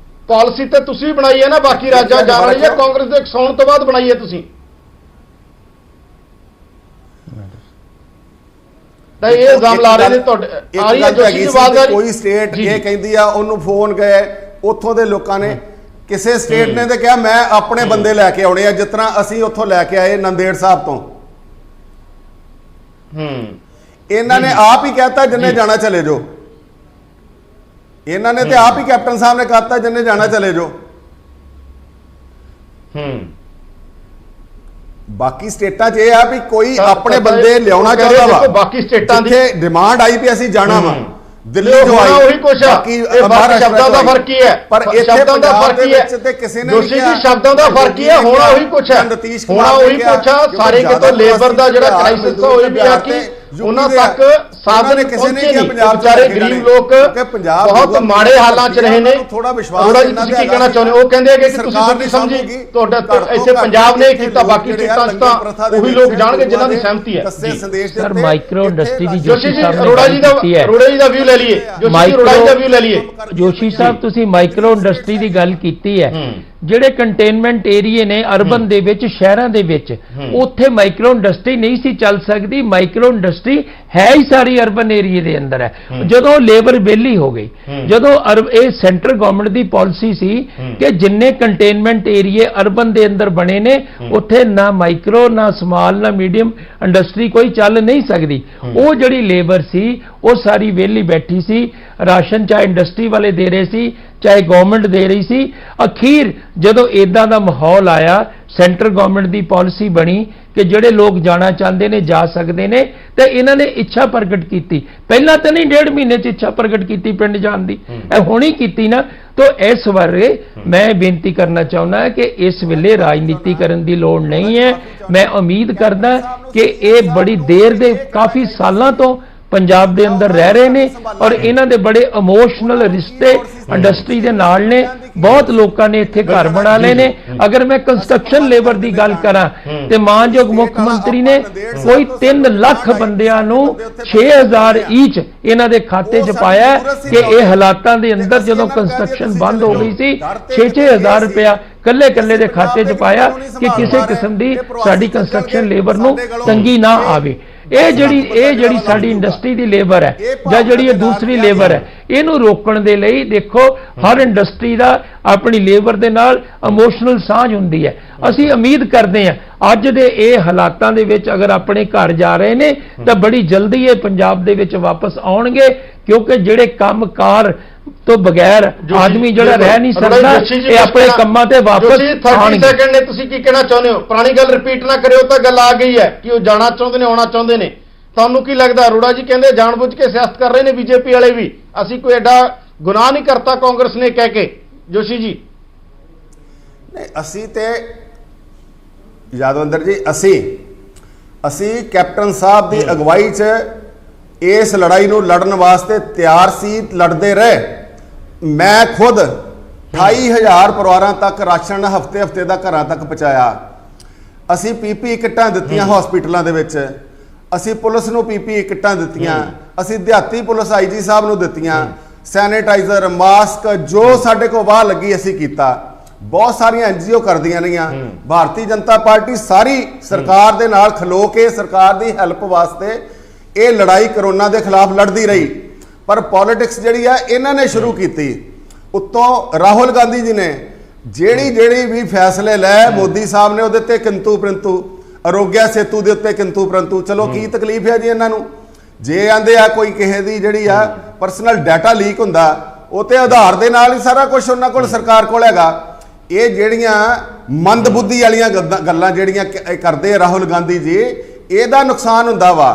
ਪਾਲਿਸੀ ਤਾਂ ਤੁਸੀਂ ਬਣਾਈ ਹੈ ਨਾ, ਬਾਕੀ ਰਾਜਾਂ ਜਾਣ ਵਾਲੀ ਹੈ, ਕਾਂਗਰਸ ਦੇ ਉਕਸਾਉਣ ਤੋਂ ਬਾਅਦ ਬਣਾਈ ਹੈ ਤੁਸੀਂ। ਤਾਂ ਇਹ ਇਲਜ਼ਾਮ ਲਾ ਰਹੇ ਨੇ ਤੁਹਾਡੇ ਕੋਈ ਸਟੇਟ ਇਹ ਕਹਿੰਦੀ ਆ, ਉਹਨੂੰ ਫੋਨ ਗਏ ਉੱਥੋਂ ਦੇ ਲੋਕਾਂ ਨੇ, ਕਿਸੇ ਸਟੇਟ ਨੇ ਤੇ ਕਿਹਾ ਮੈਂ ਆਪਣੇ ਬੰਦੇ ਲੈ ਕੇ ਆਉਣੇ ਆ, ਜਿਸ ਤਰ੍ਹਾਂ ਅਸੀਂ ਉੱਥੋਂ ਲੈ ਕੇ ਆਏ ਨੰਦੇੜ ਸਾਹਿਬ ਤੋਂ। ਇਹਨਾਂ ਨੇ ਆਪ ਹੀ ਕਹਿਤਾ ਜਿੰਨੇ ਜਾਣਾ ਚਲੇ ਜਾਓ, ਇਹਨਾਂ ਨੇ ਤੇ ਆਪ ਹੀ ਕੈਪਟਨ ਸਾਹਿਬ ਨੇ कहता जिन्हें जाना चले जाओ। बाकी स्टेटां च यह भी कोई अपने बंदे लियाना चाहता वा, बाकी स्टेटां दी डिमांड आई भी असीं जाना वा दिल्ली जो आई, वही कुछ है, बाकी शब्दों का फर्क ही है, पर शब्दों का फर्क ही है, जोशी जी शब्दों का फर्क ही है, होना वही कुछ है, होना वही कुछ है। सारे के तो लेबर का जो क्राइसिस होई भी है कि ਉਹਨਾਂ ਤੱਕ ਸਾਧਨ ਕਿਸੇ ਨੇ ਨਹੀਂ, ਵਿਚਾਰੇ ਗਰੀਬ ਲੋਕ ਬਹੁਤ ਮਾੜੇ ਹਾਲਾਂ 'ਚ ਰਹੇ ਨੇ। ਥੋੜਾ ਜੀ ਤੁਸੀਂ ਕੀ ਕਹਿਣਾ ਚਾਹੁੰਦੇ ਹੋ? ਉਹ ਕਹਿੰਦੇ ਕਿ ਤੁਸੀਂ ਸੋਚੀ ਸਮਝੀ ਤੁਹਾਡਾ ਇੱਥੇ ਪੰਜਾਬ ਨੇ ਕੀਤਾ, ਬਾਕੀ ਸਟੇਟਾਂ 'ਚ ਤਾਂ ਉਹੀ ਲੋਕ ਜਾਣਗੇ ਜਿਨ੍ਹਾਂ ਦੀ ਸਹਿਮਤੀ ਹੈ। ਸਰ ਮਾਈਕਰੋ ਇੰਡਸਟਰੀ ਦੀ ਜੋਸ਼ੀ ਜੀ ਅਰੋੜਾ ਜੀ ਦਾ ਵਿਊ ਲੈ ਲਈਏ, ਜੋਸ਼ੀ ਜੀ ਅਰੋੜਾ ਜੀ ਦਾ ਵਿਊ ਲੈ ਲਈਏ। ਜੋਸ਼ੀ ਸਾਹਿਬ ਤੁਸੀਂ ਮਾਈਕਰੋ ਇੰਡਸਟਰੀ ਦੀ ਗੱਲ ਕੀਤੀ ਹੈ, ਜਿਹੜੇ ਕੰਟੇਨਮੈਂਟ ਏਰੀਏ ਨੇ ਅਰਬਨ ਦੇ ਵਿੱਚ, ਸ਼ਹਿਰਾਂ ਦੇ ਵਿੱਚ, ਉੱਥੇ ਮਾਈਕਰੋ ਇੰਡਸਟਰੀ ਨਹੀਂ ਸੀ ਚੱਲ ਸਕਦੀ। ਮਾਈਕਰੋ ਇੰਡਸਟਰੀ ਹੈ ਹੀ ਸਾਰੀ ਅਰਬਨ ਏਰੀਏ ਦੇ ਅੰਦਰ ਹੈ। ਜਦੋਂ ਲੇਬਰ ਵਿਹਲੀ ਹੋ ਗਈ, ਜਦੋਂ ਇਹ ਸੈਂਟਰ ਗਵਰਨਮੈਂਟ ਦੀ ਪਾਲਿਸੀ ਸੀ ਕਿ ਜਿੰਨੇ ਕੰਟੇਨਮੈਂਟ ਏਰੀਏ ਅਰਬਨ ਦੇ ਅੰਦਰ ਬਣੇ ਨੇ ਉੱਥੇ ਨਾ ਮਾਈਕਰੋ, ਨਾ ਸਮਾਲ, ਨਾ ਮੀਡੀਅਮ ਇੰਡਸਟਰੀ ਕੋਈ ਚੱਲ ਨਹੀਂ ਸਕਦੀ। ਉਹ ਜਿਹੜੀ ਲੇਬਰ ਸੀ ਉਹ ਸਾਰੀ ਵਿਹਲੀ ਬੈਠੀ ਸੀ। ਰਾਸ਼ਨ ਚਾਹੇ ਇੰਡਸਟਰੀ ਵਾਲੇ ਦੇ ਰਹੇ ਸੀ, ਚਾਹੇ ਗਵਰਨਮੈਂਟ ਦੇ ਰਹੀ ਸੀ। ਅਖੀਰ ਜਦੋਂ ਇਦਾਂ ਦਾ ਮਾਹੌਲ ਆਇਆ, ਸੈਂਟਰ ਗਵਰਨਮੈਂਟ ਦੀ ਪਾਲਿਸੀ ਬਣੀ ਕਿ ਜਿਹੜੇ ਲੋਕ ਜਾਣਾ ਚਾਹੁੰਦੇ ਨੇ ਜਾ ਸਕਦੇ ਨੇ, ਤੇ ਇਹਨਾਂ ਨੇ ਇੱਛਾ ਪ੍ਰਗਟ ਕੀਤੀ। ਪਹਿਲਾਂ ਤਾਂ ਨਹੀਂ, 1.5 ਮਹੀਨੇ 'ਚ ਇੱਛਾ ਪ੍ਰਗਟ ਕੀਤੀ ਪਿੰਡ ਜਾਣ ਦੀ, ਇਹ ਹੁਣੀ ਕੀਤੀ ਨਾ। तो इस बारे मैं बेनती करना चाहना है कि इस वेले राजनीति करने की लोड़ नहीं है। मैं उम्मीद करदा कि ये बड़ी देर दे काफ़ी सालों तो पंजाब दे अंदर रह रहे ने और इन्हां दे बड़े इमोशनल रिश्ते इंडस्ट्री दे नाल ने। बहुत लोगों ने इत्थे घर बना लए ने। अगर मैं कंस्ट्रक्शन लेबर की गल करा तो मानयोग मुख्यमंत्री ने कोई 3 लाख बंदियां नूं 6000 ईच इन्हां दे खाते च पाया कि ये हालातां दे अंदर जदों कंस्ट्रक्शन बंद हो गई सी 6-6000 रुपया कल्ले कल्ले दे खाते च पाया कि किसी किस्म की साडी कंस्ट्रक्शन लेबर नूं तंगी ना आवे। ਇਹ ਜਿਹੜੀ ਸਾਡੀ ਇੰਡਸਟਰੀ ਦੀ ਲੇਬਰ ਹੈ ਜਾਂ ਜਿਹੜੀ ਇਹ ਦੂਸਰੀ ਲੇਬਰ ਹੈ, ਇਹਨੂੰ ਰੋਕਣ ਦੇ ਲਈ ਦੇਖੋ ਹਰ ਇੰਡਸਟਰੀ ਦਾ ਆਪਣੀ ਲੇਬਰ ਦੇ ਨਾਲ ਇਮੋਸ਼ਨਲ ਸਾਂਝ ਹੁੰਦੀ ਹੈ। ਅਸੀਂ ਉਮੀਦ ਕਰਦੇ ਹਾਂ ਅੱਜ ਦੇ ਇਹ ਹਾਲਾਤਾਂ ਦੇ ਵਿੱਚ ਅਗਰ ਆਪਣੇ ਘਰ ਜਾ ਰਹੇ ਨੇ ਤਾਂ ਬੜੀ ਜਲਦੀ ਇਹ ਪੰਜਾਬ ਦੇ ਵਿੱਚ ਵਾਪਸ ਆਉਣਗੇ, ਕਿਉਂਕਿ ਜਿਹੜੇ ਕੰਮਕਾਰ ਤੋਂ ਬਗੈਰ ਆਦਮੀ ਜਿਹੜਾ ਰਹਿ ਨਹੀਂ ਸਕਦਾ ਇਹ ਆਪਣੇ ਕੰਮਾਂ ਤੇ ਵਾਪਸ 30 ਸੈਕਿੰਡ ਨੇ। ਤੁਸੀਂ ਕੀ ਕਹਿਣਾ ਚਾਹੁੰਦੇ ਹੋ? ਪੁਰਾਣੀ ਗੱਲ ਰਿਪੀਟ ਨਾ ਕਰਿਓ, ਤਾਂ ਗੱਲ ਆ ਗਈ ਹੈ ਕਿ ਉਹ ਜਾਣਾ ਚਾਹੁੰਦੇ ਨੇ, ਆਉਣਾ ਚਾਹੁੰਦੇ ਨੇ। ਤੁਹਾਨੂੰ ਕੀ ਲੱਗਦਾ? ਅਰੋੜਾ ਜੀ ਕਹਿੰਦੇ ਜਾਣਬੁੱਝ ਕੇ ਸਿਆਸਤ ਕਰ ਰਹੇ ਨੇ ਬੀਜੇਪੀ ਵਾਲੇ ਵੀ, ਅਸੀਂ ਕੋਈ ਐਡਾ ਗੁਨਾਹ ਨਹੀਂ ਕਰਤਾ ਕਾਂਗਰਸ ਨੇ ਕਹਿ ਕੇ। ਜੋਸ਼ੀ ਜੀ ਨਹੀਂ, ਅਸੀਂ ਤੇ ਯਾਦਵਿੰਦਰ ਜੀ ਅਸੀਂ ਕੈਪਟਨ ਸਾਹਿਬ ਦੀ ਅਗਵਾਈ 'ਚ ਇਸ ਲੜਾਈ ਨੂੰ ਲੜਨ ਵਾਸਤੇ ਤਿਆਰ ਸੀ, ਲੜਦੇ ਰਹੇ। ਮੈਂ ਖੁਦ 28000 ਪਰਿਵਾਰਾਂ ਤੱਕ ਰਾਸ਼ਨ ਹਫਤੇ ਦਾ ਘਰਾਂ ਤੱਕ ਪਹੁੰਚਾਇਆ। ਅਸੀਂ ਪੀਪੀ ਕਿੱਟਾਂ ਦਿੱਤੀਆਂ ਹਸਪੀਟਲਾਂ ਦੇ ਵਿੱਚ, ਅਸੀਂ ਪੁਲਿਸ ਨੂੰ ਪੀਪੀ ਕਿੱਟਾਂ ਦਿੱਤੀਆਂ, ਅਸੀਂ ਦਿਹਾਤੀ ਪੁਲਿਸ ਆਈਜੀ ਸਾਹਿਬ ਨੂੰ ਦਿੱਤੀਆਂ, ਸੈਨੀਟਾਈਜ਼ਰ, ਮਾਸਕ, ਜੋ ਸਾਡੇ ਕੋਲ ਵਾਹ ਲੱਗੀ ਅਸੀਂ ਕੀਤਾ। ਬਹੁਤ ਸਾਰੀਆਂ ਐਨਜੀਓ ਕਰਦੀਆਂ ਰਹੀਆਂ। ਭਾਰਤੀ ਜਨਤਾ ਪਾਰਟੀ ਸਾਰੀ ਸਰਕਾਰ ਦੇ ਨਾਲ ਖਲੋ ਕੇ ਸਰਕਾਰ ਦੀ ਹੈਲਪ ਵਾਸਤੇ ਇਹ ਲੜਾਈ ਕਰੋਨਾ ਦੇ ਖਿਲਾਫ ਲੜਦੀ ਰਹੀ। ਪਰ ਪੋਲਿਟਿਕਸ ਜਿਹੜੀ ਆ ਇਹਨਾਂ ਨੇ ਸ਼ੁਰੂ ਕੀਤੀ। ਉੱਤੋਂ ਰਾਹੁਲ ਗਾਂਧੀ ਜੀ ਨੇ ਜਿਹੜੀ ਵੀ ਫੈਸਲੇ ਲੈ, ਮੋਦੀ ਸਾਹਿਬ ਨੇ ਉਹਦੇ ਤੇ ਕਿੰਤੂ ਪ੍ਰੰਤੂ, ਆਰੋਗਿਆ ਸੇਤੂ ਦੇ ਉੱਤੇ ਕਿੰਤੂ ਪ੍ਰੰਤੂ। ਚਲੋ ਕੀ ਤਕਲੀਫ ਹੈ ਜੀ ਇਹਨਾਂ ਨੂੰ? ਜੇ ਆਂਦੇ ਆ ਕੋਈ ਕਿਸੇ ਦੀ ਜਿਹੜੀ ਆ ਪਰਸਨਲ ਡਾਟਾ ਲੀਕ ਹੁੰਦਾ, ਉਹ ਤੇ ਆਧਾਰ ਦੇ ਨਾਲ ਹੀ ਸਾਰਾ ਕੁਝ ਉਹਨਾਂ ਕੋਲ ਸਰਕਾਰ ਕੋਲ ਹੈਗਾ। ਇਹ ਜਿਹੜੀਆਂ ਮੰਦਬੁੱਧੀ ਵਾਲੀਆਂ ਗੱਲਾਂ ਜਿਹੜੀਆਂ ਕਰਦੇ ਰਾਹੁਲ ਗਾਂਧੀ ਜੀ, ਇਹਦਾ ਨੁਕਸਾਨ ਹੁੰਦਾ ਵਾ।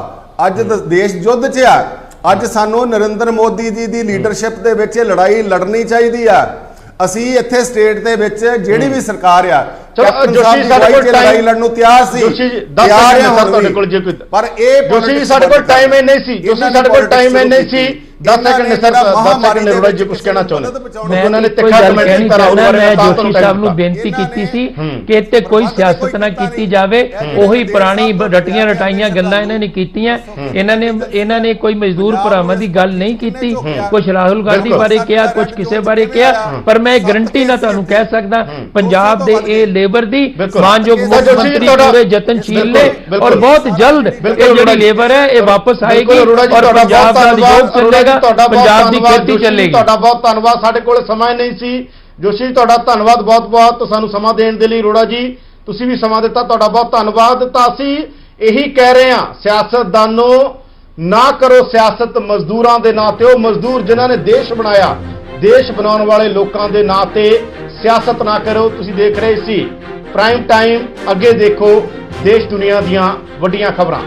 ਅੱਜ ਦੇਸ਼ ਯੁੱਧ 'ਚ ਆ। ਅੱਜ ਸਾਨੂੰ ਨਰਿੰਦਰ ਮੋਦੀ ਜੀ ਦੀ ਲੀਡਰਸ਼ਿਪ ਦੇ ਵਿੱਚ ਇਹ ਲੜਾਈ ਲੜਨੀ ਚਾਹੀਦੀ ਆ। ਅਸੀਂ ਇੱਥੇ ਸਟੇਟ ਦੇ ਵਿੱਚ ਜਿਹੜੀ ਵੀ ਸਰਕਾਰ ਆ, ਜੋਸ਼ੀ ਸਾਡੇ ਕੋਲ ਲੜਾਈ ਲੜਨ ਨੂੰ ਤਿਆਰ ਸੀ। ਤਿਆਰ ਆ ਤੁਹਾਡੇ ਕੋਲ ਜੇ ਕੋਈ, ਪਰ ਇਹ ਜੋਸ਼ੀ ਸਾਡੇ ਕੋਲ ਟਾਈਮ ਨਹੀਂ ਸੀ। ਜੋਸ਼ੀ ਸਾਡੇ ਕੋਲ ਟਾਈਮ ਨਹੀਂ ਸੀ। 10 ਸੈਕਿੰਡ ਨੇ ਸਰ, 10 ਸੈਕਿੰਡ ਨੇ। ਜੀ ਕੁਝ ਕਹਿਣਾ ਚਾਹੁੰਦੇ? ਉਹਨਾਂ ਨੇ ਤਿੱਖਾ ਕਮੈਂਟ ਕੀਤਾ ਰਾਹੁਲ ਬਾਰੇ। ਮੈਂ ਜੋਸ਼ੀ ਸਾਹਿਬ ਨੂੰ ਬੇਨਤੀ ਕੀਤੀ ਸੀ ਕਿ ਇੱਥੇ ਕੋਈ ਸਿਆਸਤ ਨਾ ਕੀਤੀ ਜਾਵੇ। ਉਹੀ ਪੁਰਾਣੀ ਰਟੀਆਂ ਰਟਾਈਆਂ ਗੱਲਾਂ ਇਹਨਾਂ ਨੇ ਕੀਤੀਆਂ। ਇਹਨਾਂ ਨੇ ਕੋਈ ਮਜ਼ਦੂਰ ਭਰਾਵਾਂ ਦੀ ਗੱਲ ਨਹੀਂ ਕੀਤੀ। ਕੁਝ ਰਾਹੁਲ ਗਾਂਧੀ ਬਾਰੇ ਕਿਹਾ, ਕੁਝ ਕਿਸੇ ਬਾਰੇ ਕਿਹਾ। ਪਰ ਮੈਂ ਗਰੰਟੀ ਨਾਲ ਤੁਹਾਨੂੰ ਕਹਿ ਸਕਦਾ ਪੰਜਾਬ ਦੇ ਇਹ ਲੇਬਰ ਦੀ ਮਾਨਯੋਗ ਮੁੱਖ ਮੰਤਰੀ ਪੂਰੇ ਯਤਨਸ਼ੀਲ ਨੇ ਔਰ ਬਹੁਤ ਜਲਦ ਇਹ ਜਿਹੜੀ ਲੇਬਰ ਹੈ ਇਹ ਵਾਪਸ ਆਏਗੀ ਔਰ ਪੰਜਾਬ ਦਾ ਉਦਯੋਗ ਚੱਲੇਗਾ, ਪੰਜਾਬ ਦੀ ਖੇਤੀ ਚੱਲੇਗੀ। ਤੁਹਾਡਾ ਬਹੁਤ ਧੰਨਵਾਦ। ਸਾਡੇ ਕੋਲ ਸਮਾਂ ਨਹੀਂ ਸੀ। ਜੋਸ਼ੀ ਤੁਹਾਡਾ ਧੰਨਵਾਦ ਬਹੁਤ ਸਾਨੂੰ ਸਮਾਂ ਦੇਣ ਦੇ ਲਈ। ਅਰੋੜਾ ਜੀ ਤੁਸੀਂ ਵੀ ਸਮਾਂ ਦਿੱਤਾ, ਤੁਹਾਡਾ ਬਹੁਤ ਧੰਨਵਾਦ। ਤਾਂ ਅਸੀਂ ਇਹੀ ਕਹਿ ਰਹੇ ਹਾਂ, ਸਿਆਸਤਦਾਨੋ ਨਾ ਕਰੋ ਸਿਆਸਤ ਮਜ਼ਦੂਰਾਂ ਦੇ ਨਾਂ ਤੇ। ਉਹ ਮਜ਼ਦੂਰ ਜਿਨ੍ਹਾਂ ਨੇ ਦੇਸ਼ ਬਣਾਇਆ, ਦੇਸ਼ ਬਣਾਉਣ ਵਾਲੇ ਲੋਕਾਂ ਦੇ ਨਾਂ ਤੇ ਸਿਆਸਤ ਨਾ ਕਰੋ। ਤੁਸੀਂ ਦੇਖ ਰਹੇ ਸੀ ਪ੍ਰਾਈਮ ਟਾਈਮ। ਅੱਗੇ ਦੇਖੋ ਦੇਸ਼ ਦੁਨੀਆ ਦੀਆਂ ਵੱਡੀਆਂ ਖਬਰਾਂ।